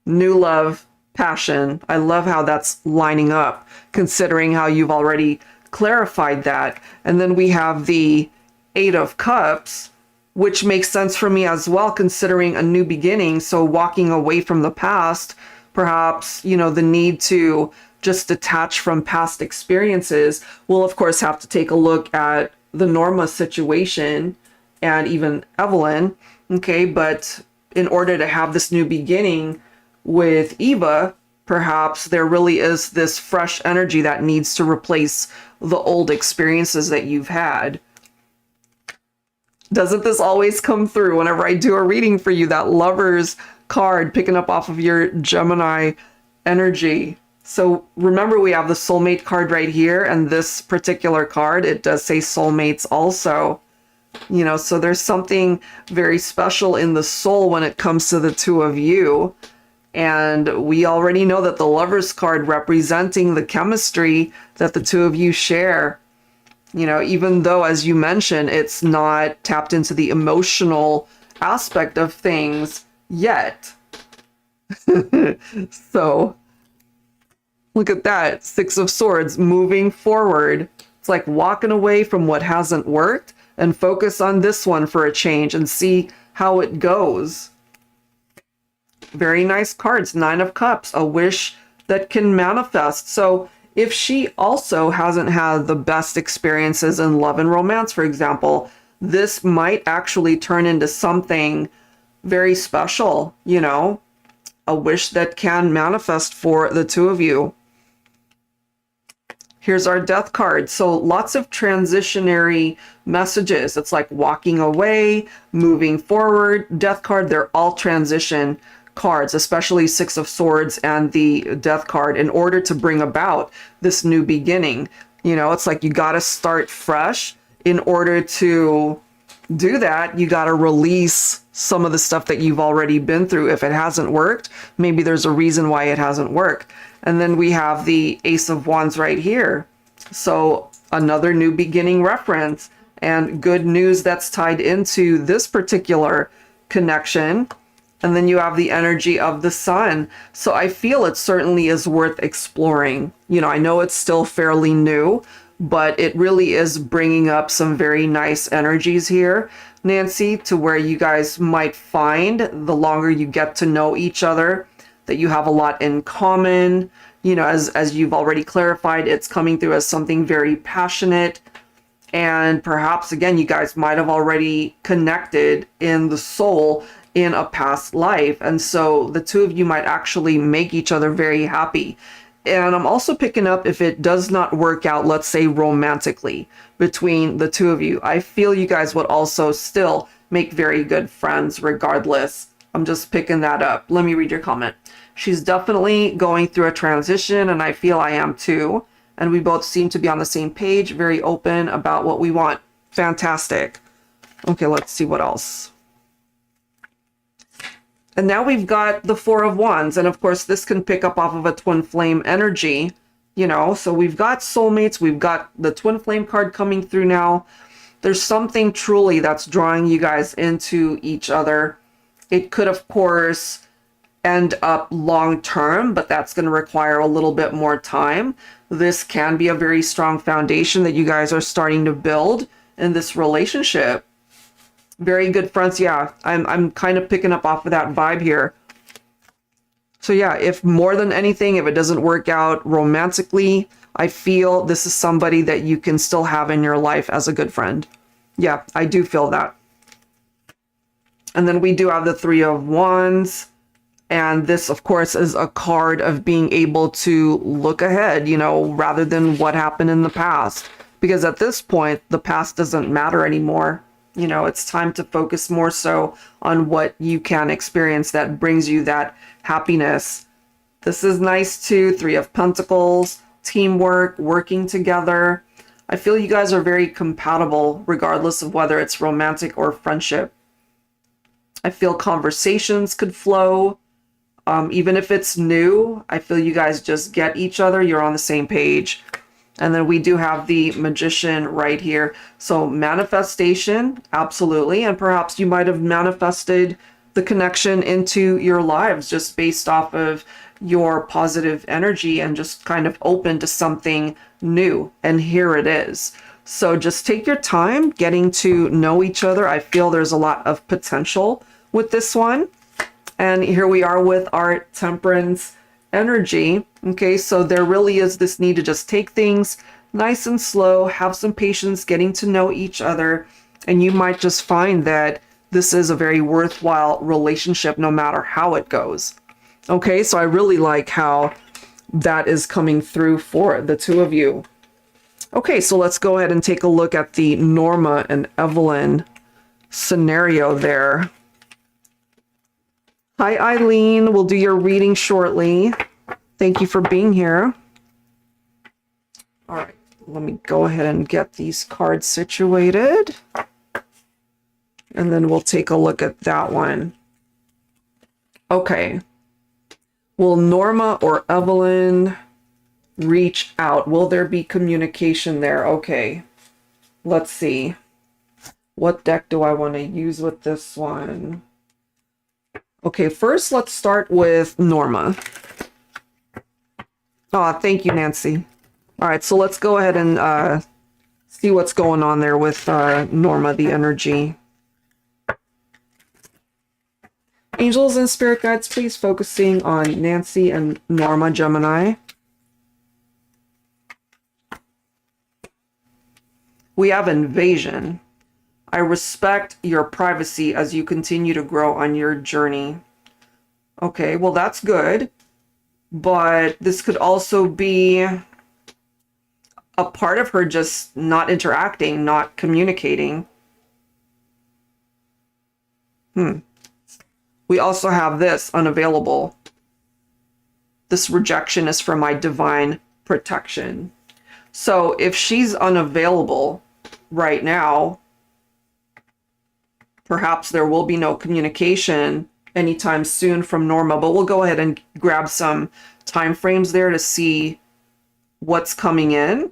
New love, passion. I love how that's lining up, considering how you've already clarified that. And then we have the Eight of Cups, which makes sense for me as well, considering a new beginning. So walking away from the past, perhaps, you know, the need to just detach from past experiences. We'll, of course, have to take a look at the Norma situation and even Evelyn. Okay, but in order to have this new beginning with Eva, perhaps there really is this fresh energy that needs to replace the old experiences that you've had. Doesn't this always come through whenever I do a reading for you? That Lover's card picking up off of your Gemini energy. So remember, we have the soulmate card right here, and this particular card, it does say soulmates also. You know, so there's something very special in the soul when it comes to the two of you. And we already know that the Lovers card representing the chemistry that the two of you share. You know, even though, as you mentioned, it's not tapped into the emotional aspect of things yet. So look at that. Six of Swords moving forward. It's like walking away from what hasn't worked and focus on this one for a change and see how it goes. Very nice cards. Nine of Cups, a wish that can manifest. So if she also hasn't had the best experiences in love and romance, for example, this might actually turn into something very special, you know, a wish that can manifest for the two of you. Here's our Death card. So lots of transitionary messages. It's like walking away, moving forward. Death card, they're all transition cards, especially Six of Swords and the Death card, in order to bring about this new beginning. You know, it's like you got to start fresh. In order to do that, you got to release some of the stuff that you've already been through. If it hasn't worked, maybe there's a reason why it hasn't worked. And then we have the Ace of Wands right here. So another new beginning reference and good news that's tied into this particular connection. And then you have the energy of the Sun. So I feel it certainly is worth exploring. You know, I know it's still fairly new, but it really is bringing up some very nice energies here, Nancy, to where you guys might find the longer you get to know each other that you have a lot in common. You know, as you've already clarified, it's coming through as something very passionate. And perhaps, again, you guys might have already connected in the soul in a past life. And so the two of you might actually make each other very happy. And I'm also picking up, if it does not work out, let's say romantically, between the two of you, I feel you guys would also still make very good friends regardless. I'm just picking that up. Let me read your comment. She's definitely going through a transition, and I feel I am too. And we both seem to be on the same page, very open about what we want. Fantastic. Okay, let's see what else. And now we've got the Four of Wands. And of course, this can pick up off of a twin flame energy, you know. So we've got soulmates. We've got the twin flame card coming through now. There's something truly that's drawing you guys into each other. It could, of course, end up long term, but that's going to require a little bit more time. This can be a very strong foundation that you guys are starting to build in this relationship. Very good friends. Yeah, I'm kind of picking up off of that vibe here. So yeah, if more than anything, if it doesn't work out romantically, I feel this is somebody that you can still have in your life as a good friend. Yeah, I do feel that. And then we do have the Three of Wands. And this, of course, is a card of being able to look ahead, you know, rather than what happened in the past. Because at this point, the past doesn't matter anymore. You know, it's time to focus more so on what you can experience that brings you that happiness. This is nice too. Three of Pentacles, teamwork, working together. I feel you guys are very compatible, regardless of whether it's romantic or friendship. I feel conversations could flow. Even if it's new, I feel you guys just get each other. You're on the same page. And then we do have the Magician right here. So manifestation, absolutely. And perhaps you might have manifested the connection into your lives just based off of your positive energy and just kind of open to something new. And here it is. So just take your time getting to know each other. I feel there's a lot of potential with this one. And here we are with our Temperance energy. Okay, so there really is this need to just take things nice and slow, have some patience getting to know each other, and you might just find that this is a very worthwhile relationship no matter how it goes. Okay, so I really like how that is coming through for the two of you. Okay, so let's go ahead and take a look at the Norma and Evelyn scenario there. Hi, Eileen. We'll do your reading shortly. Thank you for being here. All right, let me go ahead and get these cards situated. And then we'll take a look at that one. Okay. Will Norma or Evelyn reach out? Will there be communication there? Okay. Let's see. What deck do I want to use with this one? Okay, first let's start with Norma. Oh, thank you, Nancy. All right, so let's go ahead and see what's going on there with Norma, the energy. Angels and spirit guides, please focusing on Nancy and Norma, Gemini. We have invasion. I respect your privacy as you continue to grow on your journey. Okay, well, that's good. But this could also be a part of her just not interacting, not communicating. We also have this, unavailable. This rejection is for my divine protection. So if she's unavailable right now, perhaps there will be no communication anytime soon from Norma, but we'll go ahead and grab some time frames there to see what's coming in.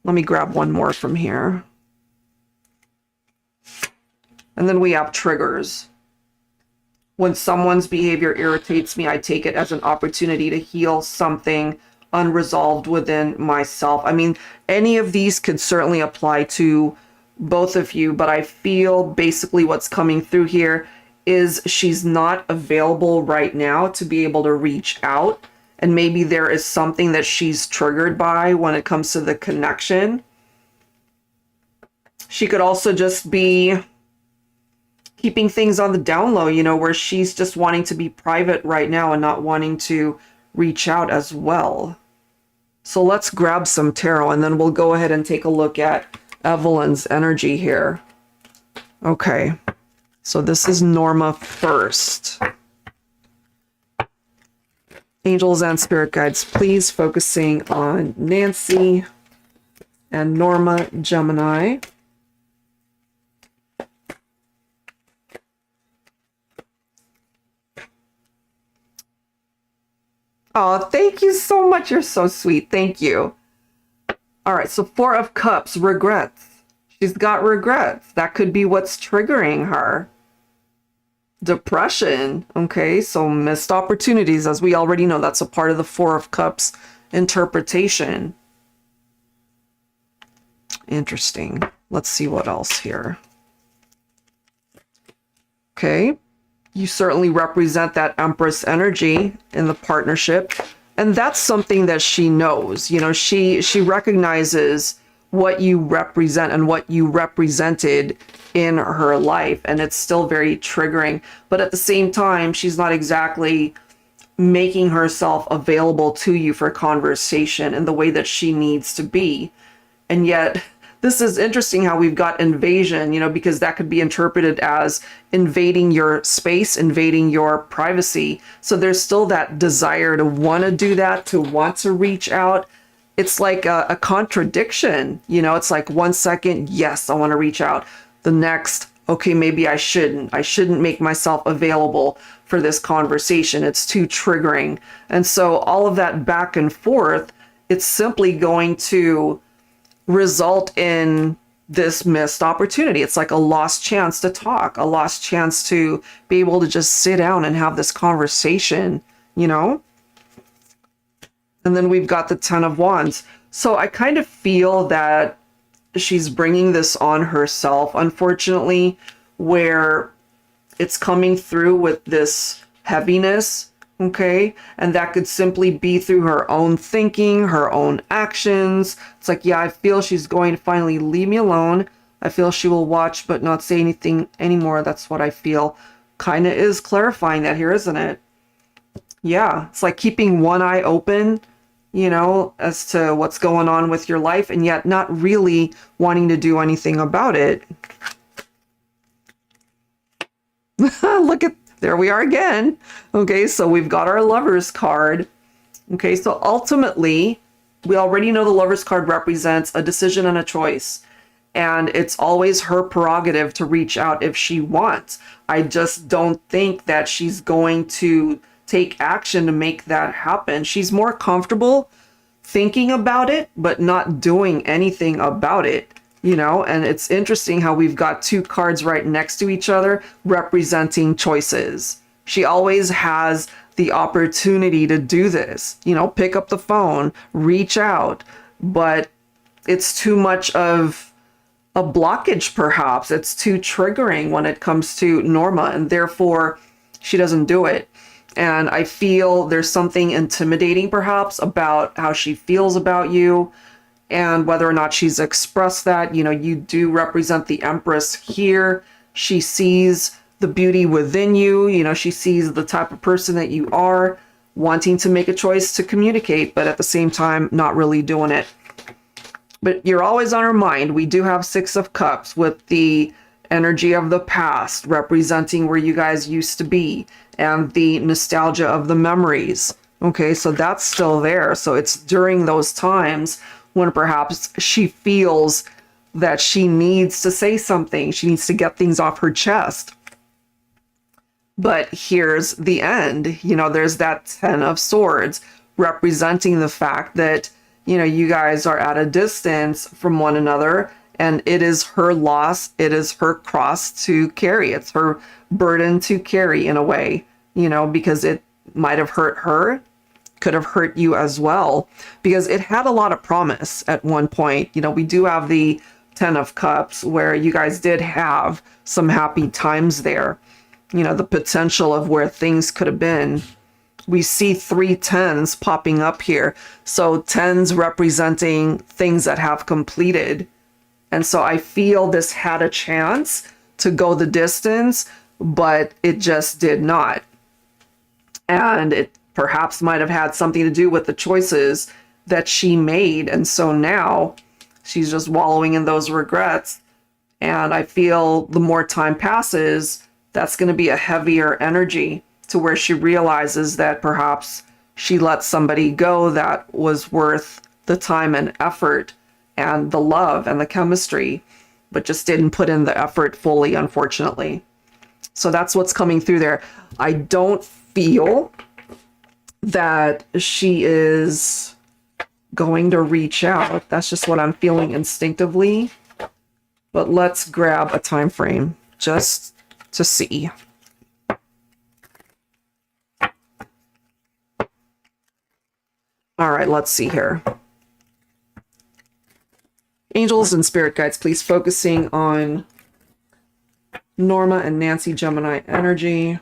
Let me grab one more from here. And then we have triggers. When someone's behavior irritates me, I take it as an opportunity to heal something unresolved within myself. I mean, any of these could certainly apply to both of you, but I feel basically what's coming through here is she's not available right now to be able to reach out. And maybe there is something that she's triggered by when it comes to the connection. She could also just be keeping things on the down low, you know, where she's just wanting to be private right now and not wanting to reach out as well. So let's grab some tarot and then we'll go ahead and take a look at Evelyn's energy here. Okay, so this is Norma first. Angels and spirit guides, please focusing on Nancy and Norma, Gemini. Oh, thank you so much. You're so sweet. Thank you. All right, so Four of Cups, regrets. She's got regrets. That could be what's triggering her. Depression. Okay, so missed opportunities. As we already know, that's a part of the Four of Cups interpretation. Interesting. Let's see what else here. Okay. You certainly represent that Empress energy in the partnership. And that's something that she knows. You know, she recognizes what you represent and what you represented in her life. And it's still very triggering. But at the same time, she's not exactly making herself available to you for conversation in the way that she needs to be. And yet, this is interesting how we've got invasion, you know, because that could be interpreted as invading your space, invading your privacy. So there's still that desire to want to do that, to want to reach out. It's like a contradiction, you know, it's like 1 second, yes, I want to reach out. The next, okay, maybe I shouldn't. I shouldn't make myself available for this conversation. It's too triggering. And so all of that back and forth, it's simply going to result in this missed opportunity. It's like a lost chance to talk, a lost chance to be able to just sit down and have this conversation, you know? And then we've got the Ten of Wands. So I kind of feel that she's bringing this on herself, unfortunately, where it's coming through with this heaviness. Okay, and that could simply be through her own thinking, her own actions. It's like, yeah, I feel she's going to finally leave me alone. I feel she will watch but not say anything anymore. That's what I feel. Kind of is clarifying that here, isn't it? Yeah, it's like keeping one eye open, you know, as to what's going on with your life, and yet not really wanting to do anything about it. Look at, there we are again. Okay, so we've got our Lovers card. Okay, so ultimately, we already know the Lover's card represents a decision and a choice. And it's always her prerogative to reach out if she wants. I just don't think that she's going to take action to make that happen. She's more comfortable thinking about it, but not doing anything about it, you know? And it's interesting how we've got two cards right next to each other representing choices. She always has the opportunity to do this, you know, pick up the phone, reach out, but it's too much of a blockage, perhaps. It's too triggering when it comes to Norma, and therefore she doesn't do it. And I feel there's something intimidating, perhaps, about how she feels about you and whether or not she's expressed that. You know, you do represent the Empress here. She sees the beauty within you. You know, she sees the type of person that you are, wanting to make a choice to communicate, but at the same time, not really doing it. But you're always on her mind. We do have Six of Cups with the energy of the past, representing where you guys used to be, and the nostalgia of the memories. Okay, so that's still there. So it's during those times when perhaps she feels that she needs to say something. She needs to get things off her chest. But here's the end. You know, there's that Ten of Swords representing the fact that, you know, you guys are at a distance from one another, and it is her loss. It is her cross to carry. It's her burden to carry in a way, you know, because it might have hurt her, could have hurt you as well, because it had a lot of promise at one point. You know, we do have the Ten of Cups where you guys did have some happy times there. You know, the potential of where things could have been. We see 3 tens popping up here. So tens representing things that have completed. And so I feel this had a chance to go the distance, but it just did not. And it perhaps might have had something to do with the choices that she made. And so now she's just wallowing in those regrets. And I feel the more time passes, that's going to be a heavier energy, to where she realizes that perhaps she let somebody go that was worth the time and effort and the love and the chemistry, but just didn't put in the effort fully, unfortunately. So that's what's coming through there. I don't feel that she is going to reach out. That's just what I'm feeling instinctively. But let's grab a time frame just to see. All right, let's see here. Angels and spirit guides, please, focusing on Norma and Nancy Gemini energy.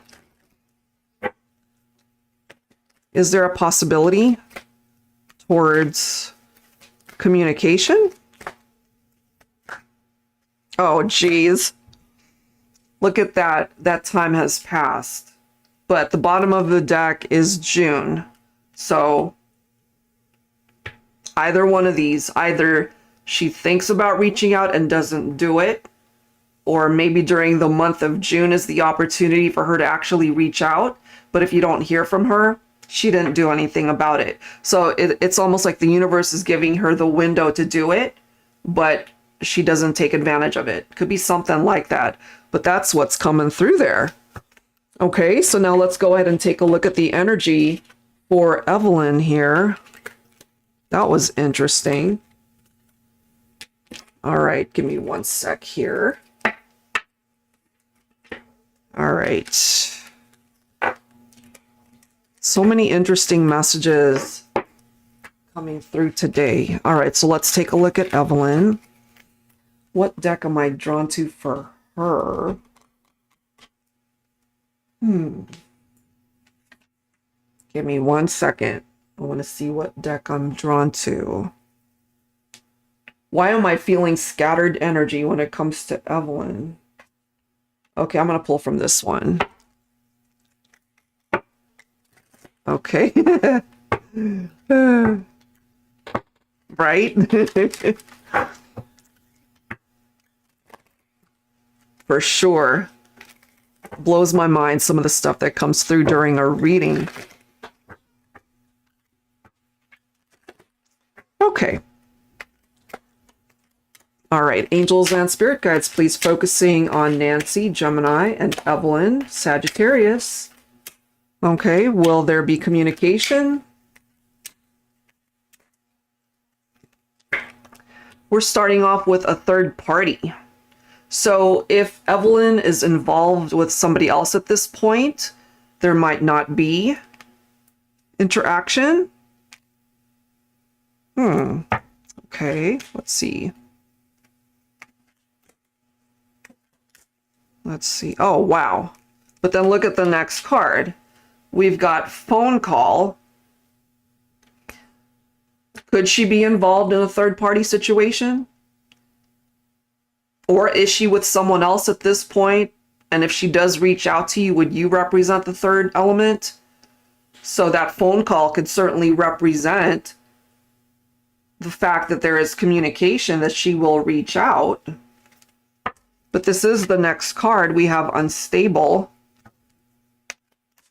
Is there a possibility towards communication? Oh, geez. Look at that. That time has passed. But the bottom of the deck is June. So either one of these, either she thinks about reaching out and doesn't do it, or maybe during the month of June is the opportunity for her to actually reach out. But if you don't hear from her, she didn't do anything about it. So it's almost like the universe is giving her the window to do it, but she doesn't take advantage of it. Could be something like that. But that's what's coming through there. Okay, so now let's go ahead and take a look at the energy for Evelyn here. That was interesting. All right, give me one sec here. All right. So many interesting messages coming through today. All right, so let's take a look at Evelyn. What deck am I drawn to for her? Give me one second. I want to see what deck I'm drawn to. Why am I feeling scattered energy when it comes to Evelyn? Okay, I'm going to pull from this one. Okay. Right? For sure. Blows my mind, some of the stuff that comes through during our reading. Okay. All right, angels and spirit guides, please focusing on Nancy, Gemini, and Evelyn, Sagittarius. Okay, will there be communication? We're starting off with a third party. So if Evelyn is involved with somebody else at this point, there might not be interaction. Okay, let's see. Let's see. Oh, wow. But then look at the next card. We've got phone call. Could she be involved in a third-party situation? Or is she with someone else at this point? And if she does reach out to you, would you represent the third element? So that phone call could certainly represent the fact that there is communication, that she will reach out. But this is the next card. We have unstable.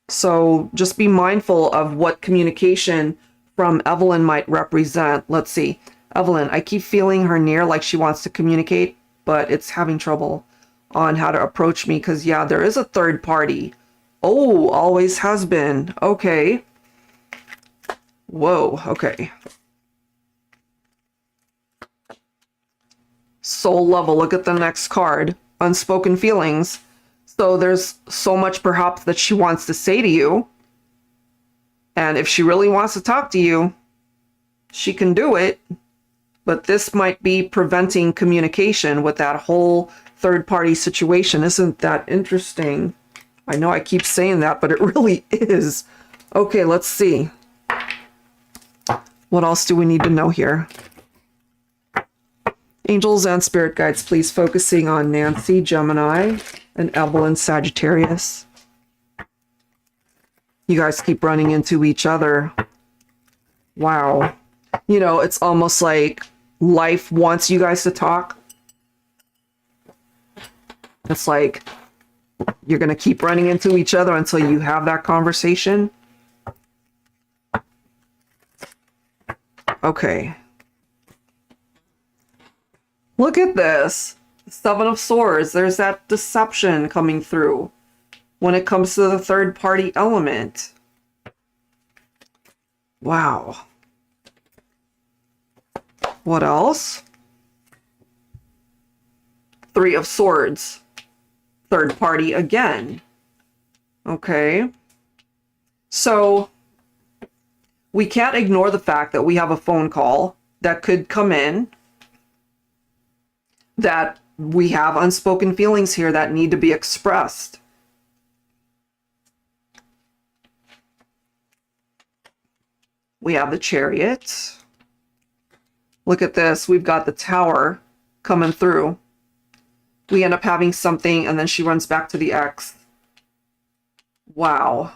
So just be mindful of what communication from Evelyn might represent. Let's see. Evelyn, I keep feeling her near, like she wants to communicate, but it's having trouble on how to approach me because, yeah, there is a third party. Oh, always has been. Okay. Whoa, okay. Soul level, look at the next card. Unspoken feelings. So there's so much perhaps that she wants to say to you. And if she really wants to talk to you, she can do it. But this might be preventing communication with that whole third-party situation. Isn't that interesting? I know I keep saying that, but it really is. Okay, let's see. What else do we need to know here? Angels and spirit guides, please focusing on Nancy, Gemini, and Evelyn, Sagittarius. You guys keep running into each other. Wow. You know, it's almost like life wants you guys to talk. It's like you're going to keep running into each other until you have that conversation. Okay. Look at this. Seven of Swords. There's that deception coming through when it comes to the third party element. Wow. What else? Three of Swords. Third party again. Okay. So we can't ignore the fact that we have a phone call that could come in, that we have unspoken feelings here that need to be expressed. We have the Chariot. Look at this. We've got the Tower coming through. We end up having something and then she runs back to the ex. Wow.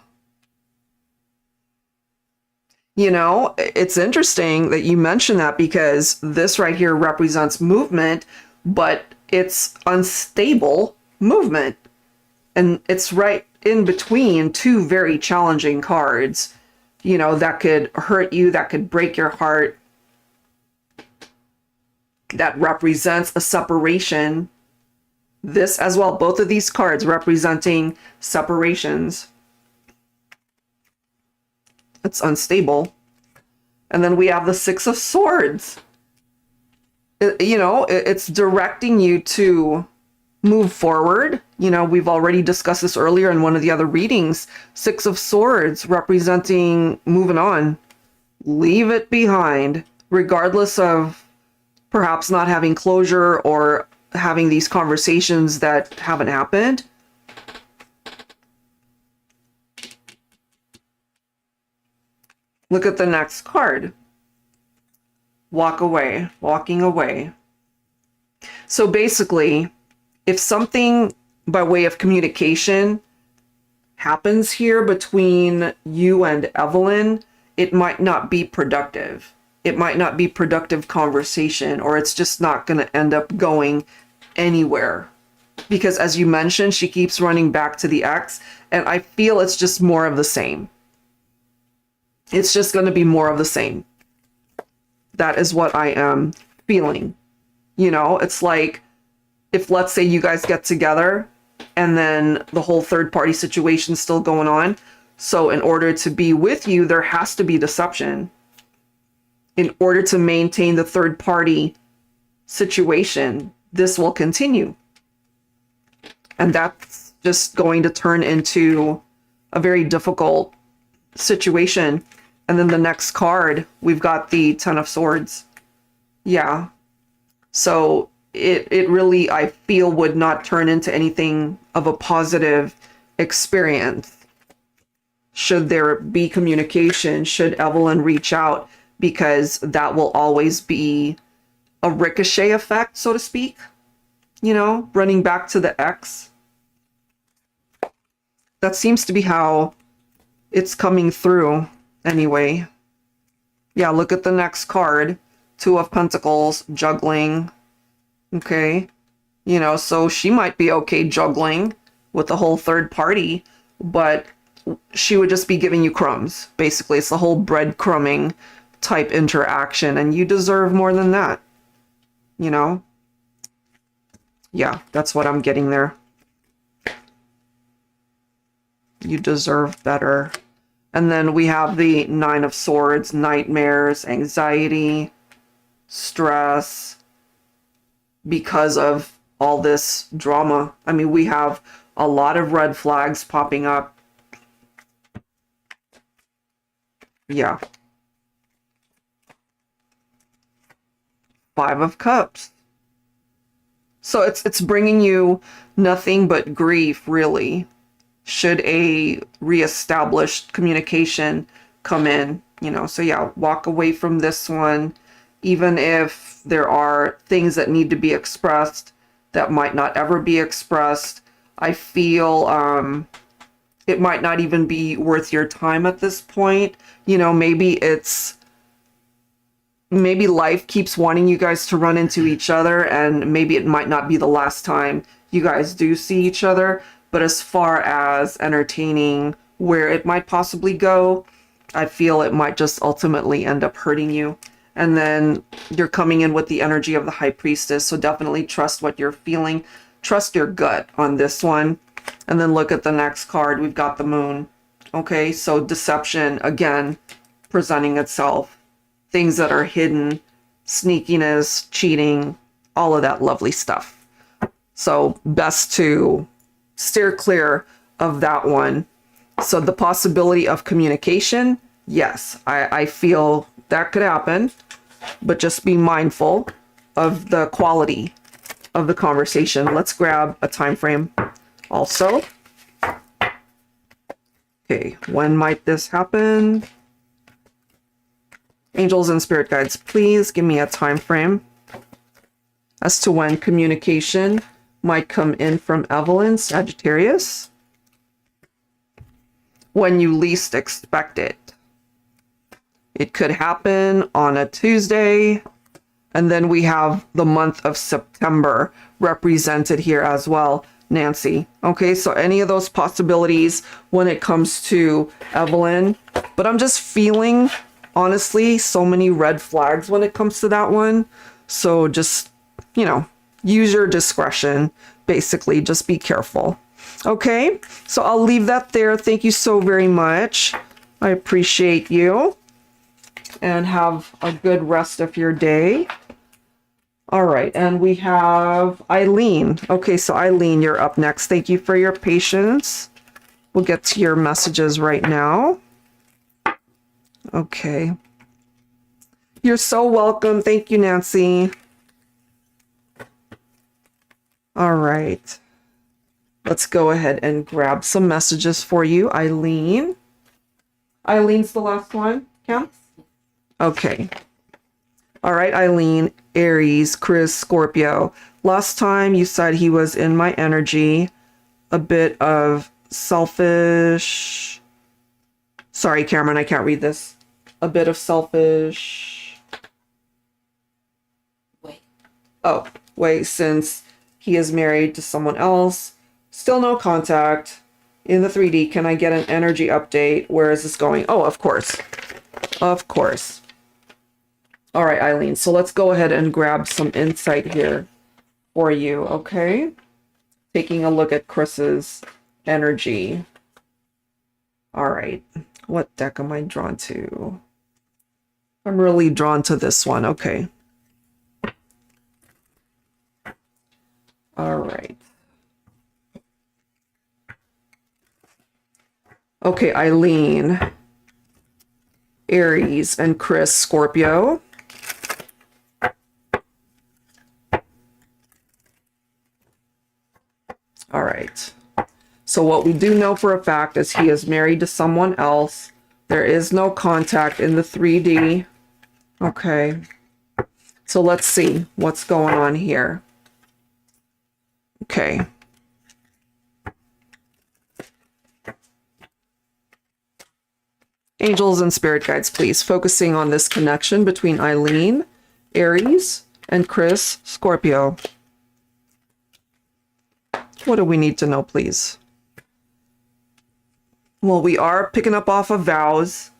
You know, it's interesting that you mention that because this right here represents movement, but it's unstable movement. And it's right in between two very challenging cards, you know, that could hurt you, that could break your heart, that represents a separation. This as well, both of these cards representing separations. It's unstable. And then we have the Six of Swords. You know, it's directing you to move forward. You know, we've already discussed this earlier in one of the other readings. Six of Swords representing moving on. Leave it behind, regardless of perhaps not having closure or having these conversations that haven't happened. Look at the next card. Walk away, walking away. So basically, if something by way of communication happens here between you and Evelyn, it might not be productive. It might not be productive conversation, or it's just not going to end up going anywhere. Because as you mentioned, she keeps running back to the ex, and I feel it's just more of the same. It's just going to be more of the same. That is what I am feeling. You know, it's like if, let's say, you guys get together and then the whole third party situation's still going on. So in order to be with you, there has to be deception. In order to maintain the third party situation, this will continue. And that's just going to turn into a very difficult situation. And then the next card, we've got the Ten of Swords. Yeah. So it really, I feel, would not turn into anything of a positive experience. Should there be communication, should Evelyn reach out, because that will always be a ricochet effect, so to speak. You know, running back to the ex. That seems to be how it's coming through anyway. Yeah, look at the next card. Two of Pentacles, juggling. Okay. You know, so she might be okay juggling with the whole third party, but she would just be giving you crumbs. Basically, it's the whole breadcrumbing type interaction, and you deserve more than that. You know? Yeah, that's what I'm getting there. You deserve better. And then we have the Nine of Swords, nightmares, anxiety, stress, because of all this drama. I mean, we have a lot of red flags popping up. Yeah. Five of Cups. So it's bringing you nothing but grief, really. Should a reestablished communication come in, you know. So yeah, walk away from this one, even if there are things that need to be expressed that might not ever be expressed. I feel it might not even be worth your time at this point. You know, maybe life keeps wanting you guys to run into each other, and maybe it might not be the last time you guys do see each other. But as far as entertaining where it might possibly go, I feel it might just ultimately end up hurting you. And then you're coming in with the energy of the High Priestess, so definitely trust what you're feeling. Trust your gut on this one. And then look at the next card. We've got the Moon. Okay, so deception, again, presenting itself. Things that are hidden, sneakiness, cheating, all of that lovely stuff. So best to steer clear of that one. So the possibility of communication, yes, I feel that could happen, but just be mindful of the quality of the conversation. Let's grab a time frame also. Okay, when might this happen? Angels and spirit guides, please give me a time frame as to when communication might come in from Evelyn, Sagittarius. When you least expect it. It could happen on a Tuesday. And then we have the month of September represented here as well, Nancy. Okay, so any of those possibilities when it comes to Evelyn. But I'm just feeling, honestly, so many red flags when it comes to that one. So just, you know, use your discretion, basically. Just be careful. Okay, so I'll leave that there. Thank you so very much. I appreciate you. And have a good rest of your day. All right, and we have Eileen. Okay, so Eileen, you're up next. Thank you for your patience. We'll get to your messages right now. Okay. You're so welcome. Thank you, Nancy. All right. Let's go ahead and grab some messages for you, Eileen. Eileen's the last one, Cam? Okay. All right, Eileen, Aries, Chris, Scorpio. Last time you said he was in my energy. A bit of selfish. Sorry, Cameron, I can't read this. A bit of selfish. Wait, since he is married to someone else. Still no contact. In the 3D, can I get an energy update? Where is this going? Oh, of course. Of course. All right, Eileen. So let's go ahead and grab some insight here for you, okay? Taking a look at Chris's energy. All right. What deck am I drawn to? I'm really drawn to this one. Okay. All right. Okay, Eileen, Aries, and Chris, Scorpio. All right. So what we do know for a fact is he is married to someone else. There is no contact in the 3D. Okay. So let's see what's going on here. Okay. Angels and spirit guides, please, focusing on this connection between Eileen, Aries, and Chris, Scorpio. What do we need to know, please? Well, we are picking up off of vows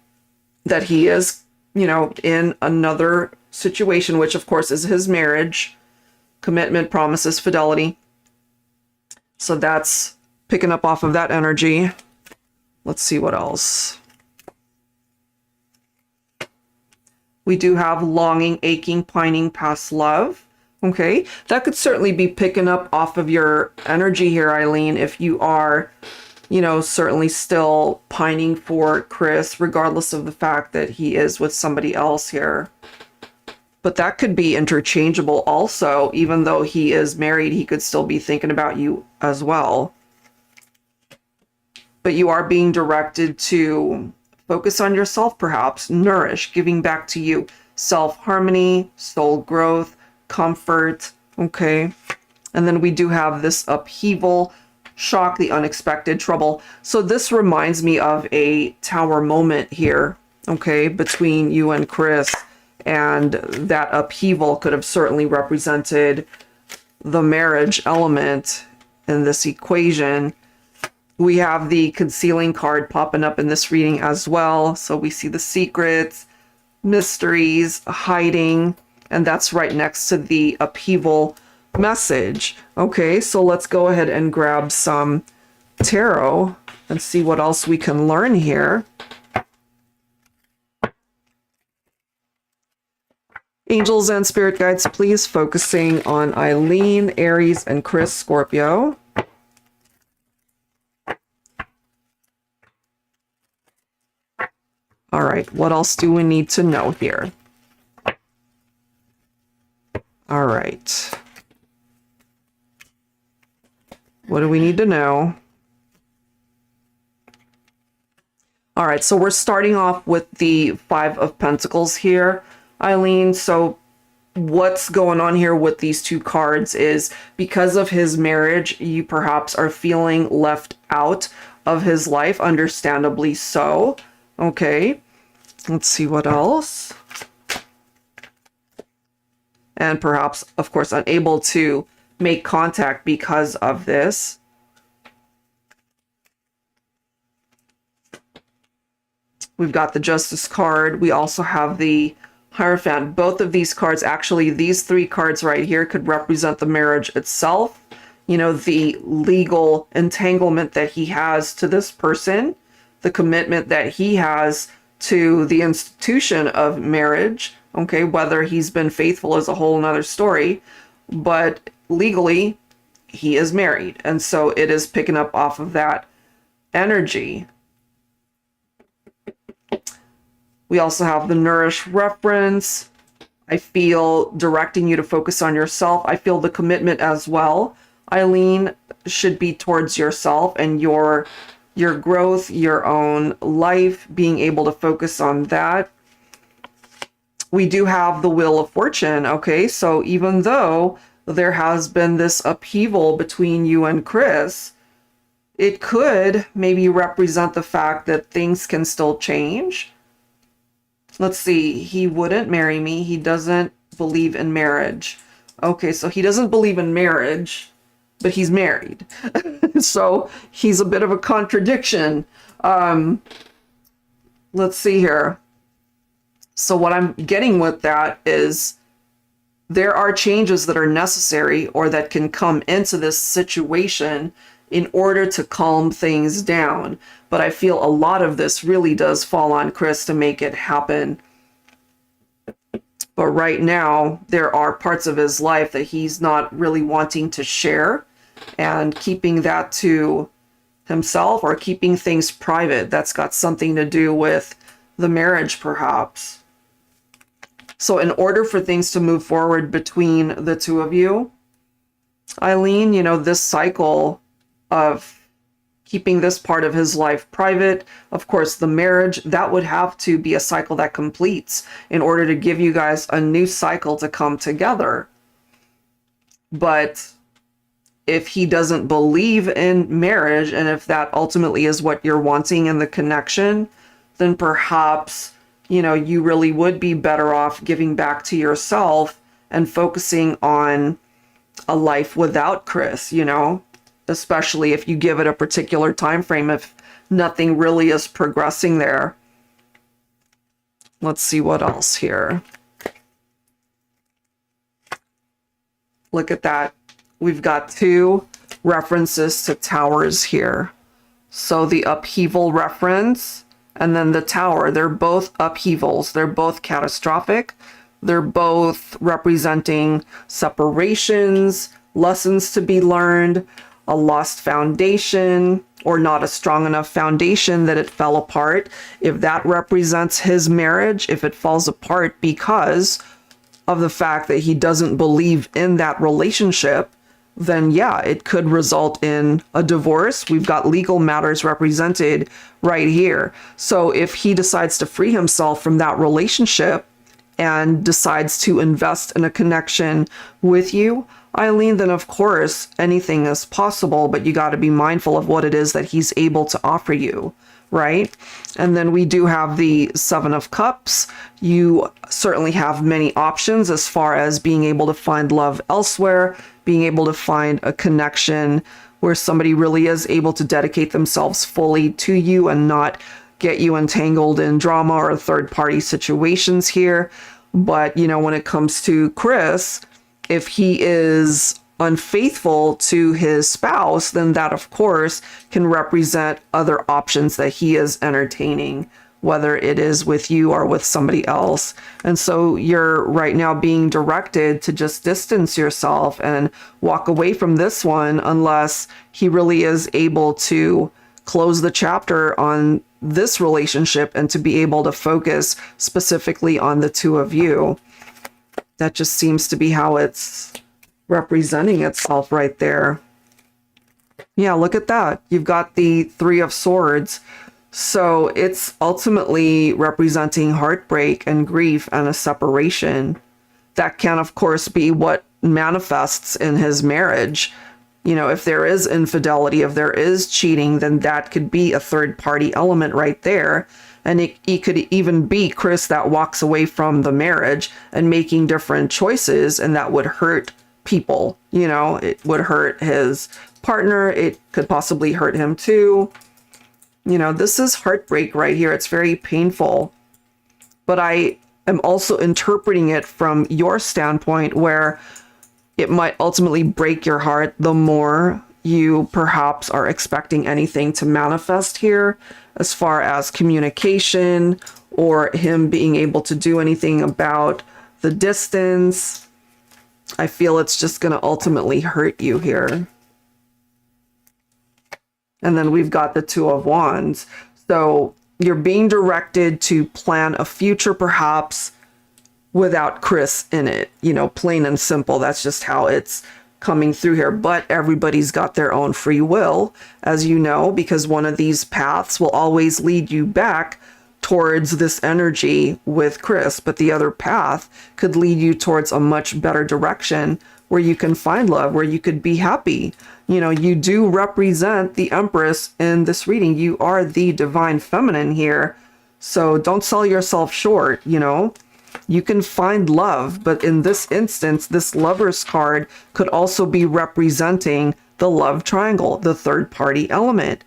that he is, you know, in another situation, which of course is his marriage, commitment, promises, fidelity. So that's picking up off of that energy. Let's see what else. We do have longing, aching, pining, past love. Okay, that could certainly be picking up off of your energy here, Eileen, if you are, you know, certainly still pining for Chris, regardless of the fact that he is with somebody else here. But that could be interchangeable also. Even though he is married, he could still be thinking about you as well. But you are being directed to focus on yourself, perhaps, nourish, giving back to you, self-harmony, soul growth, comfort, okay? And then we do have this upheaval, shock, the unexpected, trouble. So this reminds me of a tower moment here, okay, between you and Chris. And that upheaval could have certainly represented the marriage element in this equation. We have the concealing card popping up in this reading as well. So we see the secrets, mysteries, hiding, and that's right next to the upheaval message. Okay, so let's go ahead and grab some tarot and see what else we can learn here. Angels and spirit guides, please, focusing on Eileen, Aries, and Chris, Scorpio. All right, what else do we need to know here? All right. What do we need to know? All right, so we're starting off with the Five of Pentacles here, Eileen. So what's going on here with these two cards is because of his marriage, you perhaps are feeling left out of his life, understandably so. Okay, let's see what else. And perhaps, of course, unable to make contact because of this. We've got the Justice card. We also have the Hierophant. Both of these cards, actually, these three cards right here could represent the marriage itself. You know, the legal entanglement that he has to this person, the commitment that he has to the institution of marriage. Okay, whether he's been faithful is a whole nother story, but legally he is married. And so it is picking up off of that energy. We also have the Nourish reference. I feel directing you to focus on yourself. I feel the commitment as well, Eileen, should be towards yourself and your growth, your own life, being able to focus on that. We do have the Wheel of Fortune, okay? So even though there has been this upheaval between you and Chris, it could maybe represent the fact that things can still change. Let's see, he wouldn't marry me. He doesn't believe in marriage. Okay, so he doesn't believe in marriage, but he's married. So he's a bit of a contradiction. Let's see here. So what I'm getting with that is there are changes that are necessary or that can come into this situation in order to calm things down. But I feel a lot of this really does fall on Chris to make it happen. But right now, there are parts of his life that he's not really wanting to share, and keeping that to himself or keeping things private. That's got something to do with the marriage, perhaps. So in order for things to move forward between the two of you, Eileen, you know, this cycle of keeping this part of his life private, of course, the marriage, that would have to be a cycle that completes in order to give you guys a new cycle to come together. But if he doesn't believe in marriage, and if that ultimately is what you're wanting in the connection, then perhaps, you know, you really would be better off giving back to yourself and focusing on a life without Chris, you know, especially if you give it a particular time frame, if nothing really is progressing there. Let's see what else here. Look at that. We've got two references to towers here. So the upheaval reference and then the tower, they're both upheavals. They're both catastrophic. They're both representing separations, lessons to be learned, a lost foundation, or not a strong enough foundation that it fell apart. If that represents his marriage, if it falls apart because of the fact that he doesn't believe in that relationship, then yeah, it could result in a divorce. We've got legal matters represented right here. So if he decides to free himself from that relationship and decides to invest in a connection with you, Eileen, then of course anything is possible, but you got to be mindful of what it is that he's able to offer you, right? And then we do have the Seven of Cups. You certainly have many options as far as being able to find love elsewhere, being able to find a connection where somebody really is able to dedicate themselves fully to you and not get you entangled in drama or third-party situations here. But, you know, when it comes to Chris, if he is unfaithful to his spouse, then that, of course, can represent other options that he is entertaining, whether it is with you or with somebody else. And so you're right now being directed to just distance yourself and walk away from this one unless he really is able to close the chapter on this relationship and to be able to focus specifically on the two of you. That just seems to be how it's representing itself right there. Yeah, look at that. You've got the Three of Swords. So it's ultimately representing heartbreak and grief and a separation. That can, of course, be what manifests in his marriage. You know, if there is infidelity, if there is cheating, then that could be a third-party element right there. And it could even be Chris that walks away from the marriage and making different choices, and that would hurt people. You know, it would hurt his partner. It could possibly hurt him too. You know, this is heartbreak right here. It's very painful. But I am also interpreting it from your standpoint where it might ultimately break your heart the more you perhaps are expecting anything to manifest here as far as communication or him being able to do anything about the distance. I feel it's just going to ultimately hurt you here. And then we've got the Two of Wands. So you're being directed to plan a future perhaps without Chris in it, you know, plain and simple. That's just how it's coming through here. But everybody's got their own free will, as you know, because one of these paths will always lead you back towards this energy with Chris, but the other path could lead you towards a much better direction where you can find love, where you could be happy. You know, you do represent the Empress in this reading. You are the divine feminine here. So don't sell yourself short, you know. You can find love, but in this instance, this Lover's card could also be representing the love triangle, the third party element.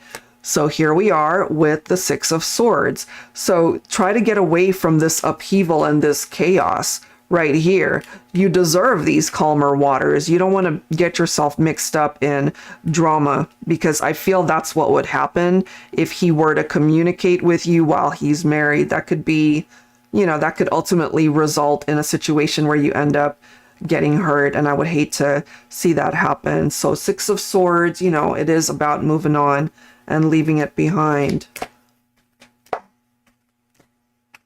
So here we are with the Six of Swords. So try to get away from this upheaval and this chaos right here. You deserve these calmer waters. You don't want to get yourself mixed up in drama, because I feel that's what would happen if he were to communicate with you while he's married. That could be, that could ultimately result in a situation where you end up getting hurt, and I would hate to see that happen. So Six of Swords, it is about moving on and leaving it behind.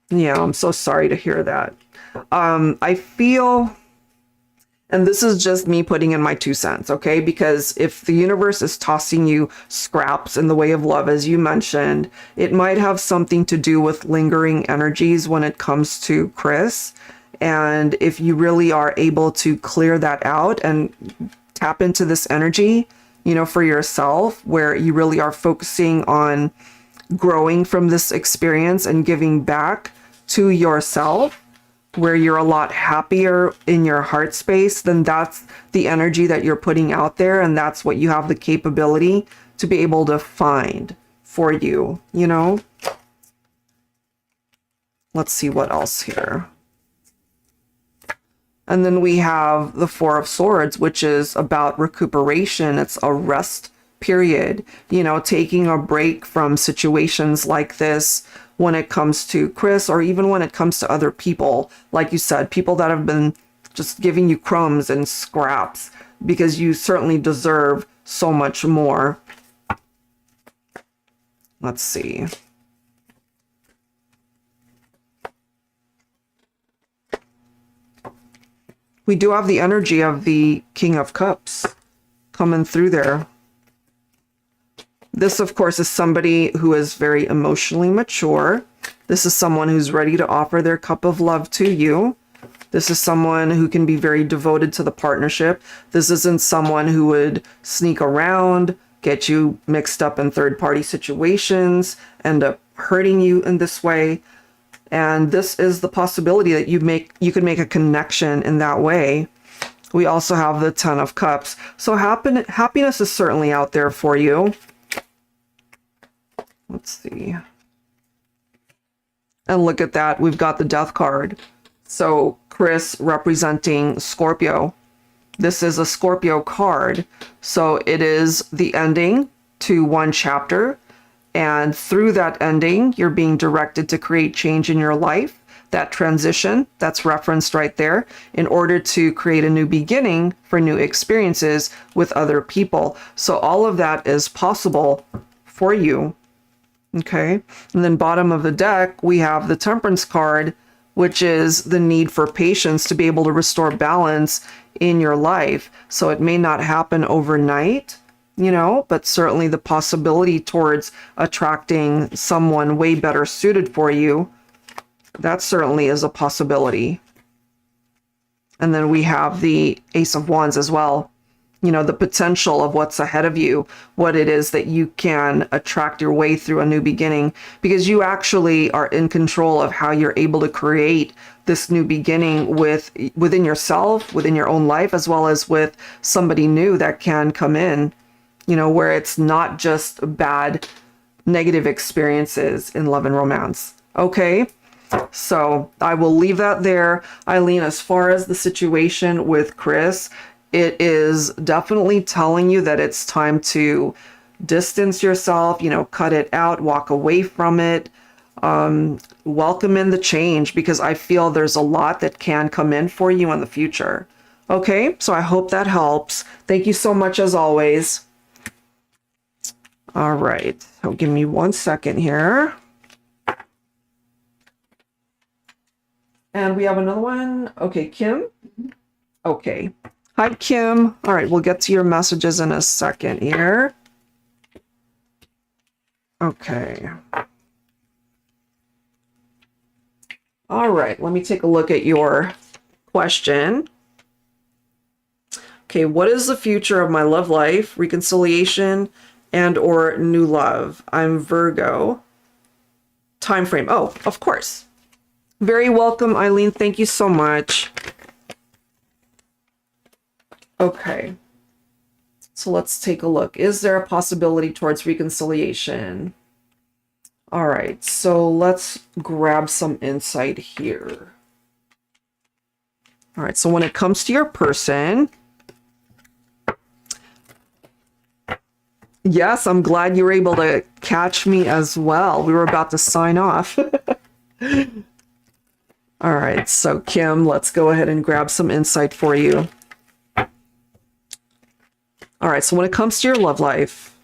Yeah, I'm so sorry to hear that. I feel, and this is just me putting in my 2 cents, okay? Because if the universe is tossing you scraps in the way of love, as you mentioned, it might have something to do with lingering energies when it comes to Chris. And if you really are able to clear that out and tap into this energy, for yourself, where you really are focusing on growing from this experience and giving back to yourself, where you're a lot happier in your heart space, then that's the energy that you're putting out there. And that's what you have the capability to be able to find for you, Let's see what else here. And then we have the Four of Swords, which is about recuperation. It's a rest period, taking a break from situations like this when it comes to Chris, or even when it comes to other people. Like you said, people that have been just giving you crumbs and scraps, because you certainly deserve so much more. Let's see. We do have the energy of the King of Cups coming through there. This, of course, is somebody who is very emotionally mature. This is someone who's ready to offer their cup of love to you. This is someone who can be very devoted to the partnership. This isn't someone who would sneak around, get you mixed up in third-party situations, end up hurting you in this way. And this is the possibility that you could make a connection in that way. We also have the Ten of Cups. So happiness is certainly out there for you. Let's see. And look at that. We've got the Death card. So Chris representing Scorpio. This is a Scorpio card. So it is the ending to one chapter. And through that ending, you're being directed to create change in your life. That transition, that's referenced right there, in order to create a new beginning for new experiences with other people. So all of that is possible for you. Okay. And then bottom of the deck, we have the Temperance card, which is the need for patience to be able to restore balance in your life. So it may not happen overnight, but certainly the possibility towards attracting someone way better suited for you, that certainly is a possibility. And then we have the Ace of Wands as well. The potential of what's ahead of you, what it is that you can attract your way through a new beginning, because you actually are in control of how you're able to create this new beginning within yourself, within your own life, as well as with somebody new that can come in, where it's not just bad, negative experiences in love and romance. Okay. So I will leave that there. Eileen, as far as the situation with Chris, it is definitely telling you that it's time to distance yourself, cut it out, walk away from it, welcome in the change, because I feel there's a lot that can come in for you in the future. Okay, so I hope that helps. Thank you so much as always. All right, so give me 1 second here. And we have another one. Okay, Kim. Okay. Hi, Kim. All right, we'll get to your messages in a second here. Okay. All right, let me take a look at your question. Okay, what is the future of my love life, reconciliation, and or new love? I'm Virgo. Time frame. Oh, of course. Very welcome, Eileen. Thank you so much. Okay. So let's take a look. Is there a possibility towards reconciliation? All right, so let's grab some insight here. All right, so when it comes to your person, yes, I'm glad you were able to catch me as well. We were about to sign off. All right, so Kim, let's go ahead and grab some insight for you. All right, so when it comes to your love life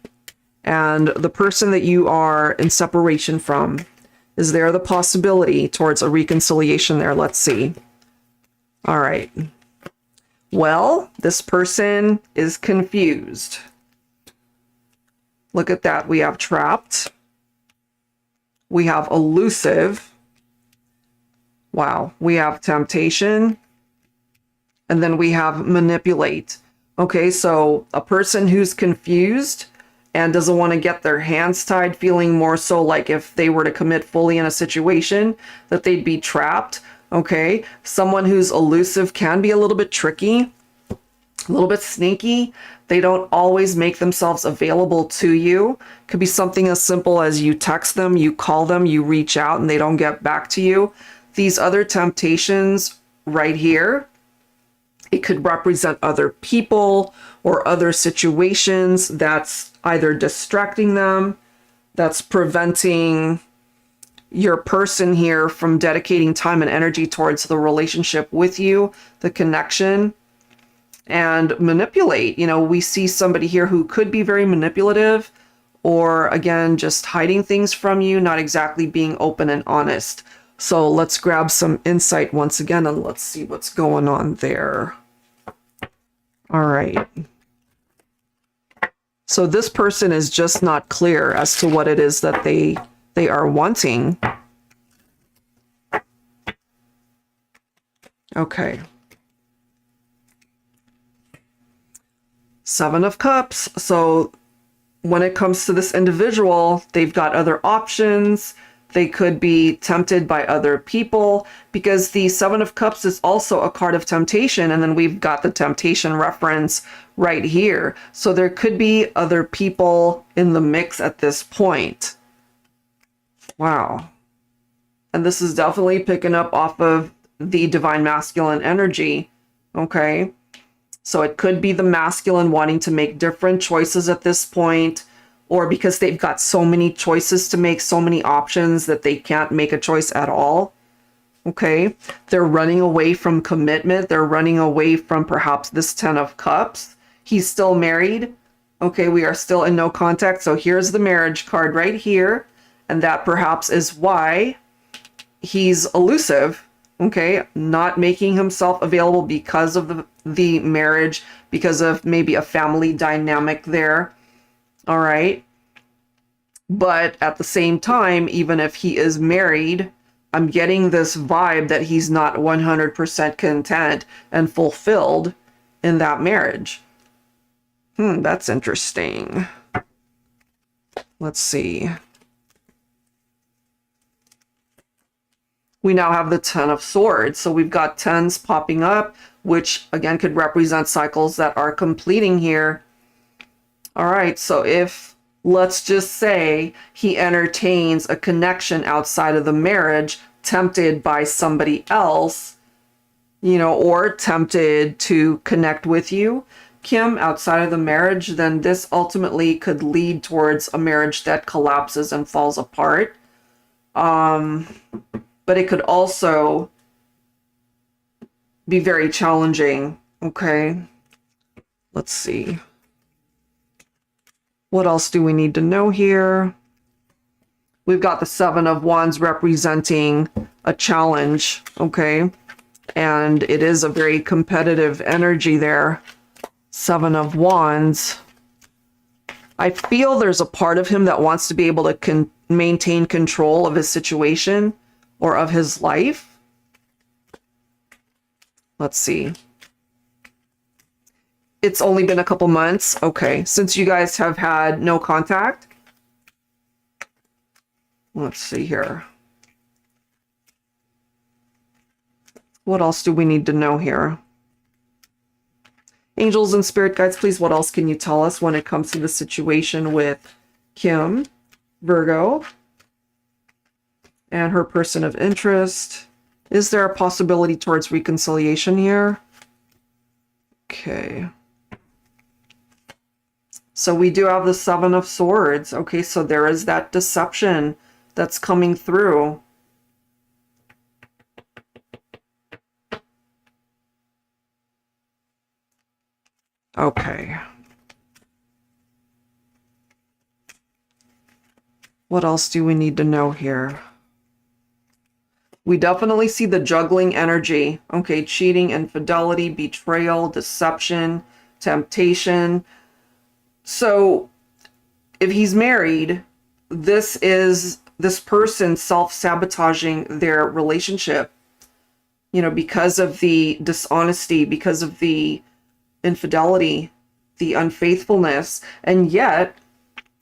and the person that you are in separation from, is there the possibility towards a reconciliation there? Let's see. All right. Well, this person is confused. Look at that. We have trapped. We have elusive. Wow. We have temptation. And then we have manipulate. Okay, so a person who's confused and doesn't want to get their hands tied, feeling more so like if they were to commit fully in a situation, that they'd be trapped. Okay, someone who's elusive can be a little bit tricky, a little bit sneaky. They don't always make themselves available to you. Could be something as simple as you text them, you call them, you reach out, and they don't get back to you. These other temptations right here, it could represent other people or other situations that's either distracting them, that's preventing your person here from dedicating time and energy towards the relationship with you, the connection. And manipulate, you know, we see somebody here who could be very manipulative, or again, just hiding things from you, not exactly being open and honest. So let's grab some insight once again and let's see what's going on there. All right. So this person is just not clear as to what it is that they are wanting. Okay. Seven of Cups. So when it comes to this individual, they've got other options. They could be tempted by other people, because the Seven of Cups is also a card of temptation. And then we've got the temptation reference right here. So there could be other people in the mix at this point. Wow. And this is definitely picking up off of the divine masculine energy. Okay. So it could be the masculine wanting to make different choices at this point, or because they've got so many choices to make, so many options that they can't make a choice at all. Okay. They're running away from commitment. They're running away from perhaps this 10 of Cups. He's still married. Okay. We are still in no contact. So here's the marriage card right here. And that perhaps is why he's elusive. Okay, not making himself available because of the marriage, because of maybe a family dynamic there. All right. But at the same time, even if he is married, I'm getting this vibe that he's not 100% content and fulfilled in that marriage. That's interesting. Let's see. We now have the 10 of Swords. So we've got 10s popping up, which again could represent cycles that are completing here. All right, so if, let's just say, he entertains a connection outside of the marriage, tempted by somebody else, you know, or tempted to connect with you, Kim, outside of the marriage, then this ultimately could lead towards a marriage that collapses and falls apart. But it could also be very challenging. Okay. Let's see. What else do we need to know here? We've got the Seven of Wands representing a challenge. Okay. And it is a very competitive energy there. Seven of Wands. I feel there's a part of him that wants to be able to maintain control of his situation or of his life. Let's see. It's only been a couple months. Okay. Since you guys have had no contact. Let's see here. What else do we need to know here? Angels and spirit guides, please, what else can you tell us when it comes to the situation with Kim, Virgo, and her person of interest? Is there a possibility towards reconciliation here? Okay. So we do have the Seven of Swords. Okay, so there is that deception that's coming through. Okay. What else do we need to know here? We definitely see the juggling energy. Okay, cheating, infidelity, betrayal, deception, temptation. So if he's married, this is this person self-sabotaging their relationship, you know, because of the dishonesty, because of the infidelity, the unfaithfulness, and yet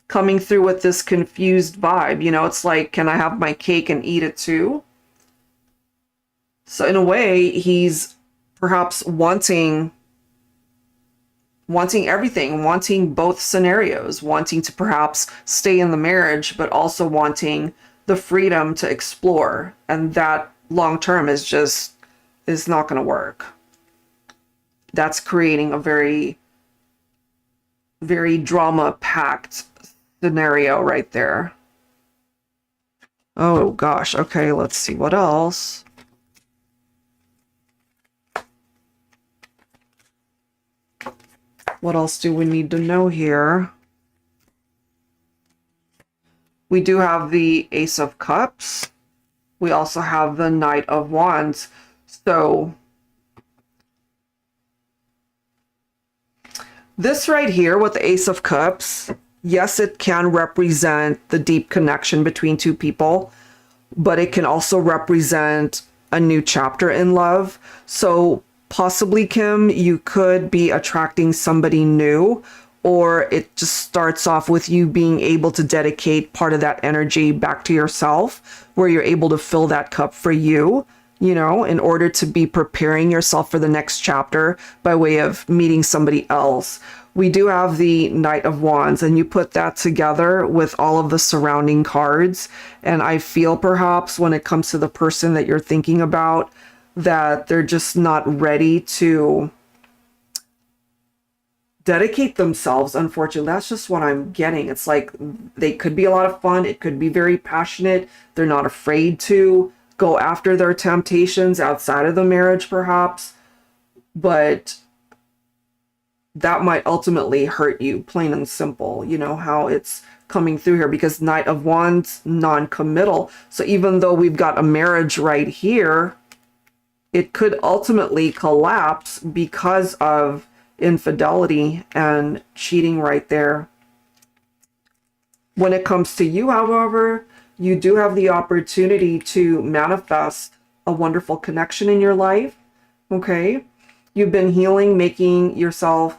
coming through with this confused vibe. You know, it's like, can I have my cake and eat it too? So in a way, he's perhaps wanting everything, wanting both scenarios, wanting to perhaps stay in the marriage, but also wanting the freedom to explore. And that long term is not going to work. That's creating a very, very drama-packed scenario right there. Oh gosh, okay, let's see what else. What else do we need to know here? We do have the Ace of Cups. We also have the Knight of Wands. So this right here with the Ace of Cups, yes, it can represent the deep connection between two people, but it can also represent a new chapter in love. So possibly, Kim, you could be attracting somebody new, or it just starts off with you being able to dedicate part of that energy back to yourself, where you're able to fill that cup for you, you know, in order to be preparing yourself for the next chapter by way of meeting somebody else. We do have the Knight of Wands, and you put that together with all of the surrounding cards. And I feel perhaps when it comes to the person that you're thinking about, that they're just not ready to dedicate themselves, unfortunately. That's just what I'm getting. It's like they could be a lot of fun. It could be very passionate. They're not afraid to go after their temptations outside of the marriage, perhaps. But that might ultimately hurt you, plain and simple. You know how it's coming through here, because Knight of Wands, non-committal. So even though we've got a marriage right here, it could ultimately collapse because of infidelity and cheating right there. When it comes to you, however, you do have the opportunity to manifest a wonderful connection in your life. Okay? You've been healing, making yourself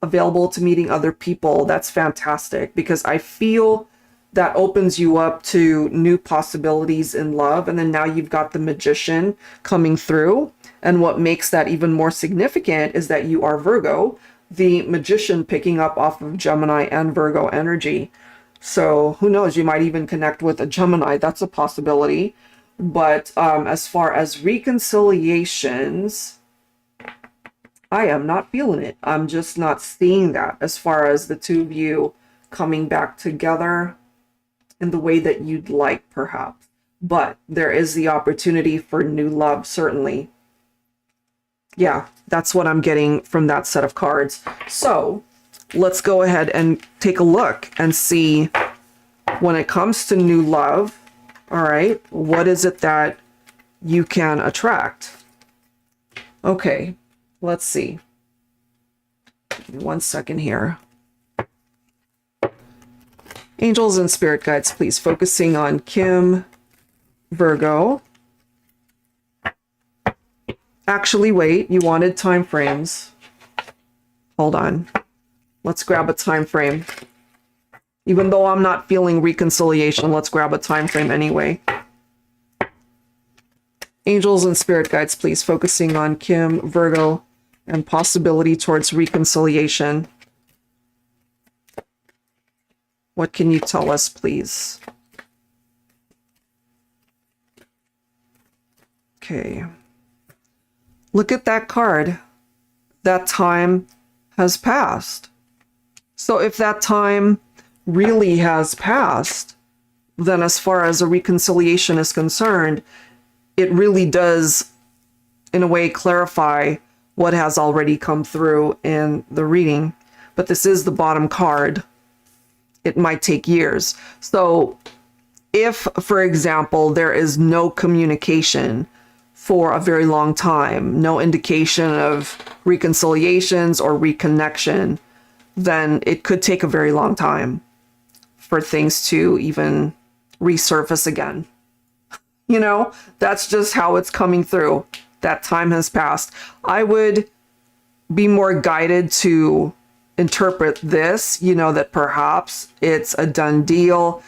available to meeting other people. That's fantastic, because I feel that opens you up to new possibilities in love. And then now you've got the Magician coming through. And what makes that even more significant is that you are Virgo, the Magician picking up off of Gemini and Virgo energy. So who knows, you might even connect with a Gemini. That's a possibility. But as far as reconciliations, I am not feeling it. I'm just not seeing that as far as the two of you coming back together in the way that you'd like, perhaps. But there is the opportunity for new love, certainly. Yeah, that's what I'm getting from that set of cards. So let's go ahead and take a look and see, when it comes to new love, all right, what is it that you can attract? Okay, let's see. Give me 1 second here. Angels and spirit guides, please, focusing on Kim, Virgo. Actually, wait, you wanted time frames. Hold on. Let's grab a time frame. Even though I'm not feeling reconciliation, let's grab a time frame anyway. Angels and spirit guides, please, focusing on Kim, Virgo, and possibility towards reconciliation. What can you tell us, please? Okay. Look at that card. That time has passed. So if that time really has passed, then as far as a reconciliation is concerned, it really does, in a way, clarify what has already come through in the reading. But this is the bottom card. It might take years. So if, for example, there is no communication for a very long time, no indication of reconciliations or reconnection, then it could take a very long time for things to even resurface again. You know, that's just how it's coming through. That time has passed. I would be more guided to interpret this, you know, that perhaps it's a done deal.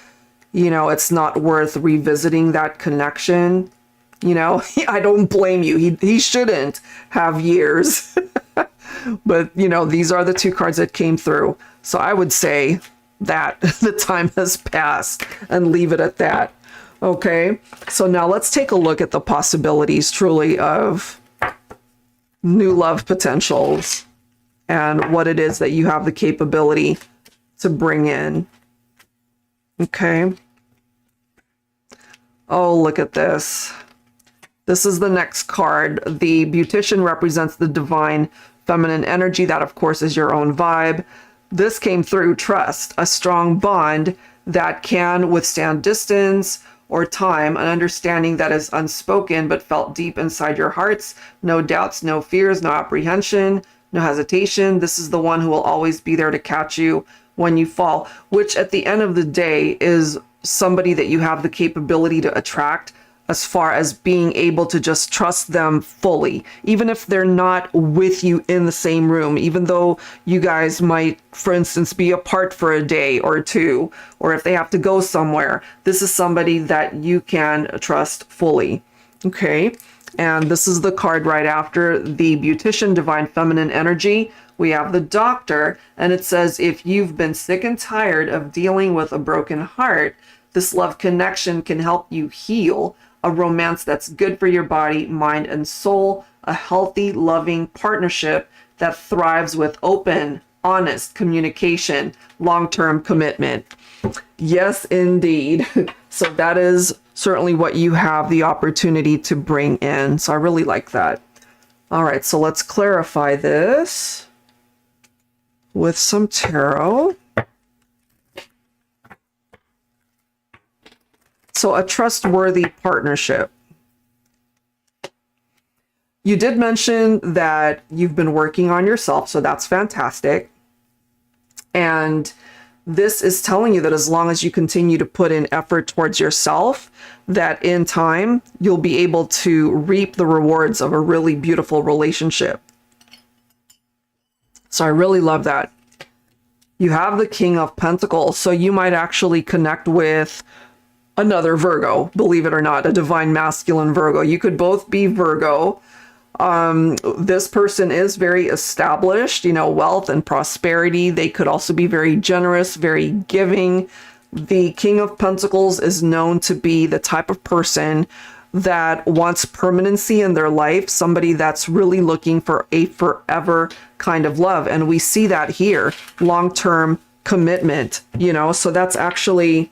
You know, it's not worth revisiting that connection. You know, I don't blame you. He shouldn't have years. But, you know, these are the two cards that came through. So I would say that the time has passed and leave it at that. Okay, so now let's take a look at the possibilities truly of new love potentials and what it is that you have the capability to bring in. Okay. Oh, look at this. This is the next card. The Beautician represents the divine feminine energy. That, of course, is your own vibe. This came through trust, a strong bond that can withstand distance or time, an understanding that is unspoken but felt deep inside your hearts. No doubts, no fears, no apprehension, no hesitation. This is the one who will always be there to catch you when you fall, which at the end of the day is somebody that you have the capability to attract, as far as being able to just trust them fully, even if they're not with you in the same room, even though you guys might, for instance, be apart for a day or two, or if they have to go somewhere. This is somebody that you can trust fully. Okay. And this is the card right after the Beautician, divine feminine energy. We have the Doctor, and it says, if you've been sick and tired of dealing with a broken heart, this love connection can help you heal. A romance that's good for your body, mind, and soul. A healthy, loving partnership that thrives with open, honest communication, long-term commitment. Yes, indeed. So that is certainly what you have the opportunity to bring in. So I really like that. All right, so let's clarify this with some tarot. So a trustworthy partnership. You did mention that you've been working on yourself, so that's fantastic. And this is telling you that as long as you continue to put in effort towards yourself, that in time, you'll be able to reap the rewards of a really beautiful relationship. So I really love that. You have the King of Pentacles, so you might actually connect with another Virgo, believe it or not, a divine masculine Virgo. You could both be Virgo. This person is very established, you know, wealth and prosperity. They could also be very generous, very giving. The King of Pentacles is known to be the type of person that wants permanency in their life, somebody that's really looking for a forever kind of love. And we see that here, long-term commitment, you know, so that's actually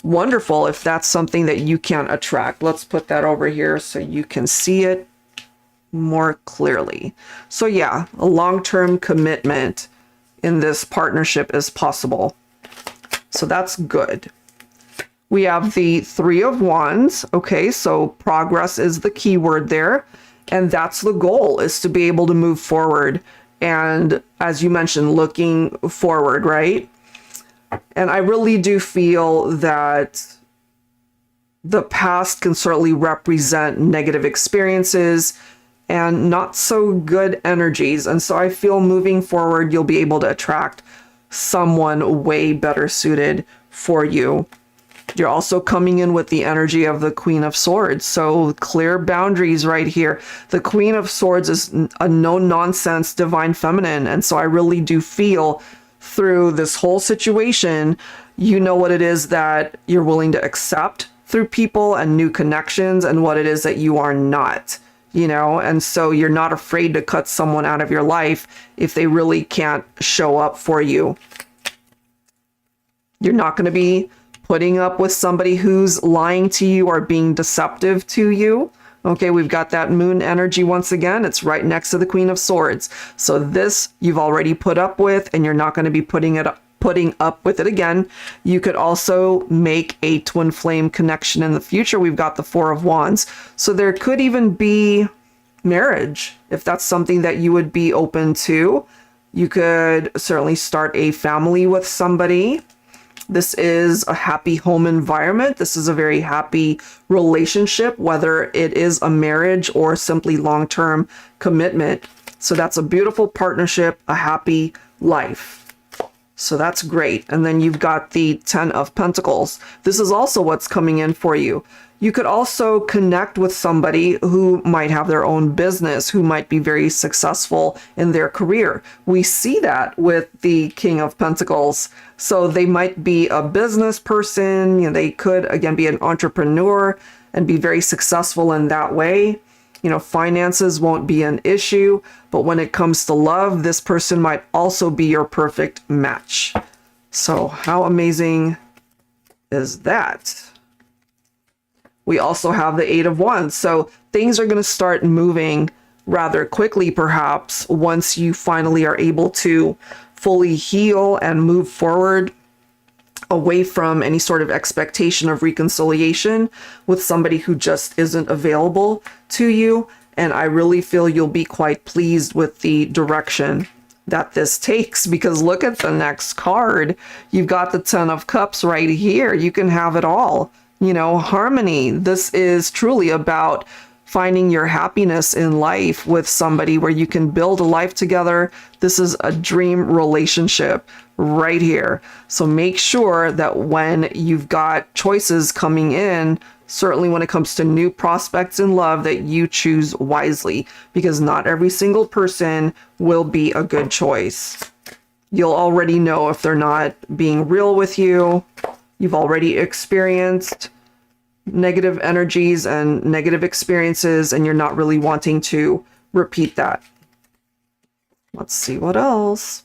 wonderful if that's something that you can attract. Let's put that over here so you can see it more clearly. So yeah, a long-term commitment in this partnership is possible. So that's good. We have the Three of Wands. Okay, so progress is the key word there. And that's the goal, is to be able to move forward. And as you mentioned, looking forward, right? And I really do feel that the past can certainly represent negative experiences and not so good energies. And so I feel moving forward, you'll be able to attract someone way better suited for you. You're also coming in with the energy of the Queen of Swords. So clear boundaries right here. The Queen of Swords is a no-nonsense divine feminine. And so I really do feel through this whole situation, you know what it is that you're willing to accept through people and new connections, and what it is that you are not, you know? And so you're not afraid to cut someone out of your life if they really can't show up for you. You're not going to be putting up with somebody who's lying to you or being deceptive to you. Okay, we've got that moon energy once again. It's right next to the Queen of Swords. So this you've already put up with, and you're not going to be putting up with it again. You could also make a twin flame connection in the future. We've got the Four of Wands. So there could even be marriage, if that's something that you would be open to. You could certainly start a family with somebody. This is a happy home environment. This is a very happy relationship, whether it is a marriage or simply long-term commitment. So that's a beautiful partnership, a happy life. So that's great. And then you've got the Ten of Pentacles. This is also what's coming in for you. You could also connect with somebody who might have their own business, who might be very successful in their career. We see that with the King of Pentacles. So they might be a business person. You know, they could, again, be an entrepreneur and be very successful in that way. You know, finances won't be an issue, but when it comes to love, this person might also be your perfect match. So how amazing is that? We also have the Eight of Wands. So things are going to start moving rather quickly, perhaps, once you finally are able to fully heal and move forward away from any sort of expectation of reconciliation with somebody who just isn't available to you. And I really feel you'll be quite pleased with the direction that this takes, because look at the next card. You've got the Ten of Cups right here. You can have it all. You know, harmony. This is truly about finding your happiness in life with somebody where you can build a life together. This is a dream relationship right here. So make sure that when you've got choices coming in, certainly when it comes to new prospects in love, that you choose wisely, because not every single person will be a good choice. You'll already know if they're not being real with you. You've already experienced negative energies and negative experiences, and you're not really wanting to repeat that. Let's see what else.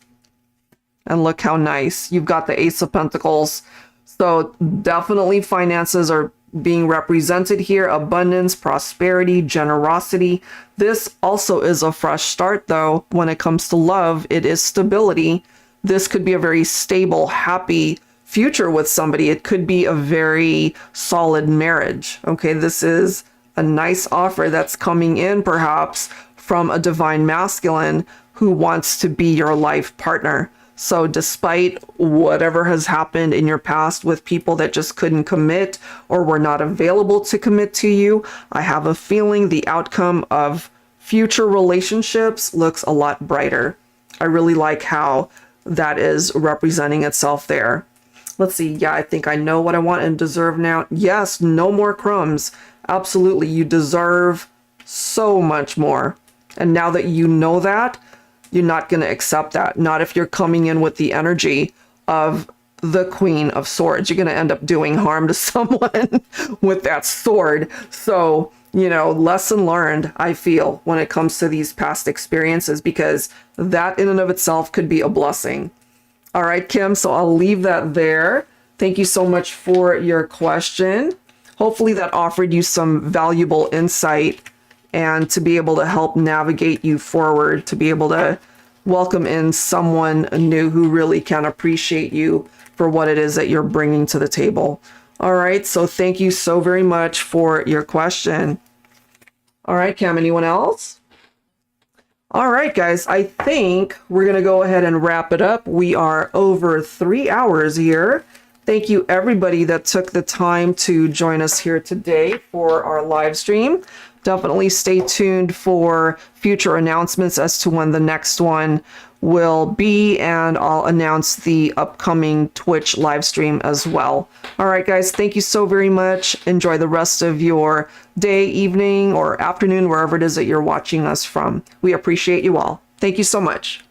And look how nice. You've got the Ace of Pentacles. So definitely finances are being represented here. Abundance, prosperity, generosity. This also is a fresh start, though. When it comes to love, it is stability. This could be a very stable, happy future with somebody. It could be a very solid marriage. Okay, this is a nice offer that's coming in, perhaps from a divine masculine who wants to be your life partner. So despite whatever has happened in your past with people that just couldn't commit or were not available to commit to you, I have a feeling the outcome of future relationships looks a lot brighter. I really like how that is representing itself there. Let's see. Yeah, I think I know what I want and deserve now. Yes, no more crumbs. Absolutely. You deserve so much more. And now that you know that, you're not going to accept that. Not if you're coming in with the energy of the Queen of Swords. You're going to end up doing harm to someone with that sword. So, you know, lesson learned, I feel, when it comes to these past experiences, because that in and of itself could be a blessing. All right, Kim, so I'll leave that there. Thank you so much for your question. Hopefully that offered you some valuable insight and to be able to help navigate you forward, to be able to welcome in someone new who really can appreciate you for what it is that you're bringing to the table. All right, so thank you so very much for your question. All right, Cam, anyone else? All right, guys, I think we're going to go ahead and wrap it up. We are over 3 hours here. Thank you, everybody that took the time to join us here today for our live stream. Definitely stay tuned for future announcements as to when the next one will be, and I'll announce the upcoming Twitch live stream as well. All right, guys, thank you so very much. Enjoy the rest of your day, evening, or afternoon, wherever it is that you're watching us from. We appreciate you all. Thank you so much.